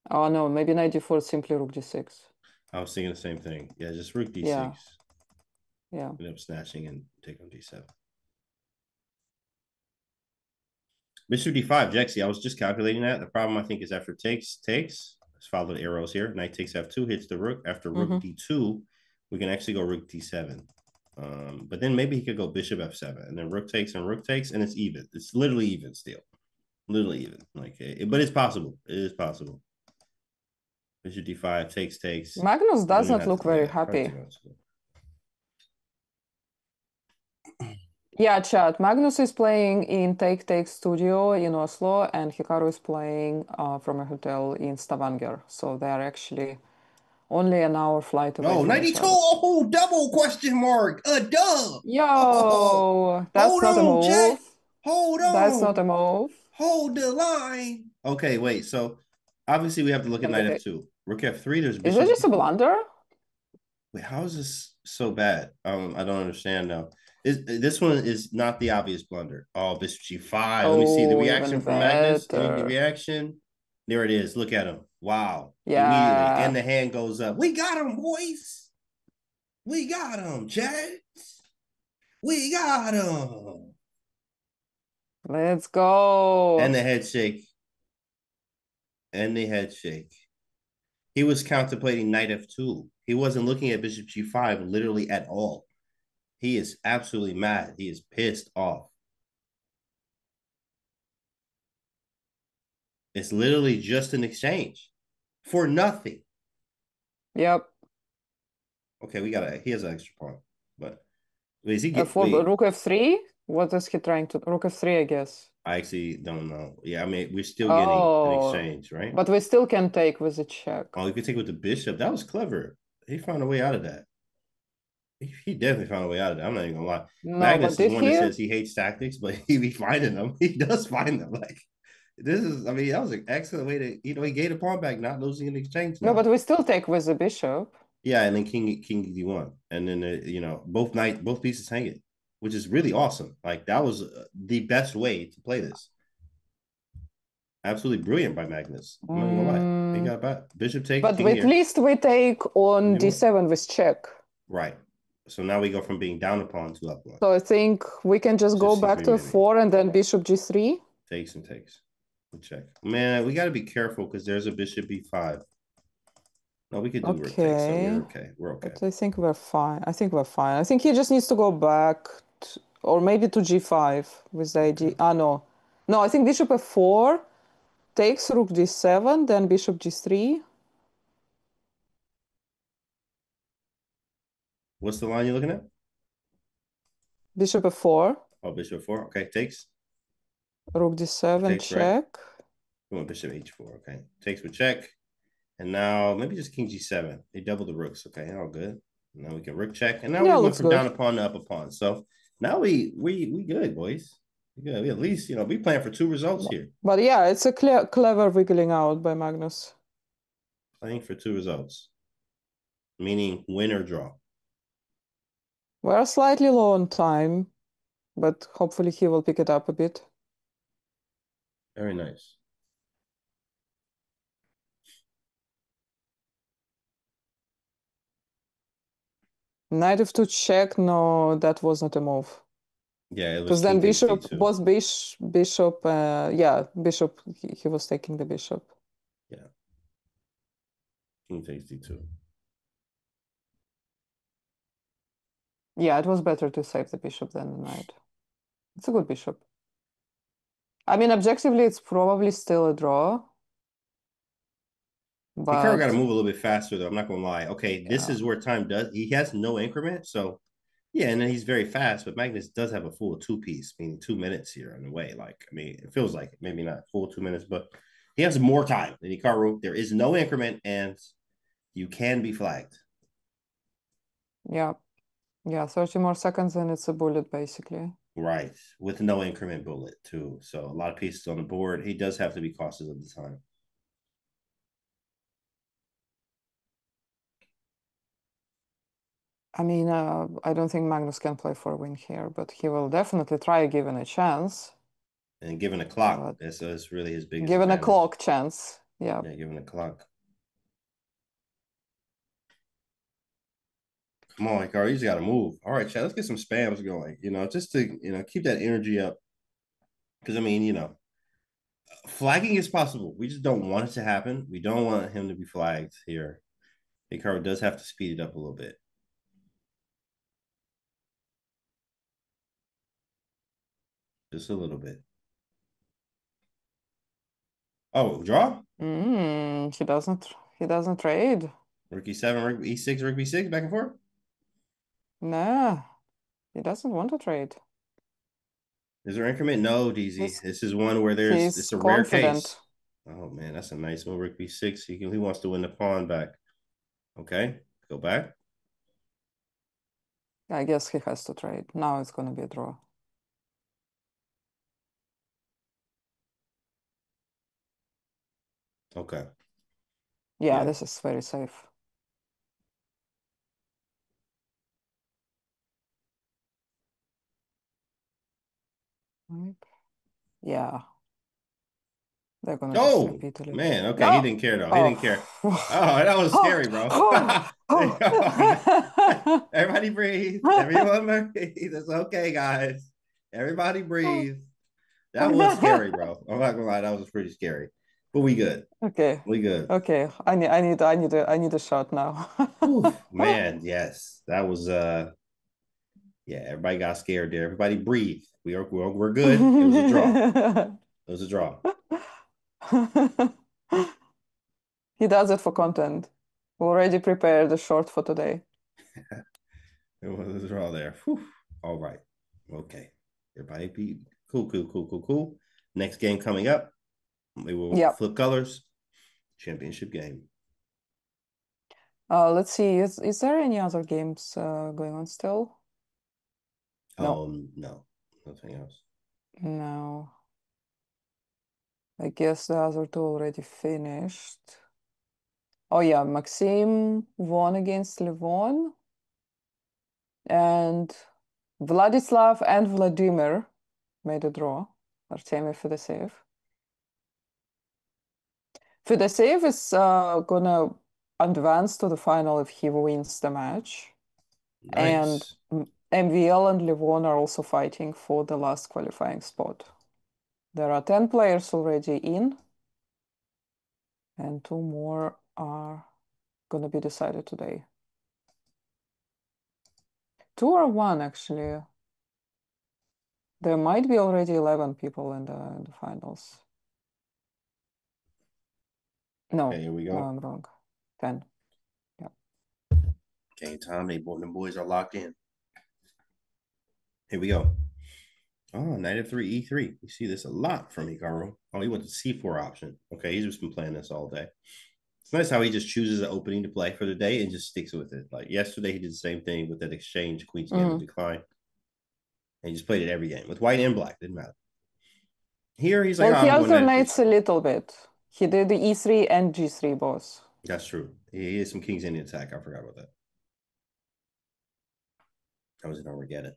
Oh no, maybe knight d4 is simply rook d6. I was thinking the same thing. Yeah, just rook d6. Yeah, yeah. End up snatching and take on d7. Bishop d5, Jexy. I was just calculating that. The problem I think is after takes. Let's follow the arrows here. Knight takes f2, hits the rook. After rook d2, we can actually go rook d7. But then maybe he could go bishop f7, and then rook takes, and it's even. It's literally even still, literally even. Like, but it's possible. It is possible. Bishop d5 takes. Magnus You don't does even not have look to. Yeah, very hard to happy. go. Yeah, chat. Magnus is playing in Take Studio in Oslo, and Hikaru is playing from a hotel in Stavanger. So they are actually only an hour flight away Oh, from each 92. other. Oh, double question mark. A dub. Oh, Yo, that's hold not a on, move. chat. Hold That's not on. a move. Hold the line. Okay, wait. So obviously we have to look at Can we knight take? f2. Rook f3, there's Is it bishop. just a blunder? Wait, how is this so bad? I don't understand now. This one is not the obvious blunder. Oh, bishop g5. Let me see the Oh, reaction even from Magnus. Any better. reaction? There it is. Look at him. Wow. Immediately. And Yeah, the hand goes up. We got him, boys. We got him, Chad. We got him. let's go. And the head shake. And the head shake. He was contemplating knight f2. He wasn't looking at bishop g5 literally at all. He is absolutely mad. He is pissed off. It's literally just an exchange for nothing. Yep. Okay, he has an extra pawn, but is he For wait? rook f3? What is he trying to? Rook f3, I guess. I actually don't know. Yeah, I mean, we're still getting an Oh, exchange, right? but we still can take with a check. Oh, you could take with the bishop. That was clever. He found a way out of that. He definitely found a way out of that. I'm not even gonna lie. No, but Magnus is did one that he? says he hates tactics, but he be finding them. He does find them. Like this is, I mean, that was an excellent way to, he gave the pawn back, not losing an exchange No, now. but we still take with the bishop. Yeah, and then King D1, and then both pieces hang it, which is really awesome. Like that was the best way to play this. Absolutely brilliant by Magnus. I'm not even gonna lie. He Mm, got back. Bishop takes but King at here. least we take on D1. d7 with check. Right. So now we go from being down a pawn to up one. So I think we can just Bishop go back C3 to maybe. 4 and then bishop g3. Takes and takes. We'll check. Man, we got to be careful because there's a bishop b5. No, we could do rook takes, so Okay. we're okay. We're okay. But I think we're fine. I think we're fine. I think he just needs to go back or maybe to g5 with the Okay. idea. Ah, no. No, I think bishop f4 takes rook d7, then bishop g3. What's the line you're looking at? Bishop f4, Oh, bishop 4. Okay, takes. rook d7, Takes, right? check. We want bishop h4. Okay. Takes with check. And now maybe just king g7. They double the rooks. Okay, all good. Now we can rook check. And now we Yeah, went looks from down good. a pawn to up a pawn. So now we good, boys. We good. We at least, we playing for two results here. But yeah, it's a clever wiggling out by Magnus. Playing for two results. Meaning win or draw. We're slightly low on time, but hopefully he will pick it up a bit. Very nice. Knight f2 check. No, that was not a move. Yeah, it was Because king then takes bishop, d2. both bishop, yeah, bishop, he was taking the bishop. Yeah. King takes d2. Yeah, it was better to save the bishop than the knight. It's a good bishop. I mean, objectively, it's probably still a draw. Hikaru got to But move a little bit faster, though. I'm not gonna lie. Okay, this yeah, is where time does. He has no increment, so yeah, and then he's very fast. But Magnus does have a full two piece, meaning 2 minutes here in a way. Like, I mean, it feels like maybe not full 2 minutes, but he has more time than Hikaru. There is no increment, and you can be flagged. yeah, yeah, 30 more seconds and it's a bullet basically. Right, with no increment bullet too. So a lot of pieces on the board. He does have to be cautious of the time. I mean, I don't think Magnus can play for a win here, but he will definitely try given a chance. And given a clock, But that's really his biggest given a advantage. clock chance, yeah. Yeah, given a clock. Come on, Hikaru, you just got to move. All right, Chad, let's get some spams going. Just to keep that energy up. Because I mean, flagging is possible. We just don't want it to happen. We don't want him to be flagged here. Hikaru does have to speed it up a little bit, just a little bit. Oh, draw. He doesn't trade. Rook e7, rook e6, rook b6, back and forth. Nah, he doesn't want to trade. Is there increment? No, DZ. He's This is one where he's it's a rare case. confident. Oh man, that's a nice one. Rook b6. He wants to win the pawn back. Okay, go back. I guess he has to trade. Now it's gonna be a draw. Okay. Yeah, Yeah. this is very safe. Right. Yeah, they're gonna just Oh repeat a little bit. man. Okay, he No. didn't care though. He Oh. didn't care. Oh, that was Oh. scary, bro. Oh. Everybody breathe. Everyone breathe. It's okay, guys. Everybody breathe. That was scary, bro. I'm not gonna lie, that was pretty scary. But we good. Okay. We good. Okay. I need a shot now. Oof, man, yes. That was yeah, everybody got scared there. Everybody breathe. We're good. It was a draw. It was a draw. He does it for content. Already prepared a short for today. It was a draw there. Whew. All right. Okay. Everybody be cool, cool, cool, cool, cool. Next game coming up. We will Yep. flip colors. Championship game. Let's see. Is there any other games going on still? No. No, nothing else. No. I guess the other two already finished. Oh yeah, Maxim won against Levon, and Vladislav and Vladimir made a draw. Artemy Fedoseev. Fedoseev is gonna advance to the final if he wins the match. And Nice. MVL and Levon are also fighting for the last qualifying spot. There are 10 players already in, and two more are gonna be decided today. Two or one, actually. There might be already 11 people in the finals. No, Okay, here we no, go. I'm wrong. 10. Yeah. Game time. The boys are locked in. Here we go. Oh, knight f3, e3. We see this a lot from Hikaru. Oh, he went to c4 option. Okay, he's just been playing this all day. It's nice how he just chooses an opening to play for the day and just sticks with it. Like yesterday, he did the same thing with that exchange, queen to game and decline. And he just played it every game with white and black. Didn't matter. Here, he's like, Well, oh, he I'm going knight f3. alternates a little bit. He did the e3 and g3 both. That's true. He has some kings in the attack. I forgot about that. I was in Armageddon.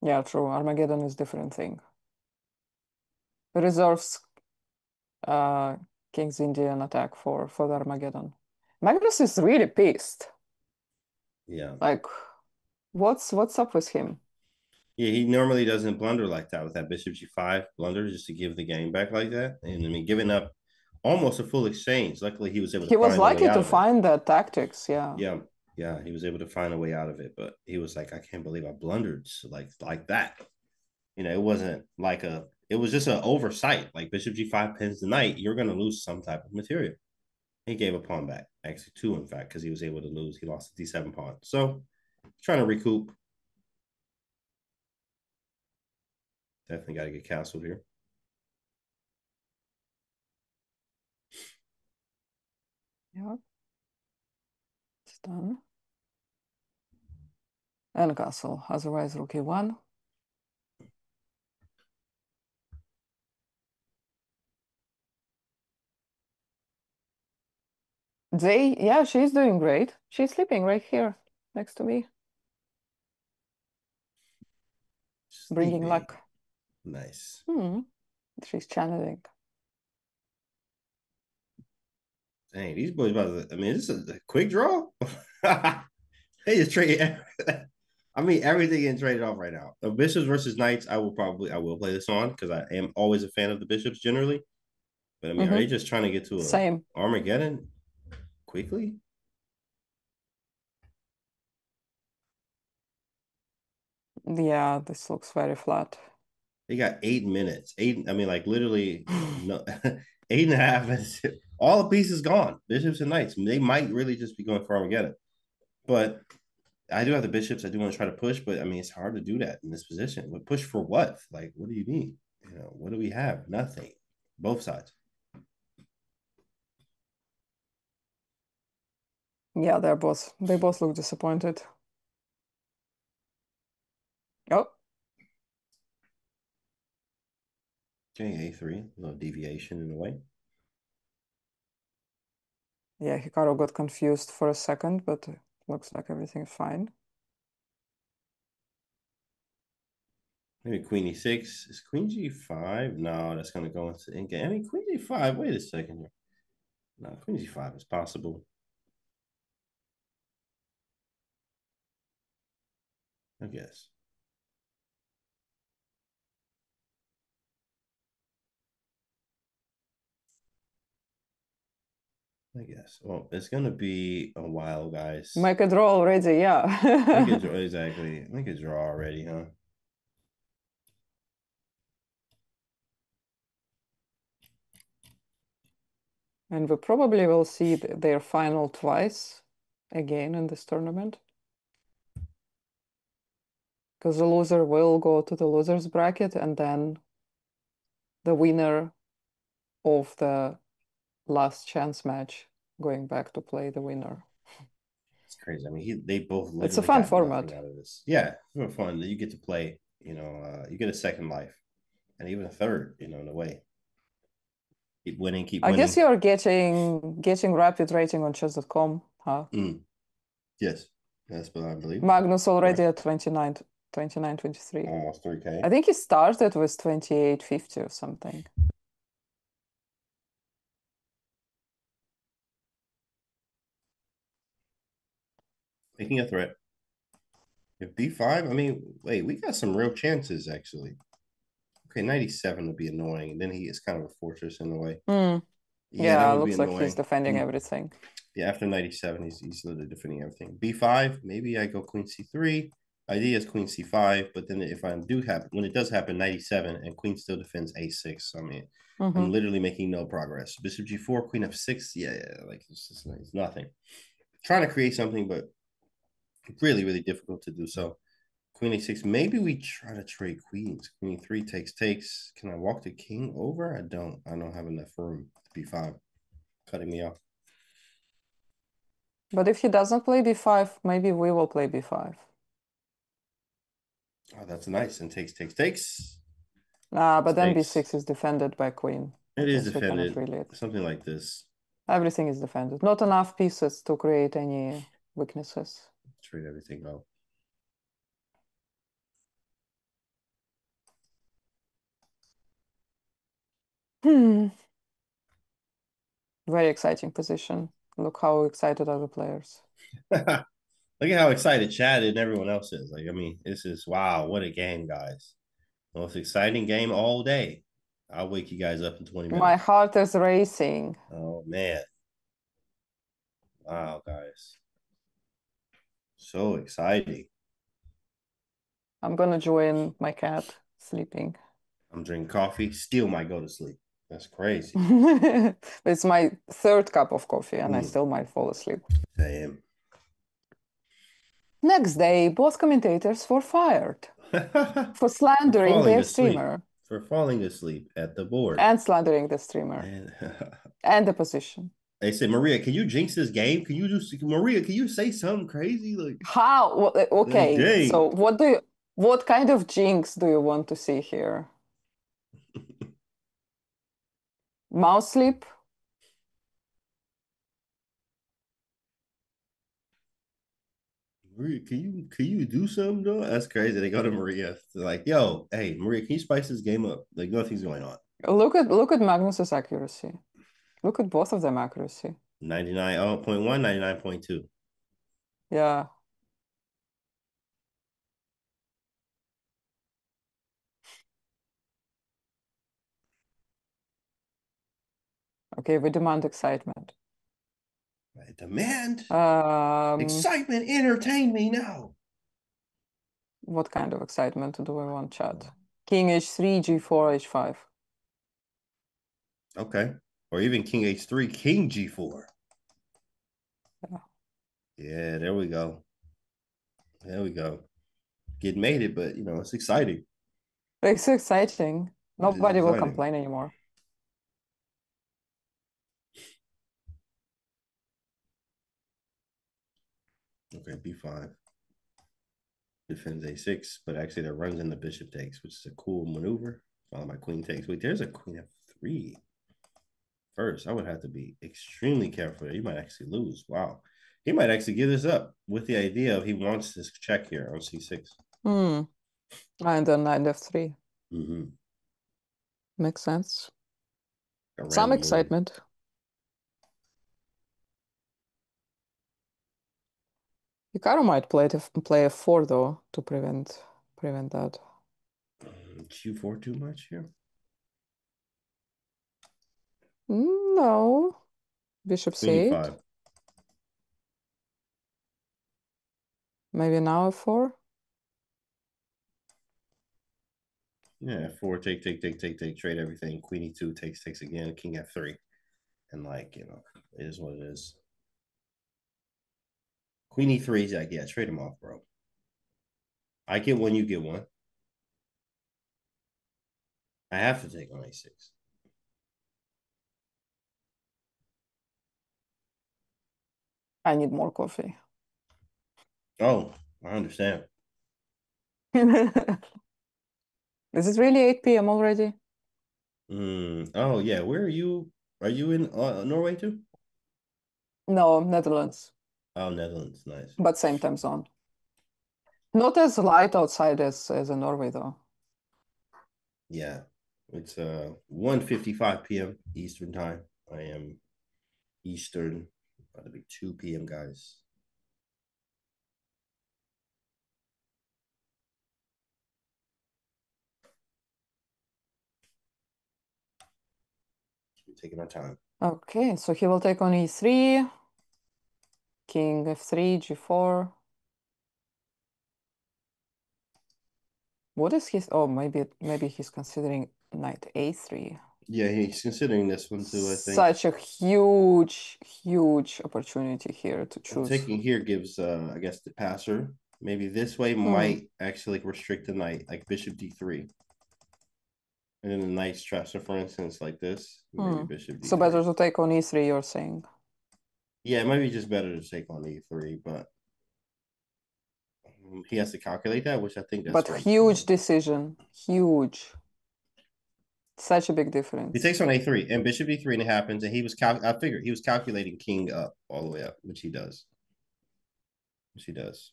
Yeah, true. Armageddon is different thing. Reserves uh, King's Indian attack for the Armageddon. Magnus is really pissed. Yeah. Like, what's up with him? Yeah, he normally doesn't blunder like that with that bishop g5 blunder just to give the game back like that. And I mean, giving up almost a full exchange. Luckily, he was able to He was find a way lucky out to of it. find the tactics, yeah. Yeah, yeah, he was able to find a way out of it. But he was like, I can't believe I blundered like that. It wasn't like it was just an oversight. Like bishop g5 pins the knight, you're going to lose some type of material. He gave a pawn back, actually two, in fact, because he was able to lose. He lost the d7 pawn. So trying to recoup. Definitely got to get castled here. Yeah, it's done. And castle, otherwise rook e1. Yeah, she's doing great. She's sleeping right here next to me, bringing Sleeping. luck. Nice. She's channeling. Dang, these boys about to, I mean, is this a quick draw? They just trade. I mean, everything getting traded off right now. The bishops versus knights, I will play this on because I am always a fan of the bishops generally. But I mean, are they just trying to get to Same. a Armageddon quickly? Yeah, this looks very flat. They got 8 minutes. Eight, I mean, like literally no 8.5 minutes. All the pieces gone. Bishops and knights. They might really just be going for Armageddon. But I do have the bishops. I do want to try to push, but I mean, it's hard to do that in this position. But push for what? Like, what do you mean? You know, what do we have? Nothing. Both sides. Yeah, they both look disappointed. Oh, Okay, A3, a little deviation in a way. yeah, Hikaru got confused for a second, but it looks like everything is fine. Maybe Queen E6. Is Queen G5? No, that's going to go into in game. I mean, Queen G5. Wait a second here. No, Queen G5 is possible. I guess. I guess. Well, it's gonna be a while, guys. Make a draw already, Make it yeah. draw exactly. Make it draw already, huh? And we probably will see their final twice again in this tournament. Because the loser will go to the loser's bracket and then the winner of the last chance match going back to play the winner. It's crazy. I mean, they both It's a literally fun got nothing format. out of this. Yeah, it's fun. You get to play. You get a second life, and even a third. In a way. Keep winning. Keep I guess winning. you're getting rapid rating on chess.com, huh? Yes, that's what I believe. Magnus already Correct. at 29, 29, 23. Almost 3K. I think he started with 28.50 or something. Making a threat. If B5, I mean, wait, we got some real chances actually. Okay, 97 would be annoying. And then he is kind of a fortress in a way. Mm, Yeah, that yeah, would be looks like he's annoying. defending everything. Yeah, after 97, he's literally defending everything. B5, maybe I go Queen C3. Idea is Queen C5, but then if I do happen, when it does happen, 97, and Queen still defends A6. So, I mean, I'm literally making no progress. Bishop G4, Queen F6, yeah, like it's nothing. Trying to create something, but really, really difficult to do so. Queen A6, maybe we try to trade queens. Queen 3 takes. Can I walk the king over? I don't. I don't have enough room. B5, cutting me off. But if he doesn't play b5, maybe we will play b5. Oh, that's nice. And takes. But then Takes. b6 is defended by queen. I It is guess we cannot defended. really. Something like this. Everything is defended. Not enough pieces to create any weaknesses. Trade everything out. Hmm. Very exciting position. Look how excited are the players. Look at how excited Chad and everyone else is. Like, I mean, this is wow, what a game, guys. Most exciting game all day. I'll wake you guys up in 20 My minutes. heart is racing. Oh man. Wow, guys. So exciting. I'm gonna join my cat sleeping. I'm drinking coffee, still might go to sleep. That's crazy. It's my third cup of coffee, and I Mm, still might fall asleep. damn. Next day, both commentators were fired for For slandering falling their asleep. streamer For falling asleep at the board. and slandering the streamer And and the position. they said, Maria, can you jinx this game? Can you just Maria, can you say something crazy? How? Like Okay, so dang. what kind of jinx do you want to see here? Mouse sleep? Maria, can you do something though? That's crazy. They go to Maria. They're like, yo, hey, Maria, can you spice this game up? Like nothing's going on. Look at Magnus's accuracy. Look at both of them accuracy. 99.1, 99.2. Yeah. Okay, we demand excitement. I demand Um, excitement, entertain me now. what kind of excitement do we want, chat? King h3, g4, h5. Okay. Or even King H3, King G4. Yeah. Yeah, there we go. There we go. Get made it, but it's exciting. It's exciting. It is Nobody will exciting. complain anymore. Okay, B5. Defends A6, but actually that runs in the bishop takes, which is a cool maneuver. Followed by queen takes. Wait, there's a queen F3. First, I would have to be extremely careful. You might actually lose. Wow. He might actually give this up with the idea of he wants this check here on C6. Hmm. And then knight f3. Mm-hmm. Makes sense. A Some random move. excitement. Hikaru might play f4 though to prevent that. Q4 too much here? No. Bishop Queen c8. E5. Maybe now f4. Yeah, F4, take, trade everything. Queen E2 takes again. King F3. And it is what it is. Queen E3 is like, yeah, trade him off, bro. I get one, you get one. I have to take on A6. I need more coffee. Oh, I understand. Is it really 8 p.m. already? Oh yeah, where are you? Are you in Norway too? No, Netherlands, Oh, Netherlands, nice. but same time zone. Not as light outside as in Norway though. Yeah, it's 1:55 p.m. Eastern time. I am Eastern. About to be 2 p.m. guys. We're taking our time. Okay, so he will take on e3, king f3, g4. What is his? Oh, maybe he's considering knight a3. Yeah, he's considering this one too. I think Such a huge opportunity here to choose. taking here gives, I guess, the passer. Maybe this way Hmm. might actually restrict the knight, like Bishop D3, and then the knight's transfer, for instance, like this. Maybe Hmm. Bishop So better D3. to take on e3, you're saying. Yeah, it might be just better to take on E3, but he has to calculate that, which I think that's But what he's huge doing. decision. Huge. Such a big He difference. takes on A3 and Bishop D3, and it happens. And I figured he was calculating King up all the way up, which he does. Which he does.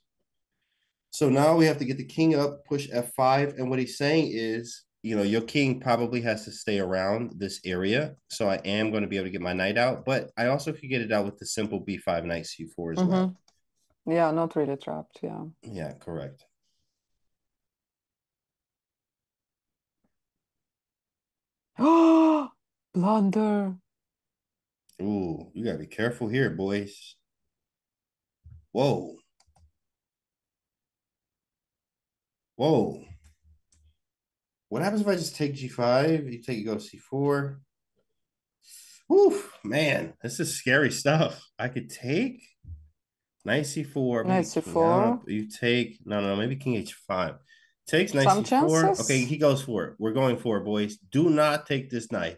So now we have to get the King up, push F5, and what he's saying is, your King probably has to stay around this area. So I am going to be able to get my knight out, but I also could get it out with the simple B5 knight C4 as well. Yeah, not really trapped. Yeah. Yeah, correct. Oh, blunder. Ooh, you gotta be careful here, boys. Whoa, whoa. What happens if I just take G5? You go C4. Woof, man, this is scary stuff. I could take knight C4, Knight maybe king up. c4. You take no, maybe king H5. Takes knight Some C4. Okay, chances? he goes for it. We're going for it, boys. Do not take this knight.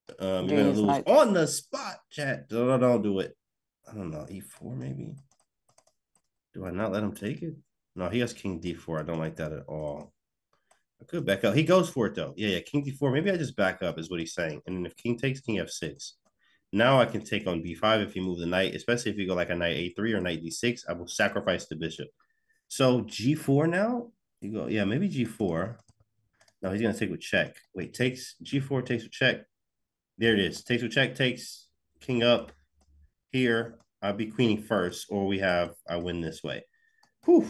You're gonna Gain is lose knight. on the spot, chat. Don't do it. I don't know. E4 maybe. Do I not let him take it? No, he has king D4. I don't like that at all. I could back up. He goes for it though. Yeah, king D4. Maybe I just back up, is what he's saying. And then if king takes, king F6. Now I can take on B5 if you move the knight, especially if you go like a knight A3 or knight D6. I will sacrifice the bishop. So G4 now. You go, yeah, maybe G4. No, he's gonna take with check. Wait, takes G4 takes with check. There it is. Takes with check, takes king up. Here, I'll be queening first, or I win this way. Whew.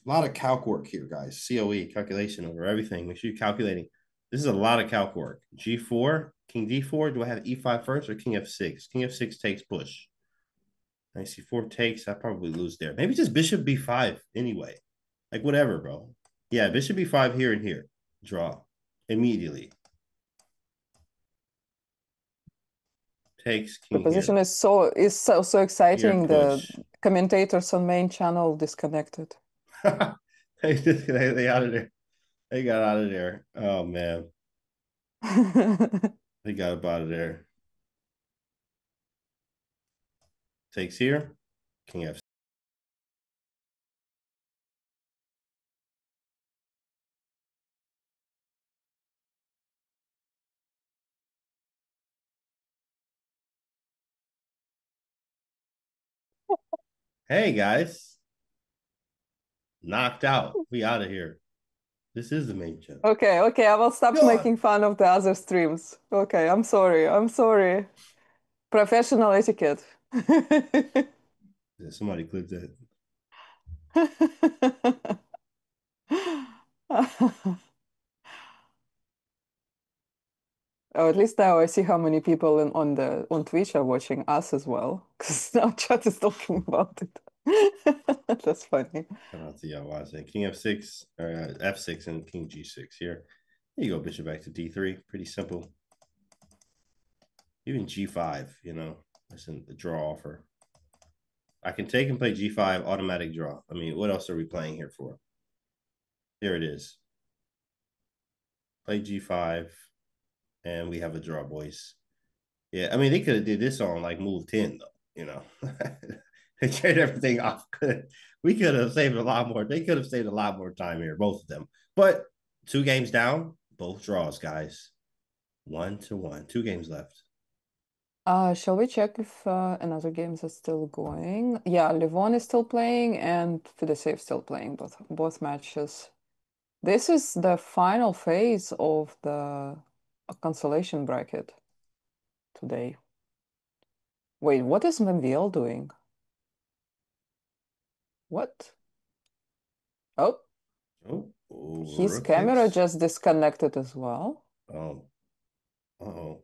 A lot of calc work here, guys. COE, calculation over everything. Make sure you're calculating. This is a lot of calc work. G4, king D4. Do I have E5 first or king F6? King F6 takes push. Knight C4 takes. I probably lose there. Maybe just bishop B5 anyway. Like whatever, bro. Yeah, bishop B5 here and here. Draw immediately. Takes The king position here. is so Here exciting. The push. commentators on main channel disconnected. They out of there. They got out of there. Oh man, they got up out of there. Takes here. King F. Hey guys, knocked out. We out of here. This is the main channel. Okay, okay, I will stop God. making fun of the other streams. Okay, I'm sorry. I'm sorry. Professional etiquette. Yeah, somebody clipped that. Oh, at least now I see how many people on Twitch are watching us as well, because now chat is talking about it. That's funny. Shout out to y'all watching. King F6, F6, and King G6 here. Here you go, bishop back to D3. Pretty simple. Even G5, listen, the draw offer. I can take and play G5, automatic draw. I mean, what else are we playing here for? Here it is. Play G5, and we have a draw, boys. Yeah, I mean, they could have did this on like move 10, though, They trade everything off. We could have saved a lot more. They could have saved a lot more time here, both of them. But 2 games down, both draws, guys. 1-1. 2 games left. Shall we check if another games are still going? Yeah, Livon is still playing and Fidesev still playing both matches. This is the final phase of the consolation bracket today. Wait, what is Menviel doing? What? Oh, Oh, his rook camera takes. just disconnected as well. Oh, oh.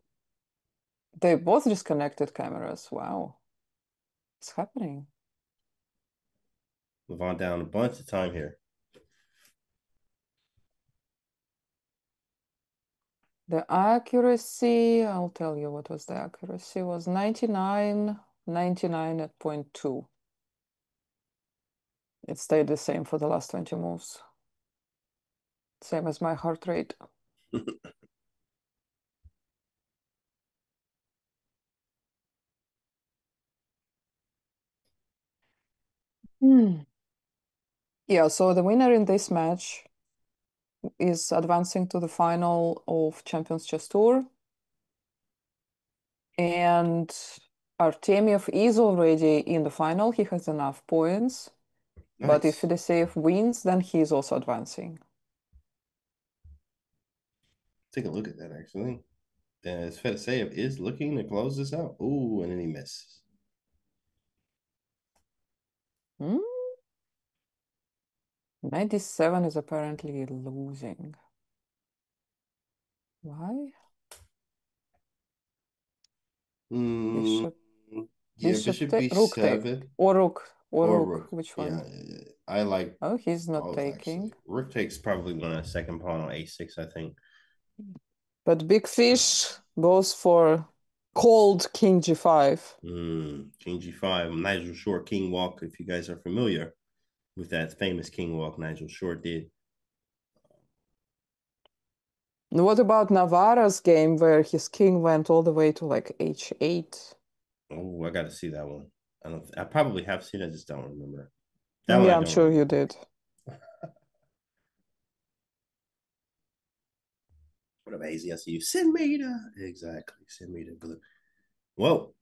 They both disconnected cameras. Wow. What's happening? Levant down a bunch of time here. The accuracy, I'll tell you what was the accuracy, was 99, 99 at point 2. It stayed the same for the last 20 moves. Same as my heart rate. Hmm. Yeah, so the winner in this match is advancing to the final of Champions Chess Tour. And Artemiev is already in the final. He has enough points. But if Nice. Fedosеев wins, then he is also advancing. Take a look at that, actually. As Fedoseev is looking to close this out. Ooh, and then he misses. Hmm? 97 is apparently losing. Why? Mm, Bishop, yeah, bishop rook take, B7 or rook, or rook. rook. Which Yeah, one? yeah, yeah. I like Oh, he's not both taking. actually. Rook takes probably one a second pawn on a6, I think. But Big Fish goes for cold King G5. King G5, Nigel Short King Walk. If you guys are familiar with that famous King Walk Nigel Short did. What about Navarra's game where his king went all the way to like H8? Oh, I got to see that one. I don't. I probably have seen it. I just don't remember. That one I Yeah, I'm don't sure you remember. did. What amazing! I see you. Send me to exactly. Send me to blue. Well,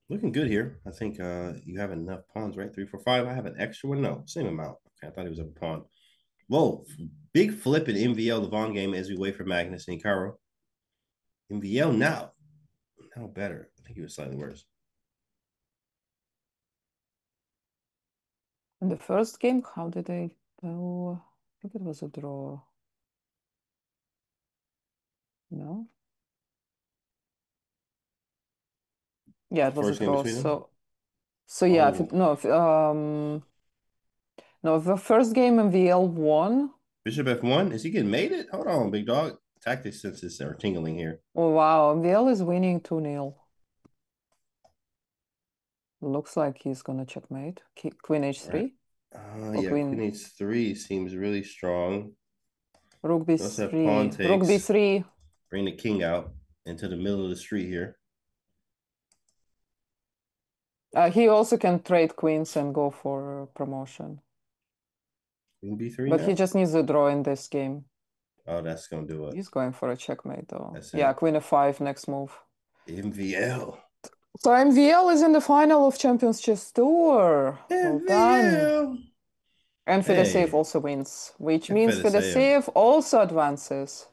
looking good here. I think you have enough pawns, right? 3, 4, 5. I have an extra one. No, same amount. Okay, I thought it was a pawn. Whoa, big flip in MVL Levon game as we wait for Magnus and Hikaru. MVL now better. I think he was slightly worse. In the first game, how did they go? I think it was a draw. No? Yeah, The it was a first game draw. between them. So yeah, Oh, no, the first game in VL won. Bishop F1. Is he getting mated? Hold on, big dog. Tactic senses are tingling here. Oh wow, VL is winning 2-0. Looks like he's gonna checkmate. Queen All right. H3 or Yeah, Queen Queen H3 seems really strong. Rook You also have pawn B3. Rook takes. B3. Bring the king out into the middle of the street here. He also can trade queens and go for promotion. Queen B3 But he now. just needs a draw in this game. Oh, that's gonna do it. He's going for a checkmate though. That's Yeah, it. Queen F5 next move. MVL. So MVL is in the final of Champions Chess Tour. Well done. MVL. And Fedoseev Hey, also wins, which get means Fedoseev. Fedoseev also advances.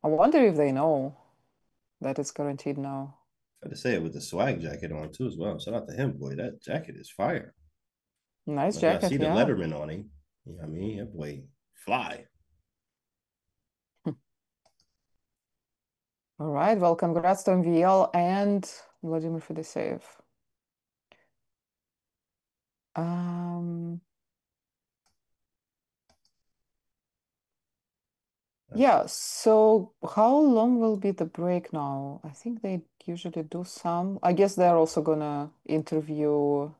I wonder if they know that it's guaranteed now. Fedoseev with the swag jacket on too as well. Shout out to him, boy. That jacket is fire. Nice Like I jacket, see the yeah. Letterman on him. You know what I mean? That boy fly. All right, well, congrats to MVL and Vladimir Fedoseev. Um, yeah, so how long will be the break now? I think they usually do some. I guess they're also gonna interview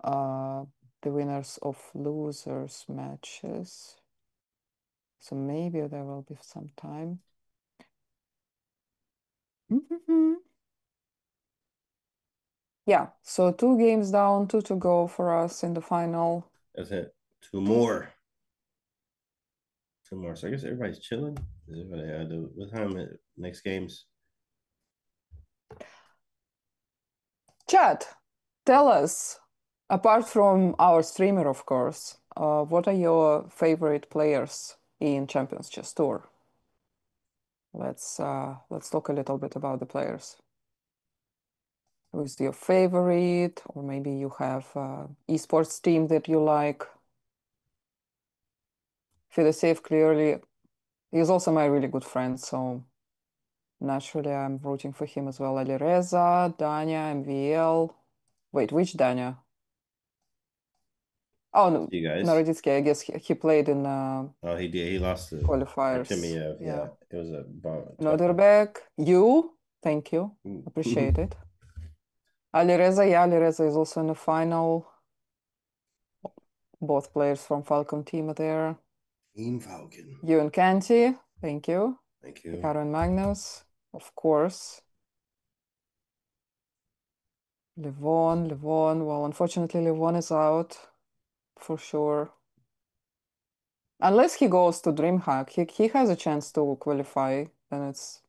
uh, the winners of losers matches. So maybe there will be some time. Yeah, so 2 games down, 2 to go for us in the final. That's it. Two more. Two more. So I guess everybody's chilling. Is it what they had to, what time next games? Chat, tell us, apart from our streamer, of course, what are your favorite players in Champions Chess Tour? Let's talk a little bit about the players. Who's your favorite, or maybe you have esports team that you like? Fedoseev clearly is also my really good friend, so naturally I'm rooting for him as well. Alireza, Danya, MVL. Wait, which Danya? Oh no, See you guys. Naroditsky. I guess he played in Oh, he did. He lost to qualifiers. Artemiev. Yeah. Yeah, it was a tough one. Noderbeck, you. Thank you. Appreciate it. Alireza, yeah, Alireza is also in the final. Both players from Falcon team are there. Team Falcon. You and Kanti, thank you. Thank you. Hikaru and Magnus, of course. Levon. Well, unfortunately, Levon is out for sure. Unless he goes to DreamHack, he has a chance to qualify, and it's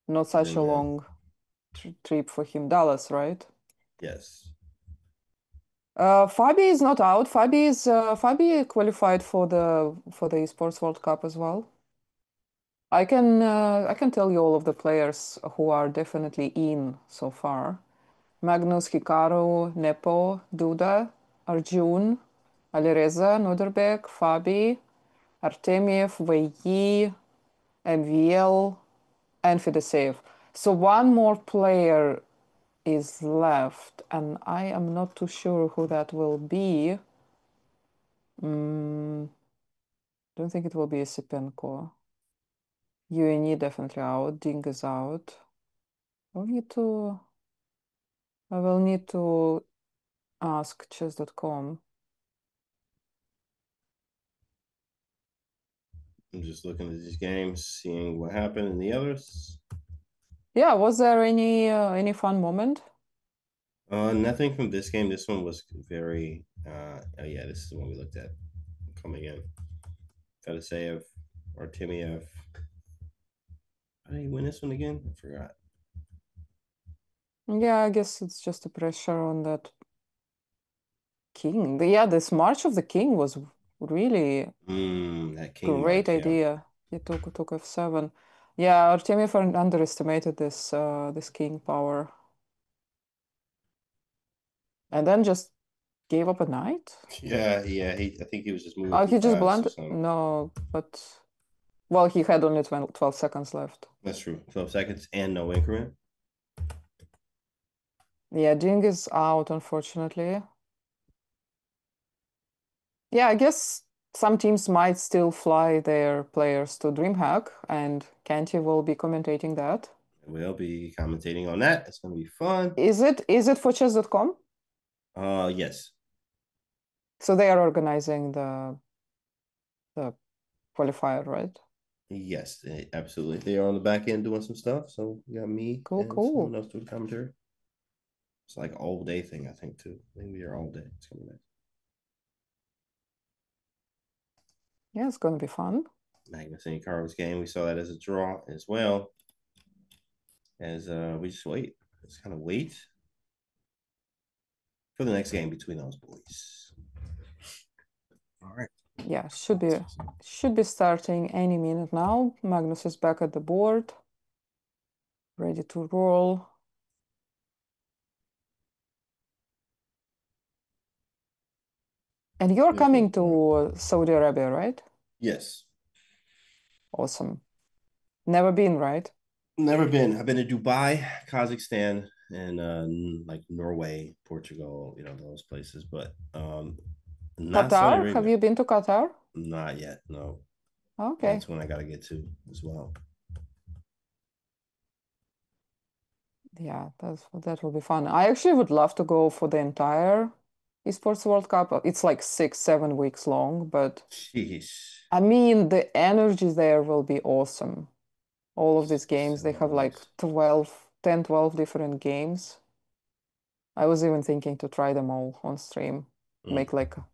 not such Then a yeah. long trip for him. Dallas, right? Yes. Fabi is not out. Fabi qualified for the Esports World Cup as well. I can tell you all of the players who are definitely in so far. Magnus, Hikaru, Nepo, Duda, Arjun, Alireza, Noderbeck, Fabi, Artemiev, Wei Yi, MVL, and Fedoseev. So one more player is left, and I am not too sure who that will be. Don't think it will be a Sipenko. UNE definitely out. Ding is out. We'll need to. I will need to ask chess.com. I'm just looking at these games, seeing what happened in the others. Yeah, was there any fun moment? Nothing from this game. This one was very. Oh yeah, this is the one we looked at coming in. Fedoseev, Artemiev. How did he win this one again? I forgot. Yeah, I guess it's just a pressure on that king. Yeah, this March of the King was really That King great March, yeah. idea. He took f7. Yeah, Artemiev underestimated this king power, and then just gave up a knight. Yeah. I think he was just moving Oh, too he just fast or blunt. something. No, but well, he had only 12 seconds left. That's true. 12 seconds and no increment. Yeah, Jing is out, unfortunately. Yeah, I guess some teams might still fly their players to DreamHack, and Kanti will be commentating that. We'll be commentating on that. It's gonna be fun. Is it for chess.com? Yes. So they are organizing the qualifier, right? Yes, absolutely. They are on the back end doing some stuff. So we got me Cool, and someone cool. else doing commentary. It's like all day thing, I think, too. I think we are all day. It's gonna be nice. Yeah, it's gonna be fun. Magnus and Hikaru's game. We saw that as a draw as well. As we just wait. Just kind of wait for the next game between those boys. All right. Yeah, should be starting any minute now. Magnus is back at the board, ready to roll. And you're Beautiful. coming All right. to Saudi Arabia, right? Yes. Awesome. Never been, right? Never been. I've been to Dubai, Kazakhstan, and like Norway, Portugal, those places, but not Saudi Qatar? Have Arabia. you been to Qatar? Not yet. No. Okay. That's when I got to get to as well. Yeah, that will be fun. I actually would love to go for the entire Esports World Cup. It's like 6, 7 weeks long, but Jeez. I mean, the energy there will be awesome. All of these games, they have 7 weeks. like 12, 10, 12 different games. I was even thinking to try them all on stream, Mm. make like a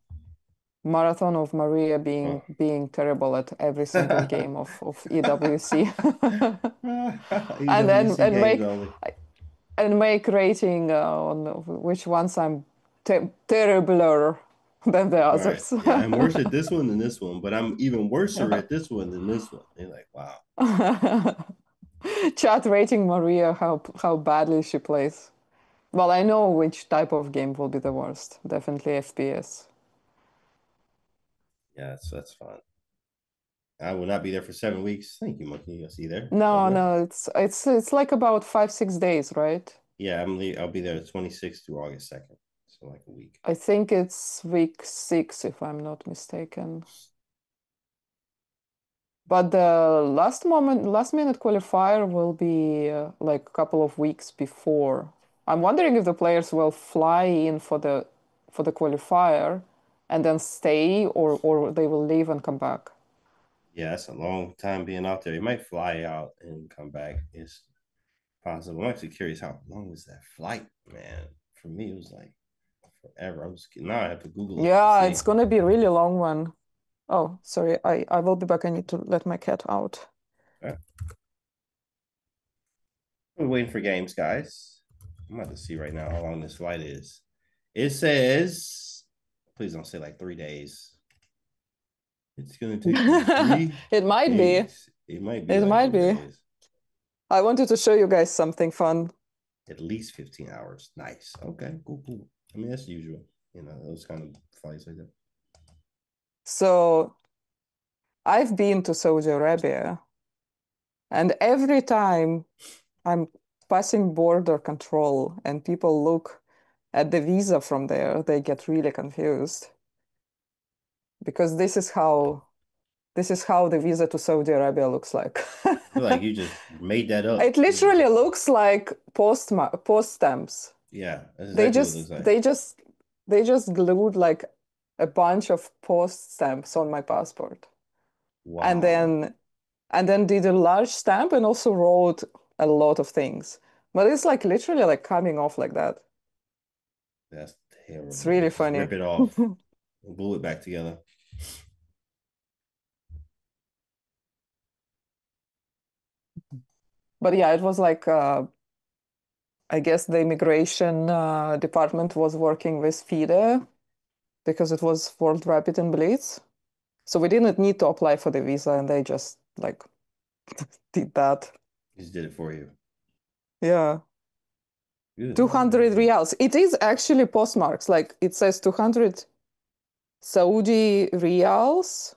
marathon of Maria Oh. being terrible at every single game of EWC. and then EWC and games make only. and make rating on which ones I'm terribler than the All right. others. Yeah, I'm worse at this one than this one, but I'm even worser at this one than this one. You're like, wow. Chat rating Maria how badly she plays. Well, I know which type of game will be the worst. Definitely FPS. Yeah, that's fun. I will not be there for 7 weeks. Thank you, Monkey. I'll see you there. I'll No, be there. no, it's like about 5, 6 days, right? Yeah, I'll be there the 26th through August 2nd. So like a week. I think it's week 6, if I'm not mistaken. But the last minute qualifier will be like a couple of weeks before. I'm wondering if the players will fly in for the qualifier and then stay, or they will leave and come back. Yeah, that's a long time being out there. You might fly out and come back. It's possible. I'm actually curious how long was that flight, man. For me, it was like forever. I'm just now I have to Google it to Yeah, it's see. gonna be a really long one. Oh, sorry, I will be back. I need to let my cat out. Right. We're waiting for games, guys. I'm about to see right now how long this flight is. It says, please don't say like 3 days. It's gonna take you three It might be. days. It might be It like might three be. days. I wanted to show you guys something fun. At least 15 hours. Nice. Okay, cool. I mean, that's usual. Those kind of flights like that. So I've been to Saudi Arabia, and every time I'm passing border control and people look at the visa from there, they get really confused. because this is how the visa to Saudi Arabia looks like. I feel like you just made that up. It literally looks like post stamps. Yeah, that's They exactly what it looks just like. they just they just glued like a bunch of post stamps on my passport. And Wow, then did a large stamp and also wrote a lot of things. But it's like literally like coming off like that. that's It's terrible. really Just funny. rip it off and glue it back together. But yeah, it was like I guess the immigration department was working with FIDE because it was World Rapid and Blitz. So we didn't need to apply for the visa and they just like did that. Just did it for you. Yeah. Good 200 Lord. reals. It is actually postmarks. Like it says 200 Saudi reals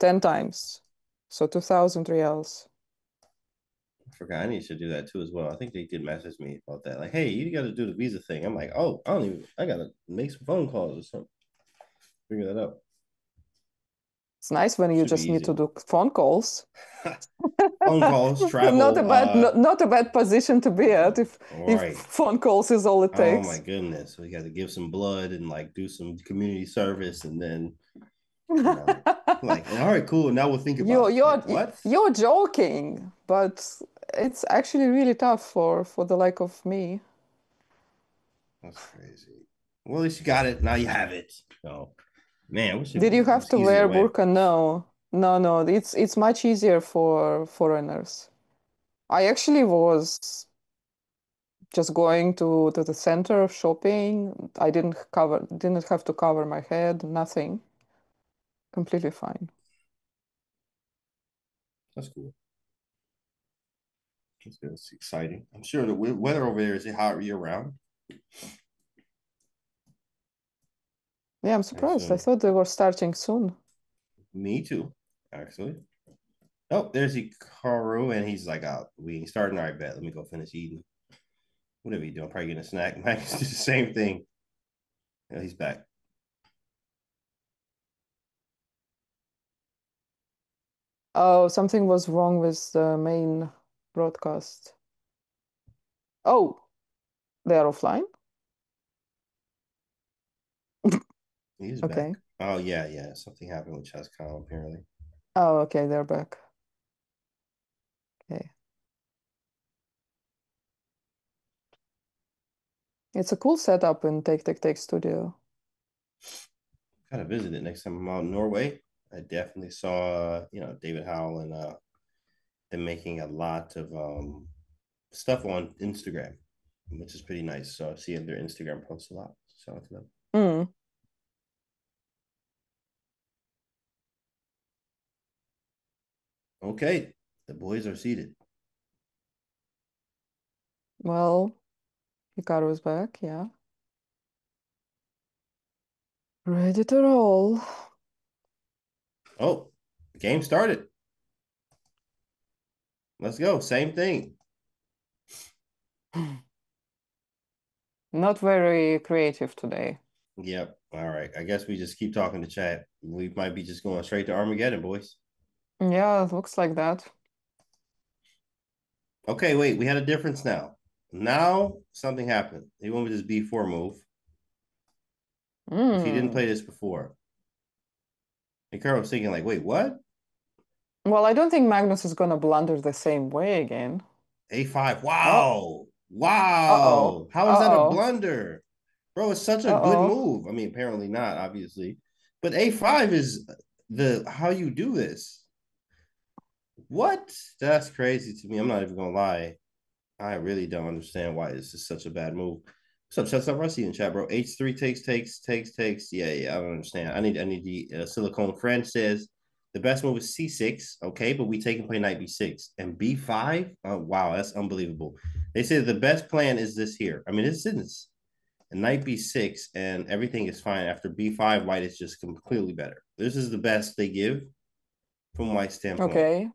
10 times. So 2000 reals. I forgot. I need to do that too as well. I think they did message me about that. Like, hey, you got to do the visa thing. I'm like, oh, I don't even. I gotta make some phone calls or something. Figure that out. It's nice when you Should be just need to easy. do phone calls. Phone calls, Not a travel. bad not a bad position to be at All if right. phone calls is all it Oh my takes. goodness. So we got to give some blood and like do some community service, and then you know, like, all right, cool. Now we'll think about You're it. Like, you're what? you're joking, but it's actually really tough for the like of me. That's crazy. Well, at least you got it. Now you have it. So, man, I wish Did you it have was to easier wear way. burqa? No. No, no. It's much easier for foreigners. I actually was just going to the center shopping. I didn't have to cover my head, nothing. Completely fine. That's cool. That's good. It's exciting. I'm sure the weather over there is hot year round. Yeah, I'm I surprised. I assume. thought they were starting soon. Me too, actually. Oh, there's Hikaru, and he's like, "Oh, we ain't starting. All right, bet. Let me go finish eating. Whatever you doing? Probably getting a snack. Max is the same thing. Yeah, he's back. Oh, something was wrong with the main broadcast. Oh, they are offline? He's back. Okay. Oh yeah, yeah. Something happened with chesscom apparently. Oh, okay, they're back. Okay. It's a cool setup in Take Studio. Kind of visit it next time I'm out in Norway. I definitely saw, David Howell and them making a lot of stuff on Instagram, which is pretty nice. So I see their Instagram posts a lot. Shout out to them. Mm. Okay, the boys are seated. Well, Hikaru is back, yeah. Ready to roll. Oh, the game started. Let's go. Same thing. Not very creative today. Yep. All right. I guess we just keep talking to chat. We might be just going straight to Armageddon, boys. Yeah, it looks like that. Okay, wait. We had a difference now. Now something happened. He went with his B4 move, which he didn't Mm. play this before. And Carl was thinking, like, wait, what? Well, I don't think Magnus is gonna blunder the same way again. A5. Oh, Wow. uh-oh. Wow. How is that a Uh-oh. blunder? Bro, it's such a good Uh-oh. move. I mean, apparently not, obviously. But A5 is the how you do this. What? That's crazy to me. I'm not even gonna lie. I really don't understand why this is such a bad move. What's up, Chestnut Rusty in chat, bro? H3 takes. Yeah. I don't understand. I need the silicone friend says the best move is C6. Okay, but we take and play knight B6 and B5. Oh wow, that's unbelievable. They said the best plan is this here. I mean, it's this and knight B6 and everything is fine. After B5, white is just completely better. This is the best they give from white standpoint. Okay.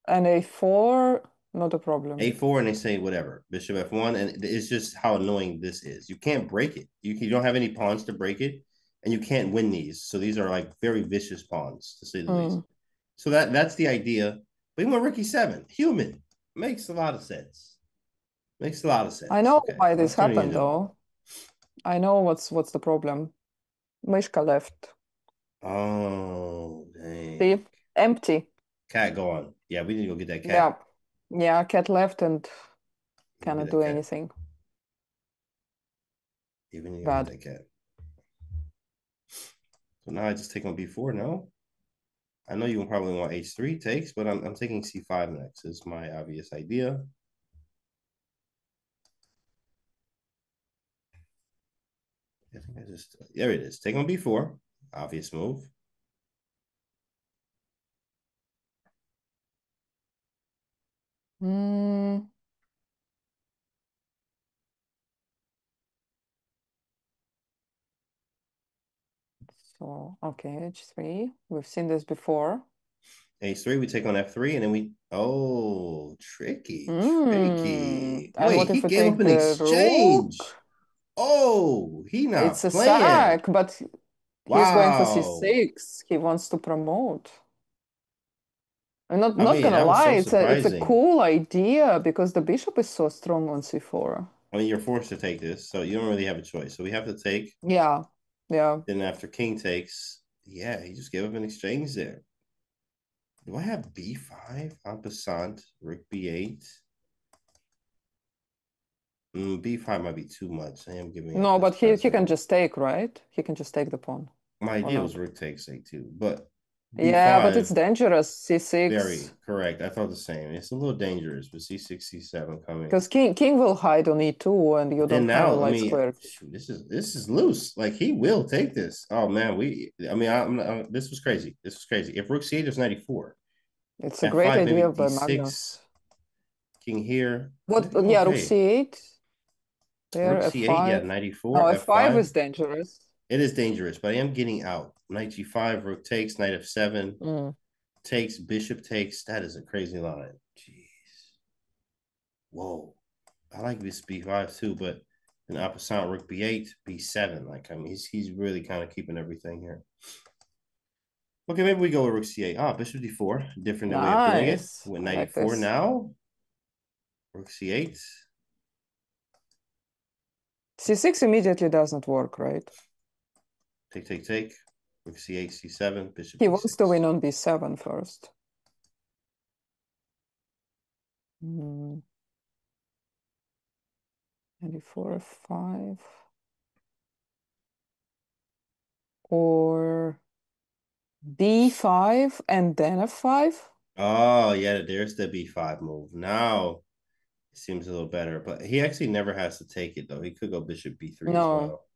And A4, not a problem. A4 and they say whatever, bishop F1, and it's just how annoying this is. You can't break it. You don't have any pawns to break it. and you can't win these. So these are like very vicious pawns, to say the least. Mm. So that's the idea. But he went Ricky 7. Human. Makes a lot of sense. Makes a lot of I sense. know Okay, why this let's turn it happened into. though. I know what's the problem. Mishka left. Oh, dang. See? Empty. Cat gone. Yeah, we need to go get that cat. Yeah. Yeah, cat left and Go get cannot that do cat. anything Yeah, we need to go get bad. that cat. So now I just take on B4. No, I know you probably want H3 takes, but I'm taking C5 next. Is my obvious idea. I think I just there it is. Take on B4. Obvious move. Mm, so, okay, H3. We've seen this before. H3, we take on F3, and then we tricky, tricky. And Wait, what he if we gave up take an the exchange. rook? Oh, he It's not a playing. sack, but he's going for Wow. C6. He wants to promote. I'm not I not mean, gonna that was lie, so it's a surprising. cool idea because the bishop is so strong on C4. I mean, you're forced to take this, so you don't really have a choice. So we have to take. Yeah, yeah. Then after king takes, yeah, he just gave up an exchange there. Do I have B5 en passant, rook B8? B5 might be too much. I am giving up No, this but he can peasant. just take, right? He can just take the pawn My or idea was not. rook takes a2, but Yeah, but it's B5, dangerous. C6. very correct. I thought the same. It's a little dangerous, but C6, C7 coming. Because king will hide on E2 and you But then don't have a now, I light mean, square. shoot, this is loose. Like he will take this. Oh man, I mean, this was crazy. This was crazy. If rook c8 is 94, It's a great f5 maybe idea by d6, Magnus. king here. I What? think I'm Yeah, rook okay. C8. There, Rook c8, yeah, F5. No, 94, F5 f5. is dangerous. It is dangerous, but I am getting out. Knight g5, rook takes, knight f7, Mm. takes, bishop takes. That is a crazy line. Jeez. Whoa. I like this b5 too, but an opposite rook b8, b7. Like, I mean, he's really kind of keeping everything here. Okay, maybe we go with rook c8. Ah, bishop d4. Different way of doing it. Nice. With I knight like e4 this. now. Rook c8. C6 immediately doesn't work, right? Take, take, take. Rook c8, c7, bishop He d6. wants to win on B7 first. Mm. 94, F5. Or B5 and then F5? Oh, yeah, there's the b5 move. Now it seems a little better, but he actually never has to take it, though. He could go bishop b3 as No. well.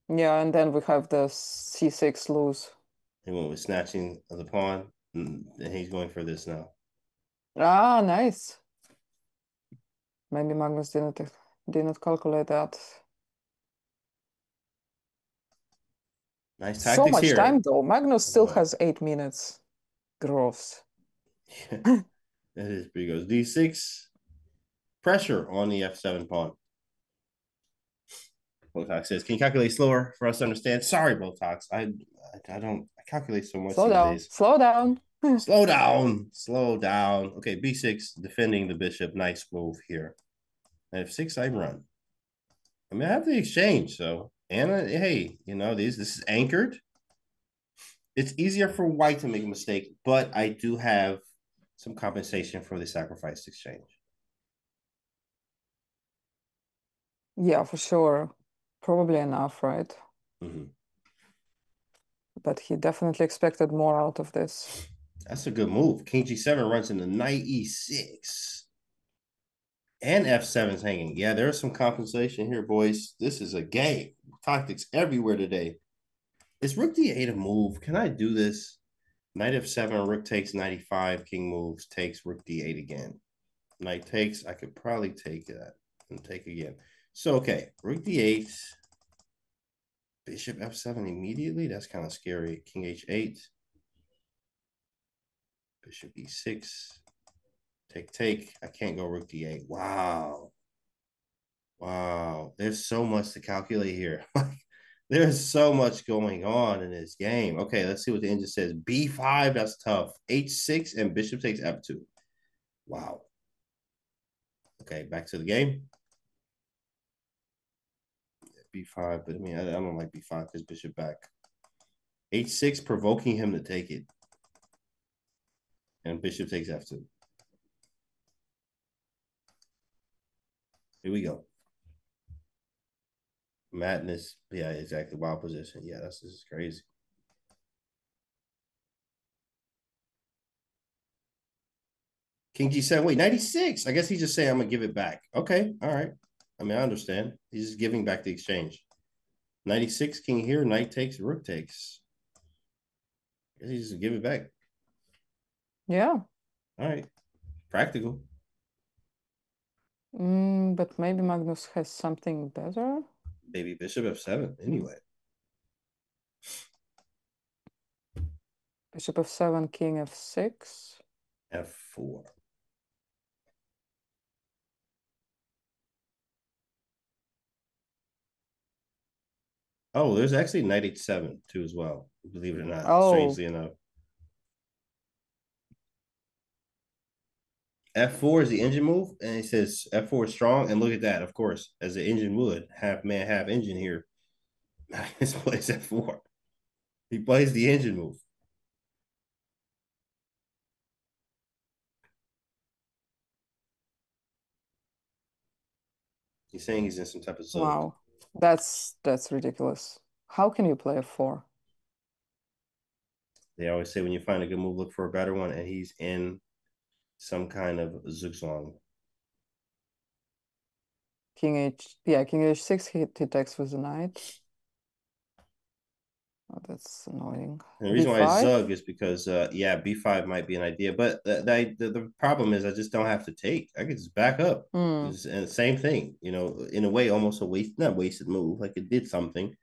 Yeah, and then we have the C6 lose. He went with snatching of the pawn, and he's going for this now. Ah, nice. Maybe Magnus didn't calculate that. Nice So tactics much time here. though. Magnus still Well, has 8 minutes. Gross. yeah, that is pretty good. D6, pressure on the f7 pawn. Botox says, can you calculate slower for us to understand? Sorry, Botox. I don't I calculate so much Slow these down. days. Slow down. Slow down. Slow down. Okay, b6, defending the bishop. Nice move here. At f6, I run. I mean, I have the exchange, so and hey, this is anchored. It's easier for white to make a mistake, but I do have some compensation for the sacrificed exchange. Yeah, for sure. Probably enough, right? Mm-hmm. But he definitely expected more out of this. That's a good move. King g7 runs into knight e6. And f7's hanging. Yeah, there's some compensation here, boys. This is a game. Tactics everywhere today. Is rook d8 a move? Can I do this? Knight f7, rook takes 95, king moves, takes rook d8 again. Knight takes, I could probably take that and take again. So, okay, rook d8, bishop f7 immediately. That's kind of scary. King h8, bishop e6, take, take. I can't go rook d8. Wow. Wow. There's so much to calculate here. There's so much going on in this game. Okay, let's see what the engine says. B5, that's tough. H6 and bishop takes F2. Wow. Okay, back to the game. B5, but I mean, I don't like B5 because bishop back. H6, provoking him to take it. And bishop takes F2. Here we go. Madness. Yeah, exactly. Wild position. Yeah, this is crazy. King G7. Wait, 96. I guess he's just saying I'm gonna give it back. Okay, all right. I mean, I understand. He's just giving back the exchange. 96, king here, knight takes, rook takes. I guess he just give it back. Yeah. All right. Practical. But maybe Magnus has something better. Baby bishop F7. Anyway. Bishop F7, king F6. F4. Oh, there's actually knight H7 too as well. Believe it or not, Oh, strangely enough. F4 is the engine move, and it says F4 is strong. And look at that, of course, as the engine would, half man, half engine here. This plays F4. He plays the engine move. He's saying he's in some type of zug. wow. That's ridiculous. How can you play F4? They always say when you find a good move, look for a better one, and he's in some kind of zugzwang. King H6, he takes with the knight. Oh, that's annoying. And the reason why it's B5? zug is because, yeah, B5 might be an idea, but the problem is I just don't have to take. I could just back up. Hmm. And same thing, in a way, almost not wasted move, like it did something,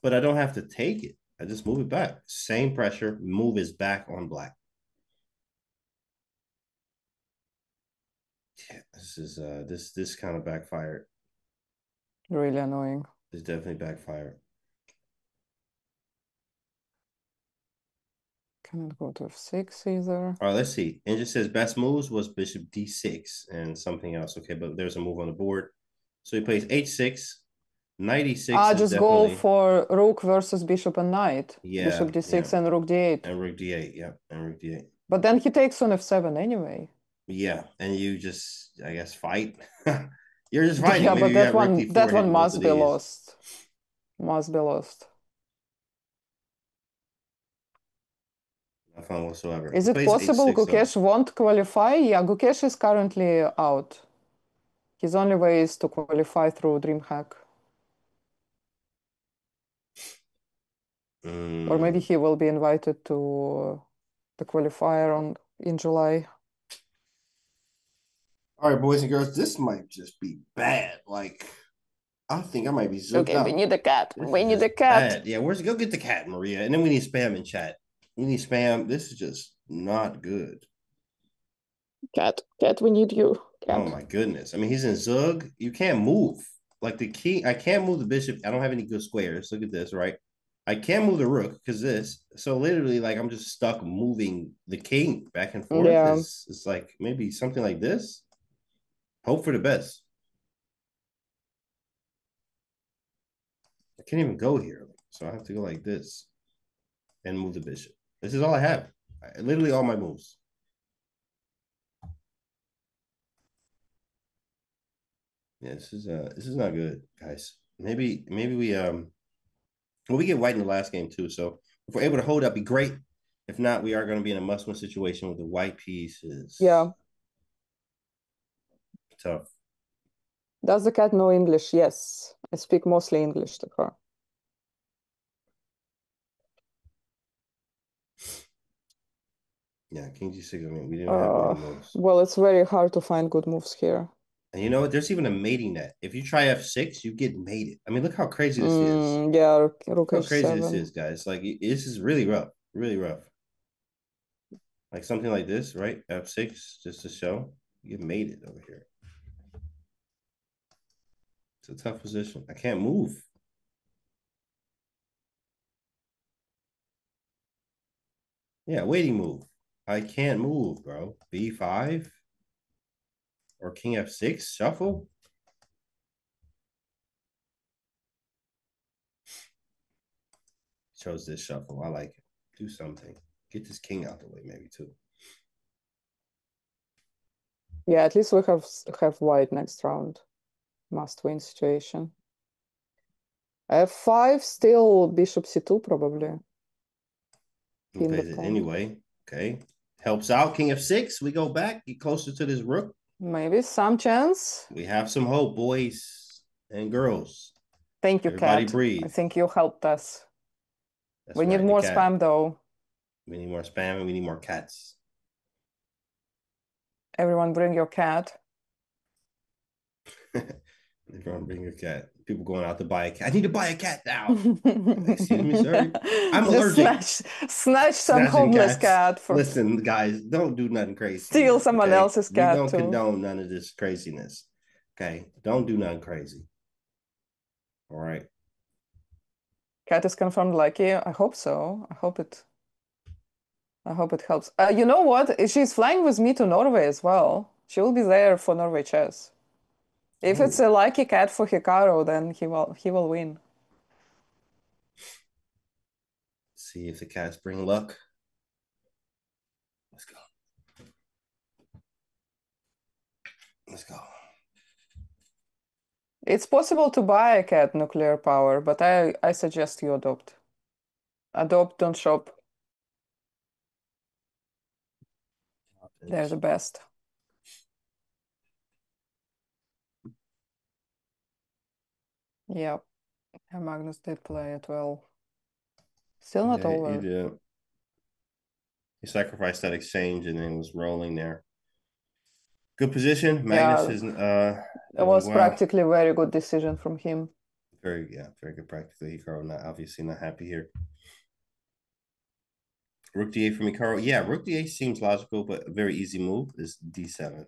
but I don't have to take it. I just move it back. Same pressure, move is back on black. Yeah, this kind of backfired. Really annoying. This definitely backfired. Cannot go to F6 either. All right, let's see. And just says best moves was bishop D6 and something else. Okay, but there's a move on the board. So he plays H6. Knight E6 is Just go definitely, for rook versus bishop and knight. yeah, Bishop yeah. D6 and rook D8. And rook D8, yeah, and rook D8. But then he takes on F7 anyway. Yeah, and you just, I guess, fight. You're just fighting. Yeah, Maybe but you have rook that D4 one hitting both must of be these. lost. Must be lost. Not fun whatsoever. Is He it plays possible H6 though. Gukesh won't qualify? Yeah, Gukesh is currently out. His only way is to qualify through DreamHack. Or maybe Mm. he will be invited to the qualifier in July. All right, boys and girls, this might just be bad. Like, I think I might be zooked Okay, we out. need a cat. This We is need a just cat. bad. Yeah, where's go get the cat, Maria? And then we need spam in chat. We need spam. This is just not good. Cat, we need you. Oh Cat. my goodness. I mean, he's in Zug. You can't move. Like the key, I can't move the bishop. I don't have any good squares. Look at this, right? I can't move the rook because this. So literally, like I'm just stuck moving the king back and forth. Yeah. It's like maybe something like this. Hope for the best. I can't even go here. So I have to go like this and move the bishop. This is all I have. Literally all my moves. Yeah, this is not good, guys. Maybe we get white in the last game too. So if we're able to hold up, be great. If not, we are going to be in a must-win situation with the white pieces. Yeah. Tough. Does the cat know English? Yes. I speak mostly English to her. Yeah, King G6. I mean, we didn't have many moves. Well, it's very hard to find good moves here. And you know what? There's even a mating net. If you try F6, you get mated. I mean, look how crazy this is. Yeah, Look rook how crazy this H7. is, guys. Like this is really rough. Really rough. Like something like this, right? F6, just to show. You get mated over here. It's a tough position. I can't move. Yeah, waiting move. I can't move, bro. B5 or king f6 shuffle. Chose this shuffle. I like it. Do something. Get this king out the way, maybe too. Yeah, at least we have white next round. Must win situation. F5, still bishop c2 probably. He Pin the plays it pawn. anyway. Okay. Helps out. King f6. We go back. Get closer to this rook. Maybe some chance. We have some hope, boys and girls. Thank you, Everybody Cat. I breathe. think you helped us. That's We need right. The more cat. spam though. We need more spam and we need more cats. Everyone bring your cat. Everyone bring your cat. People going out to buy a cat. I need to buy a cat now. Excuse me, sir. I'm Just allergic. snatch some Snatching homeless cats. cat for Listen, guys, don't do nothing crazy steal here. someone Okay. else's We cat don't too. condone none of this craziness. Okay. Don't do nothing crazy. All right. Cat is confirmed lucky. I hope so. I hope it helps. You know what? She's flying with me to Norway as well. She will be there for Norway chess. If it's Oh, a lucky cat for Hikaru, then he will win. see if the cats bring luck. Let's go. Let's go. It's possible to buy a cat nuclear power, but I suggest you adopt. Adopt, don't shop. They're the best. Yep. And Magnus did play it well. Still not Yeah, he over. did. He sacrificed that exchange and then was rolling there. Good position. Magnus Yeah, is it doing was well. practically a very good decision from him. Very good practically. Hikaru not obviously not happy here. Rook d8 from Hikaru. Yeah, Rook d8 seems logical, but a very easy move is d7.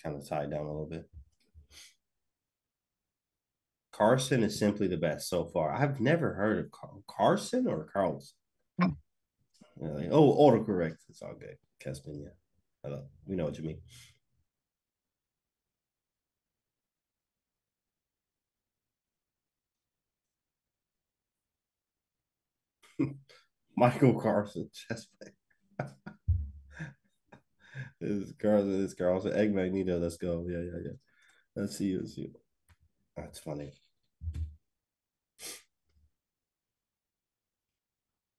Kind of tied down a little bit. Carson is simply the best so far. I've never heard of Carson or Carlson. Yeah, like, oh, autocorrect. It's all good. Kesman, yeah. Hello. We know what you mean. Michael Carson, chess player. This is Carlson. This is Carlson. Egg Magneto. Let's go. Yeah. Let's see. Let's see. That's funny.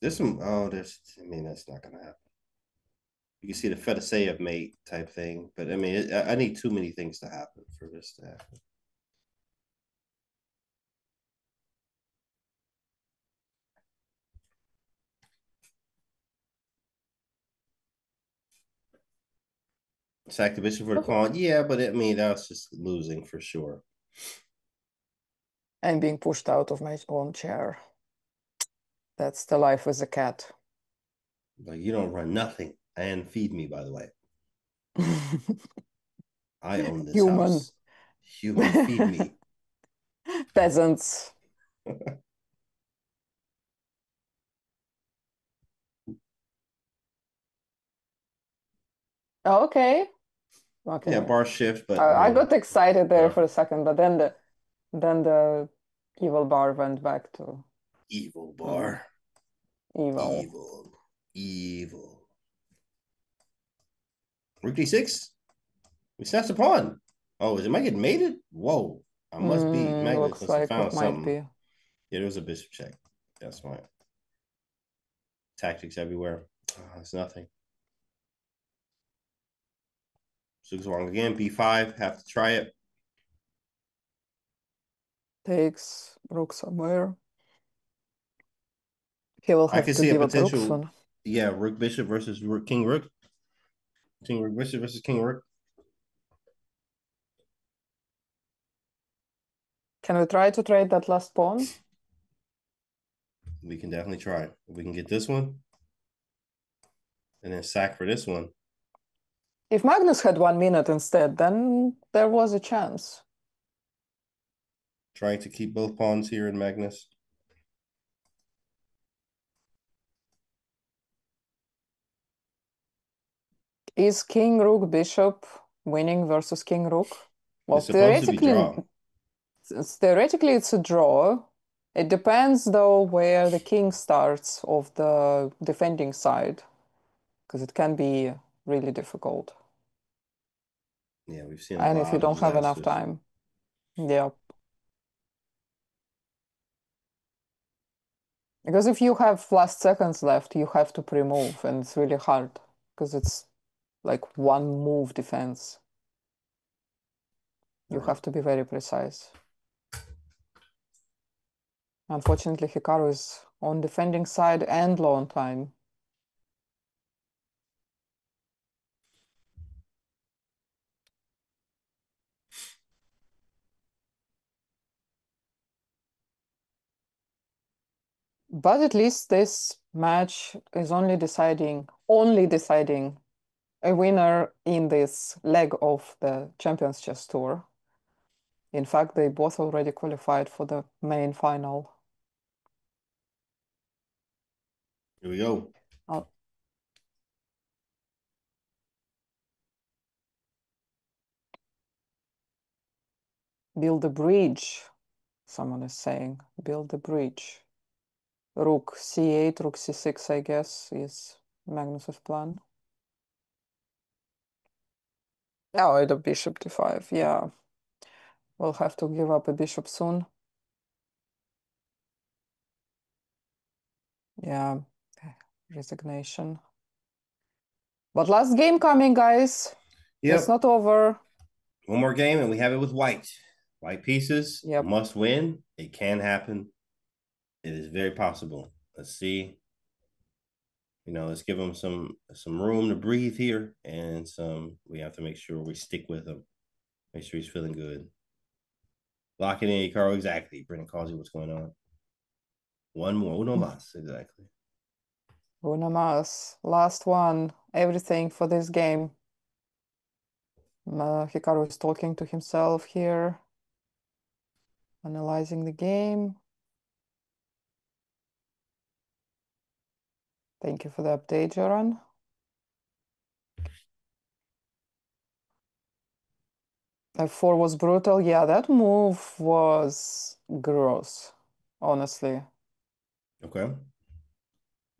This one, oh, there's, I mean, that's not going to happen. You can see the Fediseyev mate type thing, but I mean, I need too many things to happen for this to happen. Sack division for the pawn, yeah, but I mean, that's just losing for sure. I'm being pushed out of my own chair. That's the life with a cat. Like, you don't run nothing and feed me, by the way. I own this Human. house. Human, feed me. Peasants. Okay. Yeah, Okay. bar shift, but I I mean, got excited there rough. for a second, but then the evil bar went back to Evil mm, bar. evil. Evil. Evil. Rook d6. We snatched the pawn. Oh, is it might get mated? Whoa. I must be. Magnus Looks must have like found it might something. be. Yeah, there was a bishop check. That's fine. Tactics everywhere. Oh, it's nothing. Zugzwang again. B5. Have to try it. Takes rook somewhere. He will I have can to see a give up rook potential. soon. Yeah, Rook Bishop versus Rook King Rook. King Rook Bishop versus King Rook. Can we try to trade that last pawn? We can definitely try. If we can get this one and then sack for this one. If Magnus had 1 minute instead, then there was a chance. Trying to keep both pawns here in Magnus. Is King Rook Bishop winning versus King Rook? Well, It's supposed to be draw. theoretically it's a draw. It depends though where the king starts of the defending side, because it can be really difficult. Yeah, we've seen a And if you lot of don't have enough disasters. time. Yeah. Because if you have last seconds left, you have to pre-move, and it's really hard because it's like one move defense. You Right. have to be very precise. Unfortunately, Hikaru is on defending side and low on time. But at least this match is only deciding a winner in this leg of the Champions Chess Tour. In fact, they both already qualified for the main final. Here we go. I'll build a bridge, someone is saying. Build a bridge. Rook c8, rook c6, I guess, is Magnus's plan. Oh, the bishop d5, yeah. We'll have to give up a bishop soon. Yeah, resignation. But last game coming, guys. It's Yep. not over. One more game and we have it with white. White pieces Yep. must win. It can happen. It is very possible. Let's see. Let's give him some room to breathe here, and we have to make sure we stick with him. Make sure he's feeling good. Locking in Hikaru, exactly. Brendan calls you what's going on. One more. Uno más, exactly. Uno más. Last one. Everything for this game. Hikaru is talking to himself here. Analyzing the game. Thank you for the update, Joran. F4 was brutal. Yeah, that move was gross, honestly. Okay.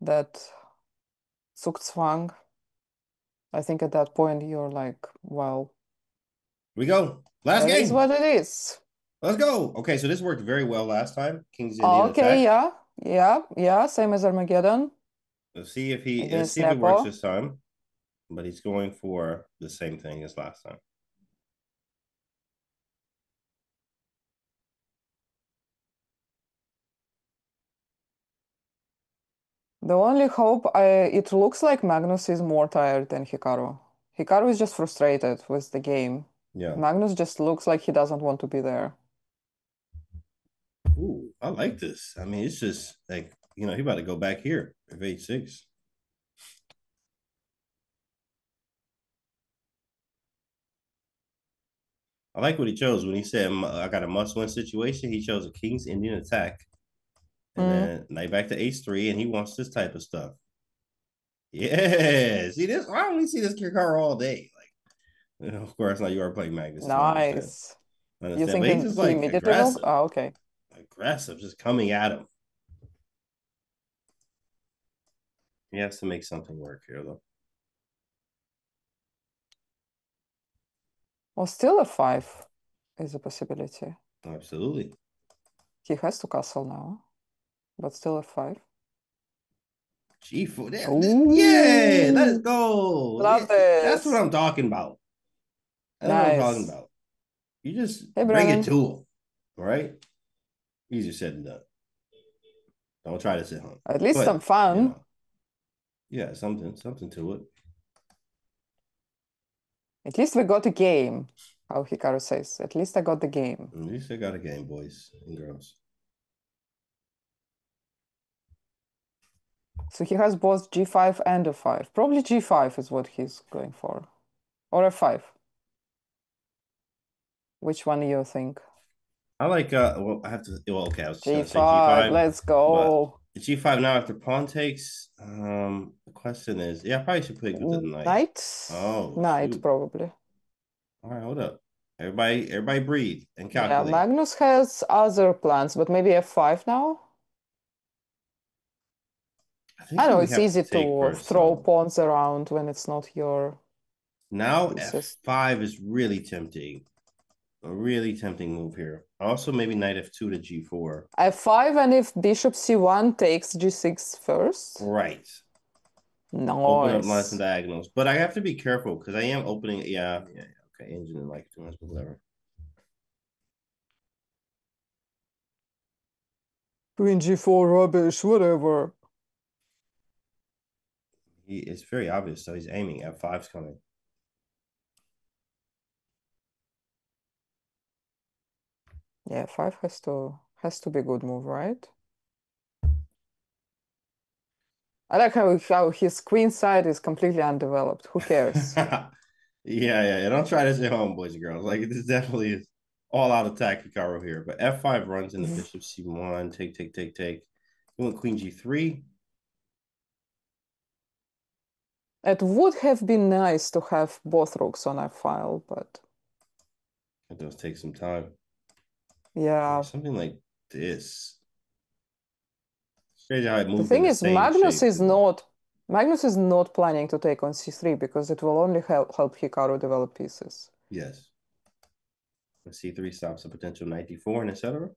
That Zugzwang. I think at that point you're like, well, Here we go. Last it is game. what it is. Let's go. Okay, so this worked very well last time. King's Indian Okay, attack. yeah, yeah, yeah. Same as Armageddon Let's against see if it works Nepo. this time. But he's going for the same thing as last time. The only hope, it looks like Magnus is more tired than Hikaru. Hikaru is just frustrated with the game. Yeah. Magnus just looks like he doesn't want to be there. Ooh, I like this. I mean, it's just like, he about to go back here if h6. I like what he chose when he said, I got a must win situation. He chose a King's Indian attack and Mm. then knight back to h3, and he wants this type of stuff. Yeah. See this? I only see this Hikaru all day. Like, of course, now you are playing Magnus, so I understand. Nice. I You understand. think But he's just he like immediately will? aggressive, Oh, okay. just coming at him. He has to make something work here, though. Well, still a 5 is a possibility. Absolutely. He has to castle now, but still a 5. G4. Yeah, let's Ooh, go. Yeah, love that's what this. I'm talking about. That's what I'm talking Nice. about. You just Hey, bring it Brennan. to him, all right? Easier said than done. Don't try to sit home. At least some But, fun. yeah, something to it. At least we got a game, how Hikaru says. At least I got the game. At least they got a game, boys and girls. So he has both g5 and f5. Probably g5 is what he's going for. Or f5. Which one do you think? I have to, well, okay, I was just going to say G5, G5, let's but go. G5 now after pawn takes. The question is, yeah, I probably should play with the knight. Knight? Oh Knight, shoot! probably. All right, hold up. Everybody, breathe and Yeah, calculate. Magnus has other plans, but maybe F5 now? I think I know we it's have to easy take to first throw though. pawns around when it's not your Now pieces. F5 is really tempting. A really tempting move here. Also, maybe knight F2 to G4. F5, and if bishop C1 takes G6 first. Right. Open up lines and Nice. diagonals. But I have to be careful because I am opening. Yeah. Okay, engine and like too much, but whatever. Queen G4 rubbish, whatever. It's very obvious. So he's aiming. F5's coming. Yeah, 5 has to be a good move, right? I like how his queen side is completely undeveloped. Who cares? Yeah. Don't try this at home, boys and girls. Like this definitely is all out attack Hikaru here. But F5 runs into bishop C1. Take. You want Queen G3? It would have been nice to have both rooks on F file, but It does take some time. Or yeah. something like this. It's crazy how it The moved in thing the is, same shape too. Magnus is not planning to take on C3 because it will only help Hikaru develop pieces. Yes. C3 stops a potential knight D4 and etc.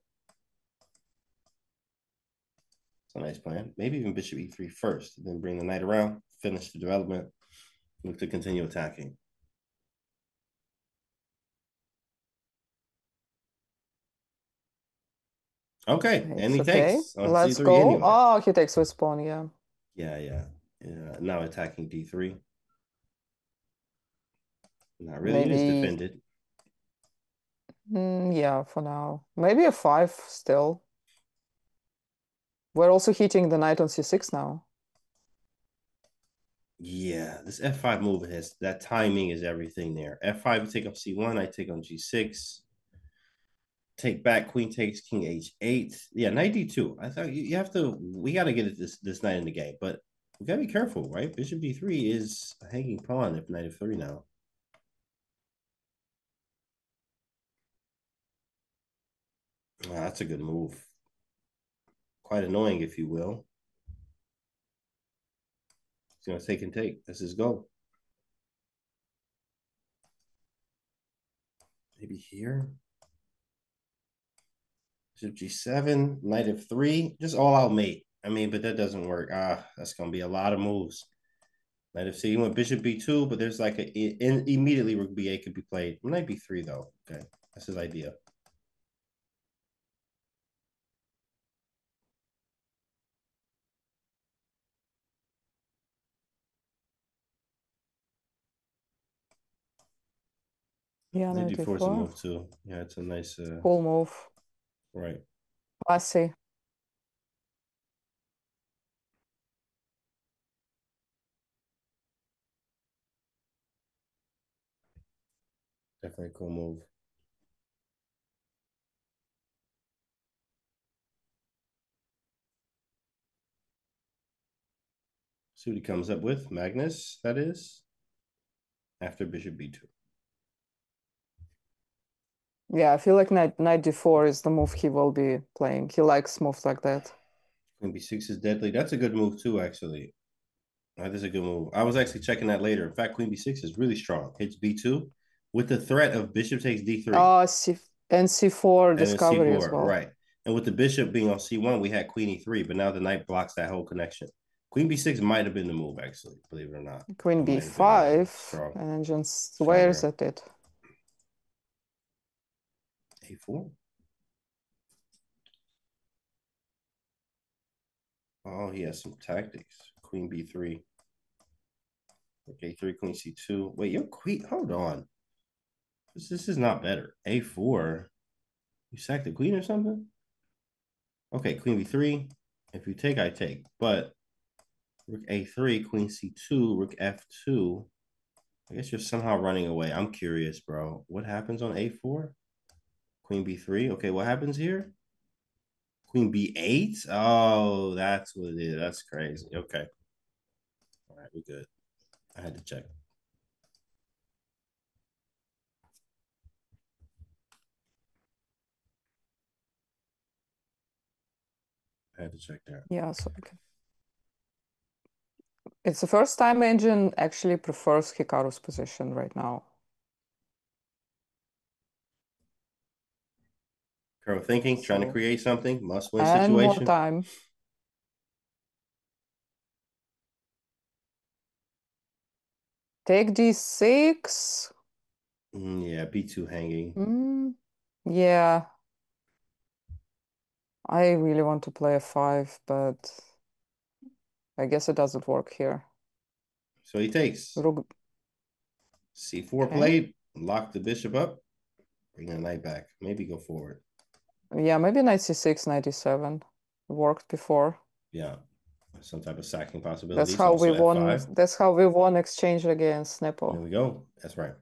It's a nice plan. Maybe even bishop E3 first, then bring the knight around, finish the development, look to continue attacking. Okay, and It's he okay. takes on Let's C3 go. anyway. Oh, he takes with pawn, yeah. Yeah. Now attacking D3. Not really, it is Maybe, defended. yeah, for now. Maybe F5 still. We're also hitting the knight on C6 now. Yeah, this F5 move has that timing is everything there. F5 take up C1, I take on G6. Take back, queen takes, king H8. Yeah, knight D2. I thought you have to, we got to get this knight in the game, but we got to be careful, right? Bishop D3 is a hanging pawn if knight F3 now. Oh, that's a good move. Quite annoying, if you will. He's going to take and take. This is go. Maybe here. Bishop G7, knight F3. Just all out mate. I mean, but that doesn't work. That's going to be a lot of moves. Knight F6. He went Bishop B2, but there's like immediately Rook B8 could be played. Knight B3 though. Okay, that's his idea. Yeah, Knight knight D4 is a E4. move too. Yeah, it's a nice Cool move. right. Classy. Definitely a cool move. See what he comes up with. Magnus, that is, after Bishop B2. Yeah, I feel like knight D4 is the move he will be playing. He likes moves like that. Queen B6 is deadly. That's a good move too, actually. That is a good move. I was actually checking that later. In fact, Queen B6 is really strong. Hits B2 with the threat of Bishop takes D3 And C4 and then discovery as C4, well. right? And with the bishop being on C1, we had Queen E3, but now the knight blocks that whole connection. Queen B6 might have been the move, actually, believe it or not. Queen It might have been B5, strong, and then just swears stronger. at it. A4. Oh, he has some tactics. Queen B3. Okay, A3, Queen C2. Wait, your queen. Hold on. This is not better. A4. You sack the queen or something? Okay, Queen B3. If you take, I take. But Rook A3, Queen C2, Rook F2. I guess you're somehow running away. I'm curious, bro. What happens on A4? Queen B3. Okay, what happens here? Queen B8? Oh, that's what it is. That's crazy. Okay. All right, we're good. I had to check. I had to check that. Yeah, so we can. It's the first time engine actually prefers Hikaru's position right now. Curl thinking, trying to So, create something, must win and more situation. time. Take d6. Yeah, B2 hanging. Yeah, I really want to play a 5, but I guess it doesn't work here. So he takes. Rook. C4 Okay. played, lock the bishop up, bring the knight back. Maybe go forward. Yeah, maybe knight c6, knight d7 worked before. Yeah. Some type of sacking That's possibilities. how we Also won. F5. That's how we won exchange against There Nepo. we go. That's right.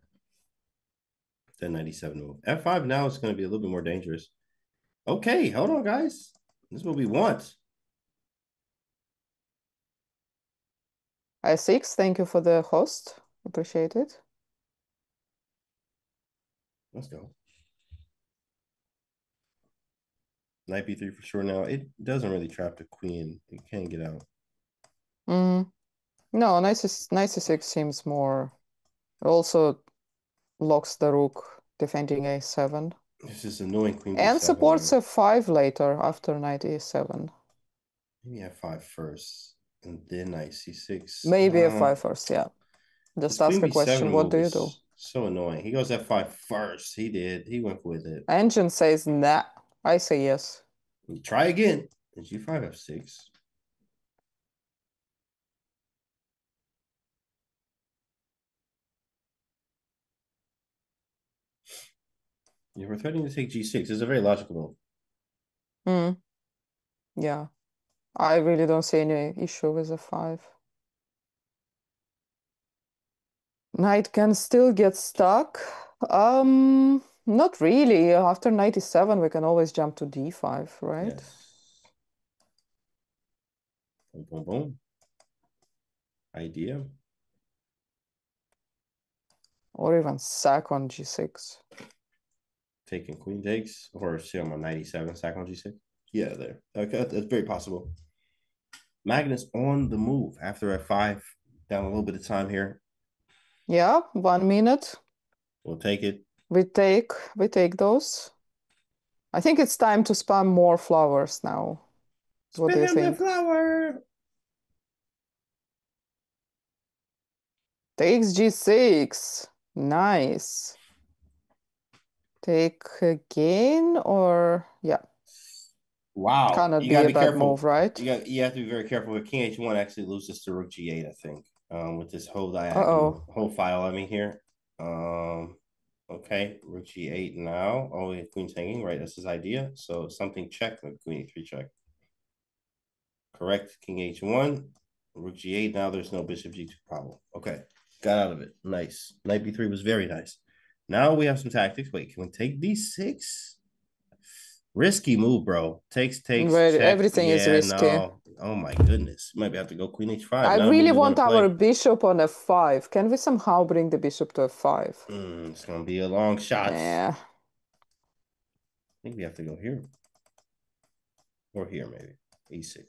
1097 move. F5 now is going to be a little bit more dangerous. Okay, hold on, guys. This is what we want. I6, thank you for the host. Appreciate it. Let's go. Knight B3 for sure now. It doesn't really trap the queen. It can't get out. No, knight c6 seems more. Also locks the rook defending a7. This is annoying queen And B7 supports though. f5 later after knight e7. Maybe F5 first and then Knight C6. Maybe f5 first, yeah. This Just queen ask a B7 question, what move do you do? is so annoying. He goes F5 first. He did. He went with it. Engine says nah. I say yes. Try again. G5 F6. You were threatening to take G6. It's a very logical move. Yeah. I really don't see any issue with f5. Knight can still get stuck. Not really. After 97, we can always jump to d5, right? Yes. Boom, boom, boom. Idea. Or even sack on g6. Taking queen takes, or see I'm on 97, sack on G6. Yeah, there. Okay, that's very possible. Magnus on the move after F5. Down a little bit of time here. Yeah, 1 minute. We'll take it. We take those. I think it's time to spam more flowers now. What do you Spam the think? flower. Takes g6. Nice. Take again or yeah, Wow. cannot You be gotta a be bad careful. move, right? You have to be very careful. With King H1 actually loses to Rook G8, I think. With this whole Uh-oh. diagonal, whole file, I mean here. Okay, Rook G8 now. Oh, yeah, Queen's hanging, right? That's his idea. So something check, like Queen E3 check. Correct, King H1, Rook G8. Now there's no Bishop G2 problem. Okay, got out of it. Nice. Knight B3 was very nice. Now we have some tactics. Wait, can we take D6? Risky move, bro. Takes, check. Everything is Yeah, risky. no. Oh my goodness. Might have to go Queen H5. I Now really who's he want gonna our play? bishop on f5. Can we somehow bring the bishop to f5? It's gonna be a long shot. Yeah. I think we have to go here. Or here, maybe. E6.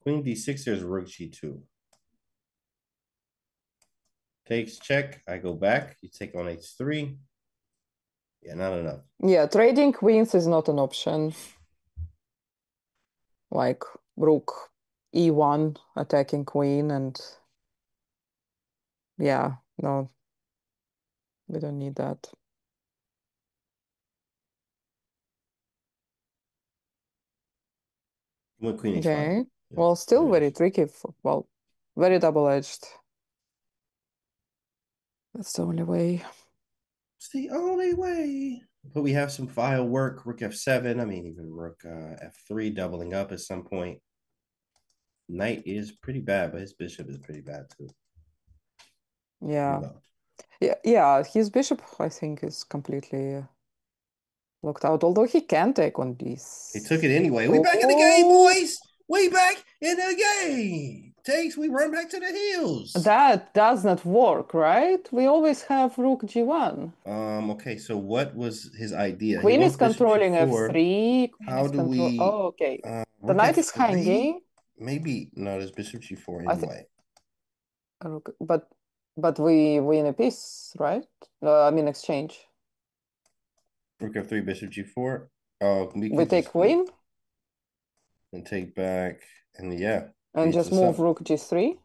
Queen D6, there's Rook G2. Takes, check. I go back. You take on H3. Yeah, not enough. Yeah, trading queens is not an option. Like rook e1 attacking queen and yeah, no, we don't need that. Went Queen H5. Okay. Yeah, Well, still very very nice. tricky. Well, very double-edged. That's the only way. It's the only way. But we have some file work. Rook F7. I mean, even Rook F3 doubling up at some point. Knight is pretty bad, but his bishop is pretty bad too. Yeah. Reload. Yeah, his bishop, I think, is completely Looked out, although he can take on He took this. it anyway. We back in the game, Oh, boys. We back in the game. Takes, we run back to the hills. that does not work, right? We always have rook g1. Okay, so what was his idea? He Queen is wants bishop controlling g4. f3. Queen How is do control. we Oh, okay. The rook knight is f3? hanging. Maybe no, there's bishop g4 I think, anyway. but we win a piece, right? I mean exchange. Rook f3, bishop g4. Oh, we We could take just queen and take back, and yeah, and beats just us move up, rook g3.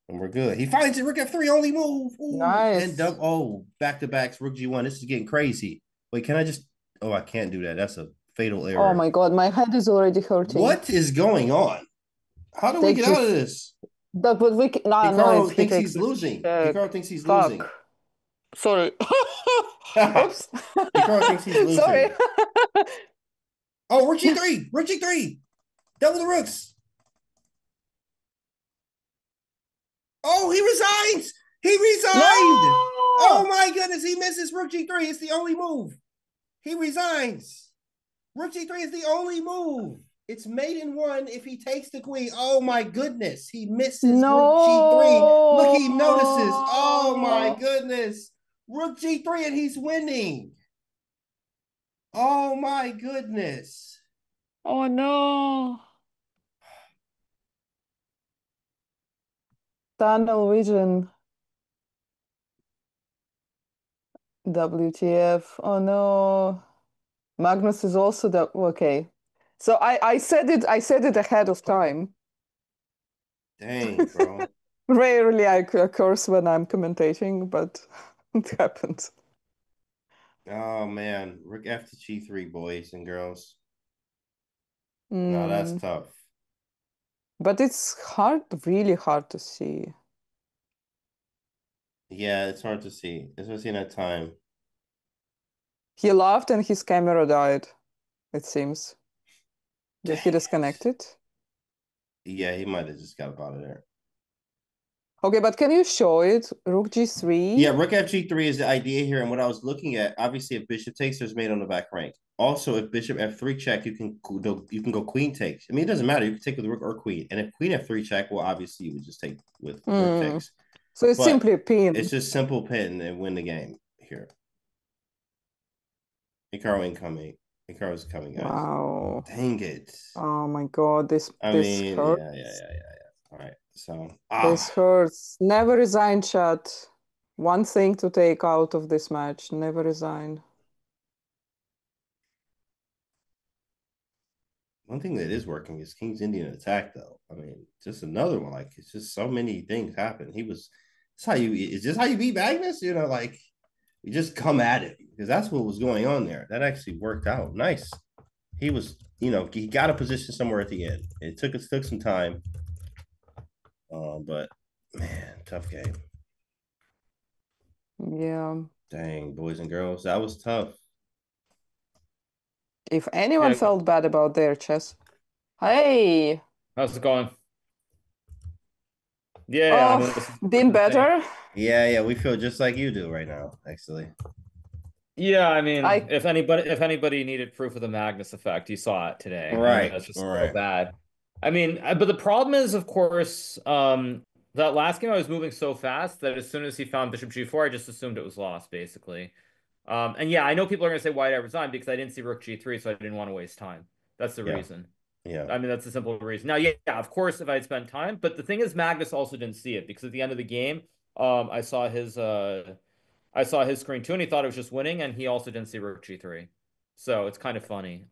and we're good. He finds it. Rook f3, only move. Ooh, and Nice. double. Oh, back to backs. Rook g1. This is getting crazy. Wait, can I just? Oh, I can't do that. That's a fatal Oh error. my God, my head is already hurting. What is going on? How do we Take get out of g. this? But we can. No, no, if Hikaru he thinks takes he's this losing. check. Hikaru thinks he's losing. Fuck. Sorry. Hikaru Oops. thinks he's Sorry. losing. Oh, rook g3. Rook g3. Double the rooks. Oh, he resigns. He No! resigned. Oh my goodness, he misses rook g3. It's the only move. He resigns. Rook g3 is the only move. It's mate in one if he takes the queen. Oh my goodness. He misses rook g3. Look, No! he notices. Oh my goodness. Rook g3 and he's winning. Oh my goodness. Oh no! Tunnel vision. WTF. Oh no. Magnus is also the okay. So I said it ahead of time. Dang, bro. Rarely I curse when I'm commentating, but it happens. Oh man. Rook f to g3, boys and girls. No, that's Mm. tough. But it's hard, really hard to see. Yeah, it's hard to see, especially in that time. He laughed and his camera died, it seems. Did Dang he it. disconnect it? Yeah, he might have just got up out of there. Okay, but can you show it? Rook Yeah, g3? rook fg3 is the idea here. And what I was looking at, obviously, if bishop takes, there's mate on the back rank. Also, if bishop f3 check, you can go queen takes. I mean, it doesn't matter. You can take with rook or queen. And if queen f3 check, well, obviously, you would just take with rook Hmm. takes. So it's But simply a it's pin. just simple pin and win the game here. Hikaru incoming. Hikaru's coming, guys. Wow. Dang it. Oh my God, I this mean, hurts. yeah. All right. So, This hurts. Never resign, chat. One thing to take out of this match. Never resign. one thing that is working is King's Indian attack, though. I mean, just another one. Like it's just so many things happen. He was. It's how you. Is this how you beat Magnus? Like you just come at it because that's what was going on there. That actually worked out nice. He was. He got a position somewhere at the end. It took some time, but man, tough game. Yeah. Dang, boys and girls, that was tough. If anyone Yeah, felt bad about their chess. Hey! how's it going? Yeah, I Oh, mean, this is been the thing. better. Yeah, we feel just like you do right now, actually. Yeah, I mean, I if anybody needed proof of the Magnus effect, you saw it today. I mean, Right, that's just so right. bad. I mean, but the problem is, of course, that last game I was moving so fast that as soon as he found Bishop G4, I just assumed it was lost, basically. And yeah, I know people are gonna say why did I resign because I didn't see Rook G3, so I didn't want to waste time. That's the Yeah, reason. yeah. I mean, that's the simple reason. Now, yeah, of course, if I had spent time, but the thing is, Magnus also didn't see it because at the end of the game, I saw his screen too, and he thought it was just winning, and he also didn't see Rook G3. So it's kind of funny.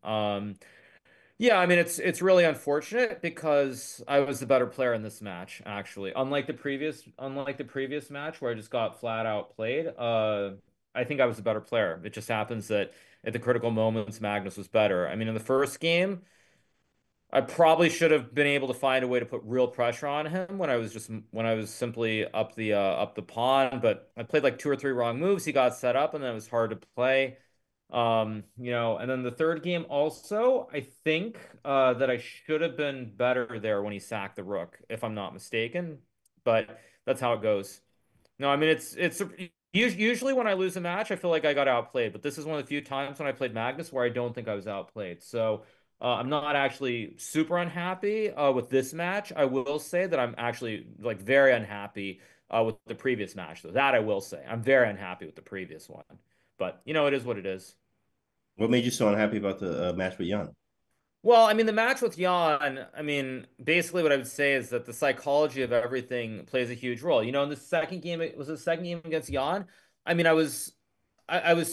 Yeah, I mean, it's really unfortunate because I was the better player in this match, actually. Unlike the previous match where I just got flat out played. I think I was the better player. It just happens that at the critical moments, Magnus was better. I mean, in the first game. I probably should have been able to find a way to put real pressure on him when I was simply up the pawn, but I played like two or three wrong moves. He got set up and then it was hard to play. And then the third game also, I think that I should have been better there when he sacked the rook, if I'm not mistaken. But that's how it goes. No, I mean it's Usually when I lose a match, I feel like I got outplayed, but this is one of the few times when I played Magnus where I don't think I was outplayed. So I'm not actually super unhappy with this match. I will say that I'm actually like very unhappy with the previous match, though. That I will say. I'm very unhappy with the previous one. But you know, it is what it is. What made you so unhappy about the match with Jan? Well, I mean, the match with Jan, I mean, basically what I would say is that the psychology of everything plays a huge role. You know, in the second game, it was the second game against Jan. I mean, I was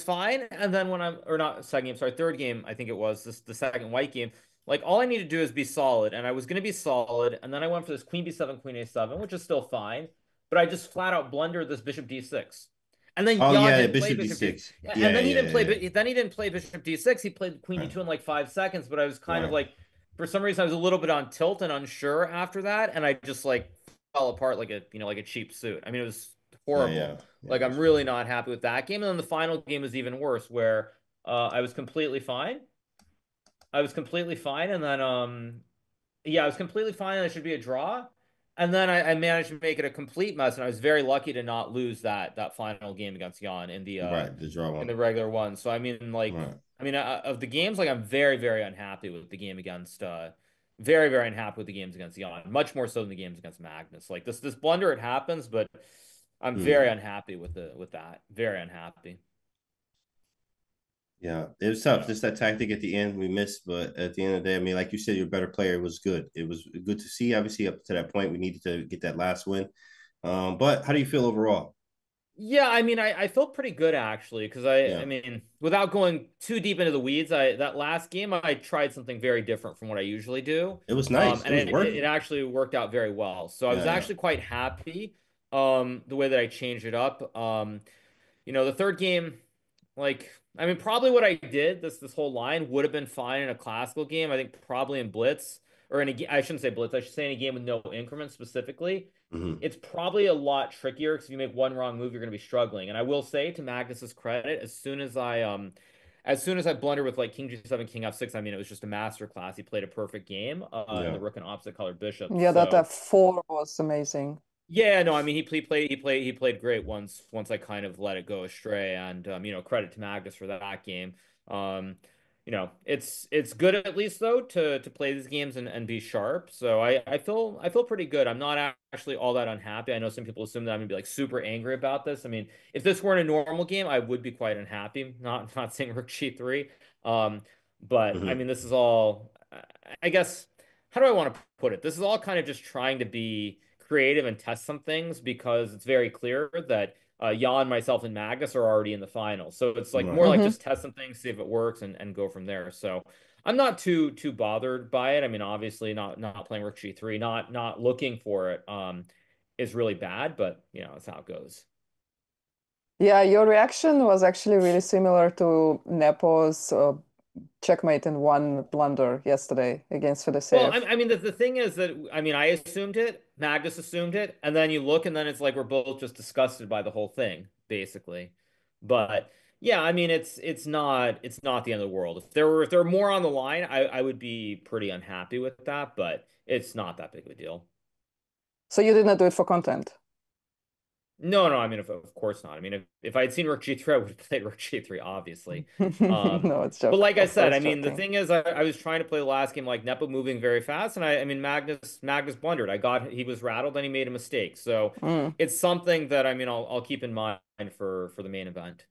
fine, and then when I'm or not second game, sorry, third game, I think it was this the second white game. Like all I need to do is be solid, and I was going to be solid, and then I went for this Queen B7, Queen A7, which is still fine, but I just flat out blundered this Bishop D6. And then Oh Jan yeah, didn't play Bishop Bishop D. D6. And Yeah, then he yeah, didn't play. yeah. Then he didn't play Bishop D6. He played Queen Right, D2 in like 5 seconds. But I was kind of right. like, for some reason, I was a little bit on tilt and unsure after that, and I just like fell apart like a like a cheap suit. I mean, it was Yeah, horrible. yeah, yeah. Like I'm That's for really sure. not happy with that game. And then the final game was even worse, where I was completely fine. I was completely fine, and then yeah, I was completely fine, and it should be a draw. And then I managed to make it a complete mess, and I was very lucky to not lose that final game against Jan Right, the draw in one. the regular one. So I mean, like, Right. I mean, of the games, like, I'm very very unhappy with the game against very very unhappy with the games against Jan, much more so than the games against Magnus. Like this blunder, it happens, but I'm very Hmm. unhappy with the with that. Very unhappy. Yeah, it was tough. Yeah. Just that tactic at the end we missed, but at the end of the day, I mean, like you said, your better player was good. It was good to see. Obviously, up to that point, we needed to get that last win. But how do you feel overall? Yeah, I mean, I felt pretty good actually, because I Yeah, mean, without going too deep into the weeds, I that last game I tried something very different from what I usually do, it was nice. It and was it working. actually worked out very well. So I was Yeah, yeah. actually quite happy, the way that I changed it up. You know, the third game, like, I mean, probably what I did this whole line would have been fine in a classical game. I think probably in Blitz or in I shouldn't say Blitz. I should say in a game with no increments specifically. Hmm. It's probably a lot trickier because if you make one wrong move, you're going to be struggling. And I will say to Magnus's credit, as soon as I blundered with like King G7, King F6, I mean, it was just a master class. He played a perfect game, in Yeah. the rook and opposite colored bishop. Yeah, that So F4 was amazing. yeah, no, I mean he played great once I kind of let it go astray, and you know, credit to Magnus for that game. Um, you know, it's good at least though to play these games and be sharp. So I feel pretty good. I'm not actually all that unhappy. I know some people assume that I'm gonna be like super angry about this. I mean, if this were in a normal game, I would be quite unhappy. Not saying Rook G3. Um, but I Hmm. mean, this is all. I guess how do I want to put it? This is all kind of just trying to be creative and test some things because it's very clear that Jan, myself, and Magnus are already in the final. So it's like more Right. like Hmm. just test some things, see if it works, and go from there. So I'm not too bothered by it. I mean, obviously not playing Rook G3, not looking for it, is really bad, but you know, that's how it goes. Yeah, your reaction was actually really similar to Nepo's checkmate in one blunder yesterday against Well, Fedosеев. I mean, the thing is that I mean, I assumed it, Magnus assumed it, and then you look, and then it's like we're both just disgusted by the whole thing, basically. But yeah, I mean, it's not the end of the world. If there were more on the line, I would be pretty unhappy with that, but it's not that big of a deal. So you did not do it for content. No, no, I mean, of course not. I mean, if I had seen Rook G3, I would have played Rook G3, obviously. Um, No, it's but joke. like I Of said, I course, mean, the joking. thing is, I was trying to play the last game like Nepo moving very fast, and I mean, Magnus blundered. He was rattled, and he made a mistake. So Mm. it's something that I mean, I'll keep in mind for the main event.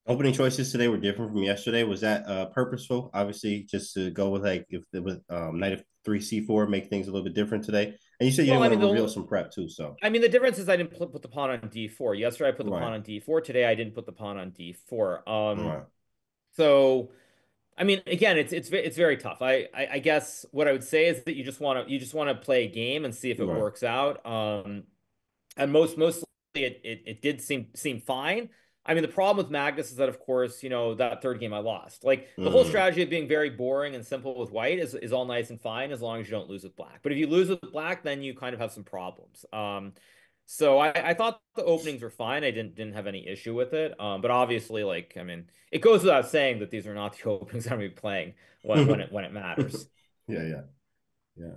Opening choices today were different from yesterday. Was that purposeful? Obviously, just to go with like if there was knight of three c4, make things a little bit different today. And you said you Well, didn't I want mean, to reveal some prep too. So I mean, the difference is I didn't put the pawn on D4. Yesterday, I put the right, pawn on D4. Today, I didn't put the pawn on D4. right. So. I mean, again, it's very tough. I guess what I would say is that you just want to play a game and see if it Right. works out. And mostly it did seem fine. I mean, the problem with Magnus is that, of course, you know, that third game I lost. Like the whole Hmm. strategy of being very boring and simple with white is all nice and fine as long as you don't lose with black. But if you lose with black, then you kind of have some problems. So I thought the openings were fine. I didn't have any issue with it. But obviously, like, I mean, it goes without saying that these are not the openings I'm gonna be playing when Yeah, it matters. yeah, yeah.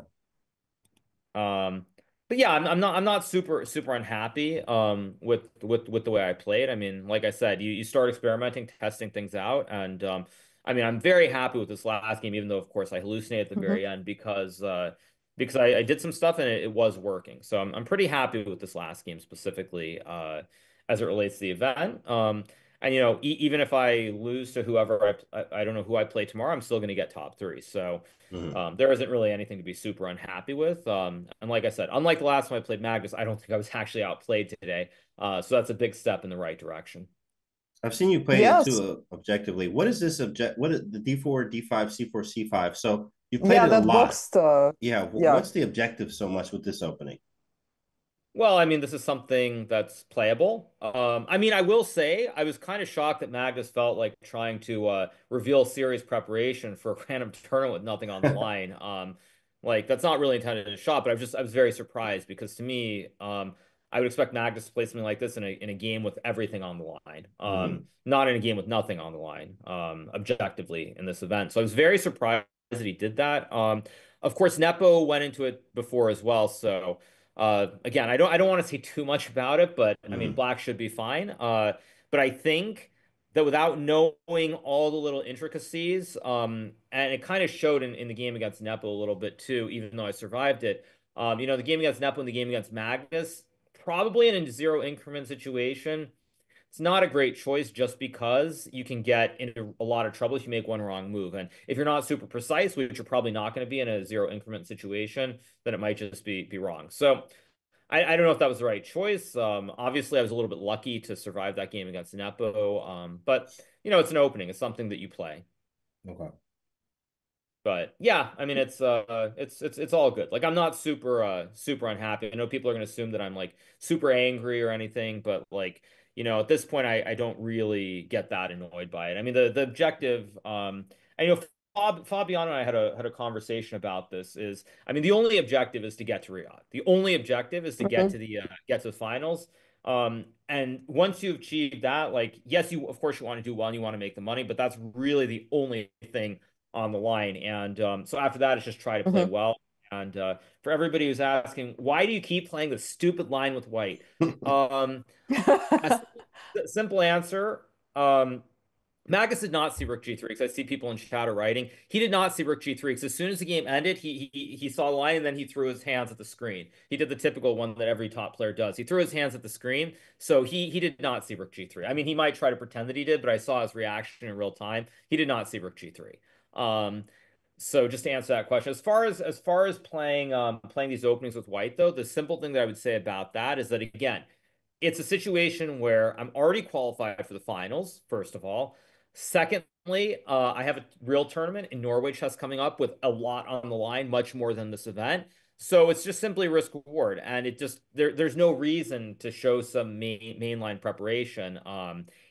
Um, but yeah, I'm not super unhappy with the way I played. I mean, like I said, you start experimenting, testing things out, and I mean, I'm very happy with this last game, even though of course I hallucinated at the Hmm. very end because I did some stuff and it was working. So I'm pretty happy with this last game specifically as it relates to the event. And even if I lose to whoever I don't know who I play tomorrow, I'm still going to get top three. So. Mhm. There isn't really anything to be super unhappy with. And like I said, unlike the last time I played Magnus, I don't think I was actually outplayed today. So that's a big step in the right direction. I've seen you play it Yes. too objectively. What is this object? What is the D4, D5, C4, C5? So you played Yeah, it a that lot. boxed. Yeah. Yeah. What's the objective so much with this opening? Well, I mean, this is something that's playable. I mean, I will say I was kind of shocked that Magnus felt like trying to reveal serious preparation for a random tournament with nothing on the line. Like that's not really intended as a shot, but I was very surprised because to me, I would expect Magnus to play something like this in a game with everything on the line, Hmm. not in a game with nothing on the line, objectively in this event. So I was very surprised that he did that. Of course, Nepo went into it before as well, so. Again, I don't want to say too much about it, but I mean, Hmm. black should be fine. But I think that without knowing all the little intricacies, and it kind of showed in the game against Nepo a little bit too, even though I survived it. The game against Nepo and the game against Magnus, probably in a zero increment situation. It's not a great choice just because you can get into a lot of trouble if you make one wrong move. And if you're not super precise, which you're probably not going to be in a zero increment situation, then it might just be wrong. So I don't know if that was the right choice. Obviously, I was a little bit lucky to survive that game against Nepo. But it's an opening. It's something that you play. Okay. But yeah, I mean it's all good. Like I'm not super unhappy. I know people are gonna assume that I'm like super angry or anything, but like, at this point I don't really get that annoyed by it. I mean the objective and Fabiano and I had a conversation about this is I mean the only objective is to get to Riyadh. The only objective is to Hmm. get to the finals. And once you've achieved that, like yes, you of course you want to do well and you want to make the money, but that's really the only thing on the line. And so after that, it's just try to play Hmm. well. And for everybody who's asking, why do you keep playing the stupid line with white? Um, a simple answer. Magus did not see Rook G3 because I see people in chat are writing. He did not see Rook G3 because as soon as the game ended, he saw the line and then he threw his hands at the screen. He did the typical one that every top player does. He threw his hands at the screen, so he did not see Rook G3. I mean, he might try to pretend that he did, but I saw his reaction in real time. He did not see Rook G3. Um, so just to answer that question, as far as playing these openings with white, though, the simple thing that I would say about that is that again, it's a situation where I'm already qualified for the finals, first of all. Secondly, I have a real tournament in Norway chess coming up with a lot on the line, much more than this event. So it's just simply risk reward, and there's no reason to show some mainline preparation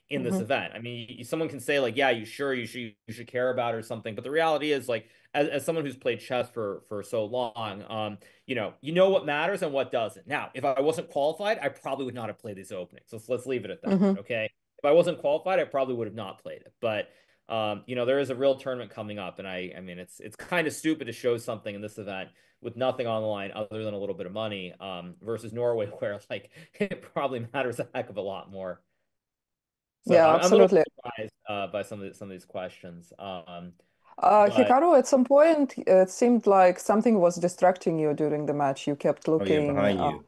in this Hmm. event. I mean, someone can say like, yeah, you should care about it or something, but the reality is like, as someone who's played chess for so long, you know what matters and what doesn't. Now, if I wasn't qualified, I probably would not have played these openings. Let's leave it at that. Hmm. Okay. If I wasn't qualified, I probably would have not played it. But there is a real tournament coming up, and I mean, it's kind of stupid to show something in this event with nothing on the line other than a little bit of money, versus Norway, where like it probably matters a heck of a lot more. So Yeah, I'm a little absolutely. surprised by some of these questions. But Hikaru, at some point, it seemed like something was distracting you during the match. You kept Oh yeah, looking. behind you.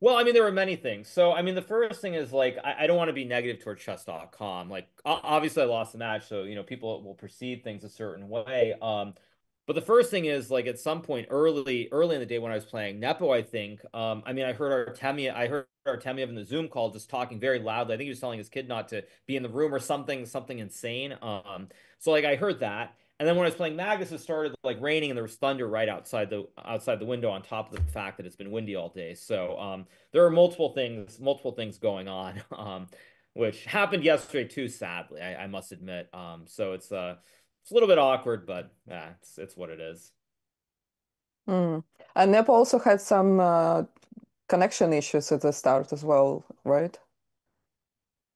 Well, I mean, there were many things. So, I mean, the first thing is like, I don't want to be negative towards chess.com. Like, obviously, I lost the match, so people will perceive things a certain way. But the first thing is like at some point early in the day when I was playing Nepo, I think. I mean, I heard Artemiev in the Zoom call just talking very loudly. I think he was telling his kid not to be in the room or something insane. So like I heard that. And then when I was playing Magus, it started like raining and there was thunder right outside the window on top of the fact that it's been windy all day. So there are multiple things going on, which happened yesterday too, sadly, I must admit. So it's a little bit awkward, but yeah, it's what it is. Mm. And Nepo also had some connection issues at the start as well, right?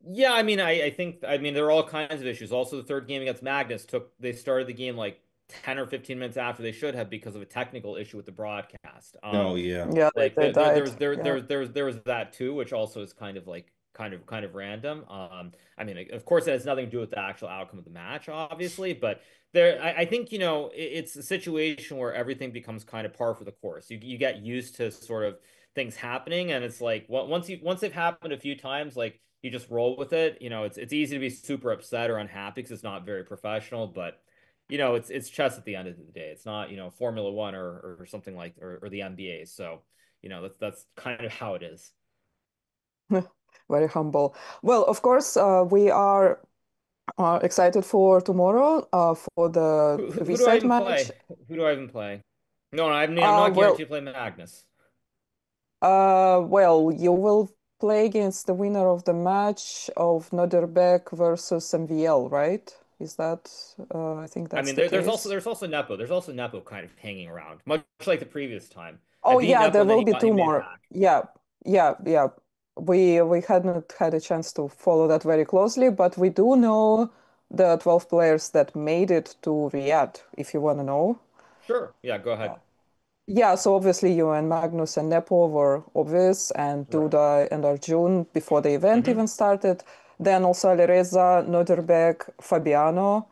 Yeah, I mean, I think, I mean, there are all kinds of issues. Also, the third game against Magnus they started the game like 10 or 15 minutes after they should have because of a technical issue with the broadcast. Oh yeah. Yeah, Like they died. Yeah. there was that too, which also is kind of like kind of random. I mean, of course, it has nothing to do with the actual outcome of the match, obviously, but I think it's a situation where everything becomes kind of par for the course. You get used to sort of things happening, and it's like once they've happened a few times, like you just roll with it. It's easy to be super upset or unhappy because it's not very professional, but it's chess at the end of the day. It's not, Formula One or something like or the NBA. So, that's kind of how it is. Very humble. Well, of course, we are excited for tomorrow for the Who do I reset even match. play? Who do I even play? No, I'm Uh, not well, guaranteed to play Magnus. well, you will play against the winner of the match of Noderbeck versus MVL, right? Is that, I think I that's mean, the there's case. also Nepo. There's also Nepo kind of hanging around, much like the previous time. I Oh beat yeah, Nepo there and then will be he two made it more. back. Yeah, yeah. We hadn't had a chance to follow that very closely, but we do know the 12 players that made it to Riyadh, if you want to know. Sure. Yeah, go ahead. Yeah, so obviously you and Magnus and Nepo were obvious, and Right. Duda and Arjun before the event Hmm. even started. Then also Alireza, Noderbeck, Fabiano,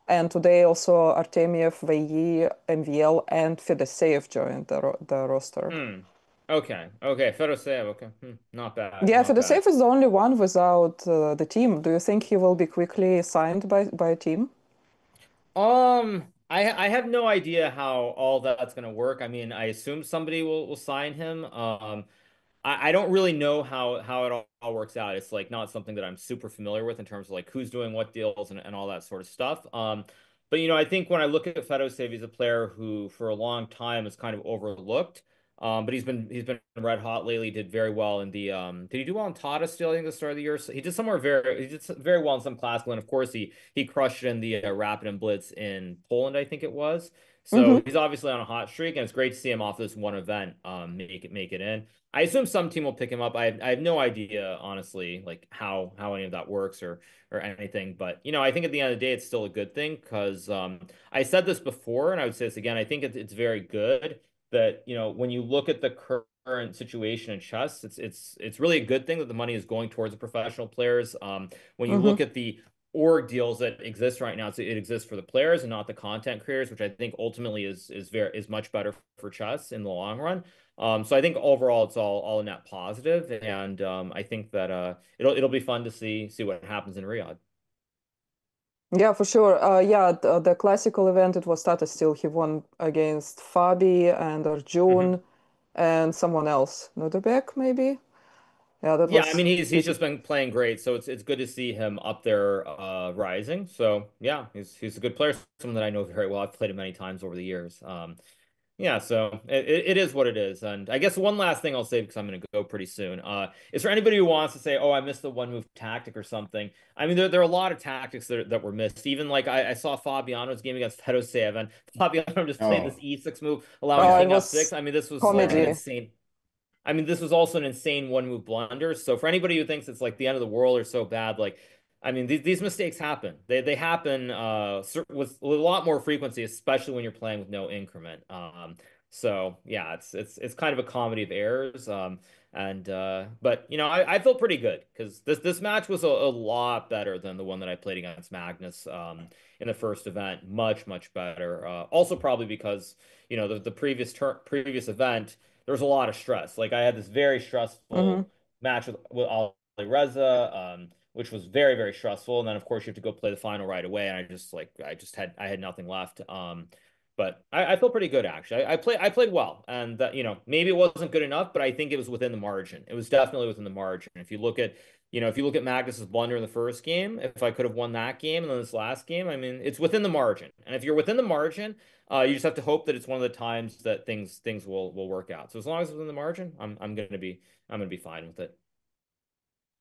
and today also Artemiev, Veyi, MVL, and Fedoseev joined the roster. Hmm. Okay. Okay. Fedoseev. Okay. Not bad. Yeah, Not bad. Fedoseev is the only one without the team. Do you think he will be quickly signed by a team? I have no idea how all that's gonna work. I mean, I assume somebody will sign him. I don't really know how it all works out. It's like not something that I'm super familiar with in terms of like who's doing what deals and all that sort of stuff. But I think when I look at Fedoseev, he's a player who for a long time is kind of overlooked. But he's been red hot lately. Did very well in the did he do well in Tata still? I think at the start of the year. So he did very well in some classical, and of course he crushed it in the Rapid and Blitz in Poland, I think it was. So Mm-hmm. he's obviously on a hot streak, and it's great to see him off this one event make it in. I assume some team will pick him up. I have no idea, honestly, like how any of that works or anything. But I think at the end of the day, it's still a good thing because I said this before, and I would say this again. I think it's very good that when you look at the current situation in chess, it's really a good thing that the money is going towards the professional players. When you look Mm-hmm. at the org deals that exist right now, it exists for the players and not the content creators, which I think ultimately is much better for chess in the long run. So I think overall it's all a net positive, and I think that it'll be fun to see what happens in Riyadh. Yeah, for sure. Yeah, the classical event, it was Tata Steel. He won against Fabi and Hmm. Arjun and someone else. Noderbeck, maybe? Yeah, that Yeah, I was mean he's pretty. just been playing great, so it's good to see him up there rising. So yeah, he's a good player, someone that I know very well. I've played him many times over the years. Yeah, so it is what it is. And I guess one last thing I'll say because I'm going to go pretty soon is for anybody who wants to say, oh, I missed the one move tactic or something. I mean, there are a lot of tactics that were missed. Even like I saw Fabiano's game against Fedoseev, and Fabiano just played this Oh E6 move, allowing Oh, yeah. it King F6. was I mean, this was like an comedy. insane. I mean, this was also an insane one move blunder. So for anybody who thinks it's like the end of the world or so bad, like I mean, these mistakes happen. They happen with a lot more frequency, especially when you're playing with no increment. So yeah, it's kind of a comedy of errors. And but I feel pretty good because this match was a lot better than the one that I played against Magnus in the first event. Much better. Also probably because the previous event there was a lot of stress. Like I had this very Mm-hmm. stressful match with Ali Reza, which was very stressful. And then of course you have to go play the final right away, and I had nothing left. But I feel pretty good actually. I played well, and that maybe it wasn't good enough, but I think it was within the margin. It was definitely within the margin. If you look at Magnus's blunder in the first game, if I could have won that game and then this last game, I mean, it's within the margin. And if you're within the margin, you just have to hope that it's one of the times that things will work out. So as long as it's within the margin, I'm gonna be fine with it.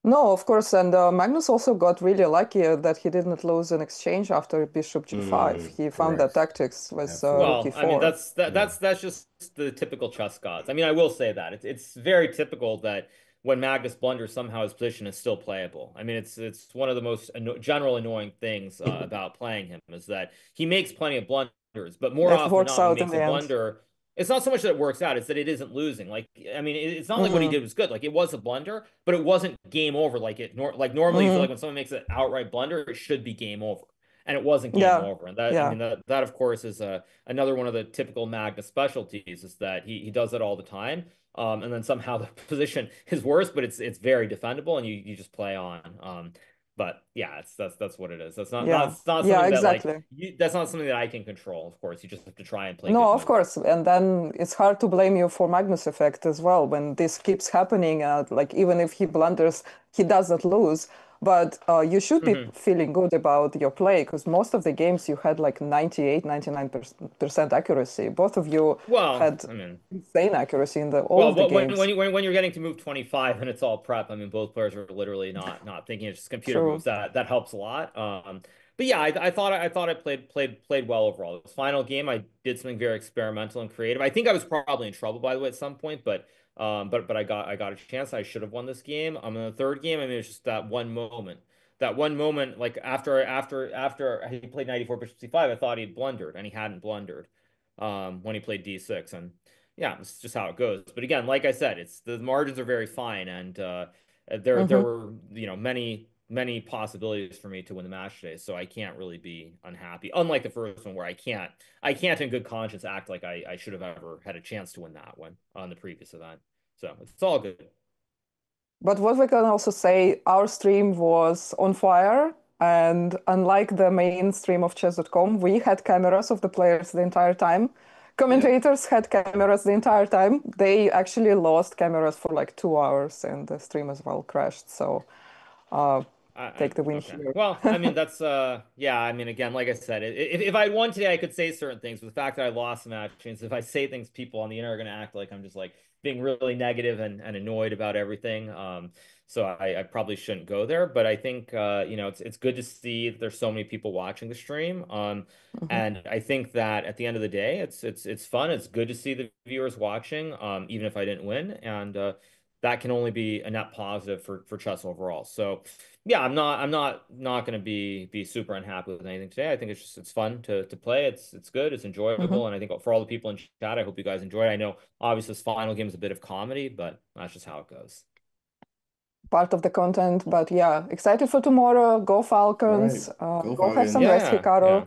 No, of course. And Magnus also got really lucky that he didn't lose an exchange after Bishop G5. He found that Correct. tactics with Rook Absolutely. Well, I mean E4. Yeah. that's just the typical chess gods. I mean, I will say that it's very typical that when Magnus blunders, somehow his position is still playable. I mean, it's one of the most general annoying things about playing him is that he makes plenty of blunders, but more That often than works not, when he out in makes a the end. blunder, it's not so much that it works out, it's that it isn't losing. Like, I mean, it's not like what he Mm-hmm. did was good. Like, it was a blunder, but it wasn't game over. Like normally you feel like Mm-hmm. when someone makes an outright blunder, it should be game over. And it wasn't game Yeah. over. And that, I Yeah. mean, that of course is another one of the typical Magnus specialties is that he does that all the time. And then somehow the position is worse, but it's very defendable, and you just play on. But yeah, that's what it is. That's not Yeah. it's not Yeah, something that like exactly. that's not something that I can control. Of course, you just have to try and play No, good of moves. course. And then it's hard to blame you for Magnus effect as well when this keeps happening. Like even if he blunders, he doesn't lose. But you should be Hmm. feeling good about your play because most of the games you had like 98, 99% accuracy. Both of you Well, had I mean, insane accuracy in all well, of the when games. when you're getting to move 25 and it's all prep, I mean, both players are literally not thinking. It's just computer True. moves. That helps a lot. But yeah, I thought I played well overall. This final game, I did something very experimental and creative. I think I was probably in trouble by the way at some point, but I got a chance. I should have won this game. In the third game, I mean, it's just that one moment. That one moment, like after he played 94 bishop c5, I thought he'd blundered, and he hadn't blundered when he played d6, and yeah, it's just how it goes. But again, like I said, it's the margins are very fine, and there Hmm. were many possibilities for me to win the match today, so I can't really be unhappy. Unlike the first one, where I can't in good conscience act like I should have ever had a chance to win that one on the previous event. So it's all good. But what we can also say, our stream was on fire. And unlike the main stream of chess.com, we had cameras of the players the entire time. Yep. Commentators had cameras the entire time. They actually lost cameras for like 2 hours and the stream as well crashed. So uh, take the win Okay. here. Well, I mean that's yeah, I mean again, like I said, if I won today, I could say certain things, but the fact that I lost the match means if I say things, people on the internet are gonna act like I'm just like being really negative and annoyed about everything. So I probably shouldn't go there, but I think it's good to see that there's so many people watching the stream. Mhm. And I think that at the end of the day, it's fun. It's good to see the viewers watching, even if I didn't win, and that can only be a net positive for chess overall. So yeah, I'm not going to be super unhappy with anything today. I think it's fun to play. It's good. It's Mhm. enjoyable, and I think for all the people in chat, I hope you guys enjoy it. I know obviously this final game is a bit of comedy, but that's just how it goes. Part of the content. But yeah, excited for tomorrow. Go All right. Falcons. Go Go have some Falcons. rest, Yeah, Hikaru. yeah.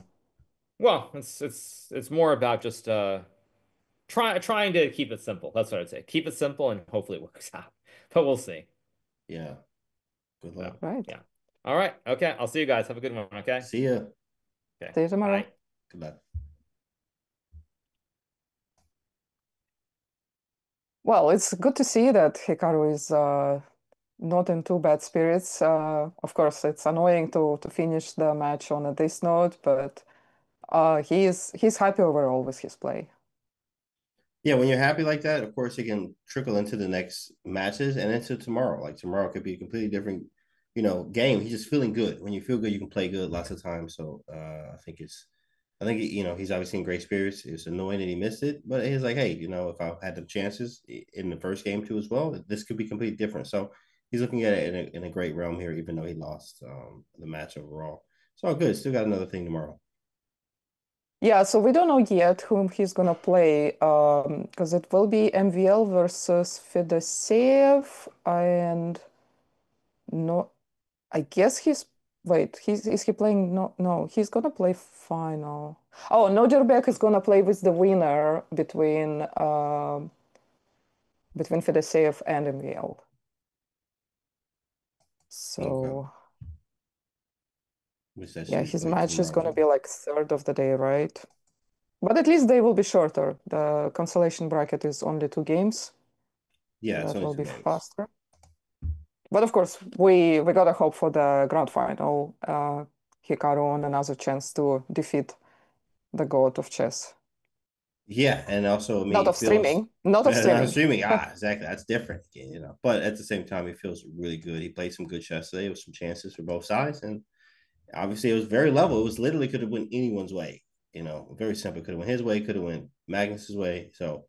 Well, it's more about just trying to keep it simple. That's what I'd say. Keep it simple, and hopefully it works out. But we'll see. Yeah. Good So luck. Right. yeah. All right. Okay. I'll see you guys. Have a good one. Okay. See ya. Okay. See you tomorrow. Bye. Good luck. Well, it's good to see that Hikaru is not in too bad spirits. Of course, it's annoying to finish the match on this note, but he's happy overall with his play. Yeah, when you're happy like that, of course, it can trickle into the next matches and into tomorrow. Like tomorrow could be a completely different, game. He's just feeling good. When you feel good, you can play good lots of times. So I think he's obviously in great spirits. It's annoying that he missed it, but he's like, hey, if I had the chances in the first game too as well, this could be completely different. So he's looking at it in a great realm here, even though he lost the match overall. So good. Still got another thing tomorrow. Yeah, so we don't know yet whom he's gonna play, because it will be MVL versus Fedoseev, and no, I guess he's wait, is he playing? No, he's gonna play final. Oh, Nojerbek is gonna play with the winner between Fedoseev and MVL. Okay, So which that yeah, should his play match is gonna tomorrow. be like third of the day, right? But at least they will be shorter. The consolation bracket is only 2 games. Yeah, it's That only will two be games. faster. But of course, we gotta hope for the grand final. Hikaru on another chance to defeat the god of chess. Yeah, and also, I mean, Not he of feels streaming. Not of not streaming. streaming. Exactly. That's different again. But at the same time, he feels really good. He played some good chess today with some chances for both sides, and obviously, it was very level. It was literally could have went anyone's way. Very simple. Could have went his way. Could have went Magnus's way. So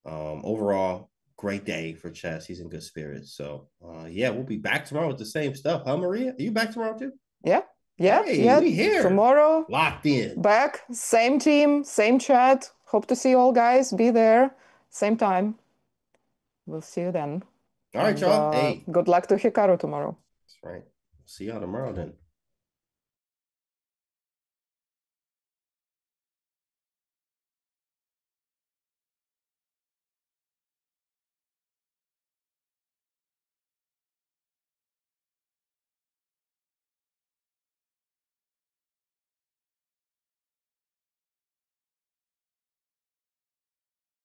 overall, great day for chess. He's in good spirits. So yeah, we'll be back tomorrow with the same stuff, huh, Maria? Are you back tomorrow too? Yeah, Yet, Hey, we here. tomorrow. Locked in. Back, same team, same chat. Hope to see you all, guys. Be there, same time. We'll see you then. All right, y'all. Hey. Good luck to Hikaru tomorrow. That's right. See y'all tomorrow then.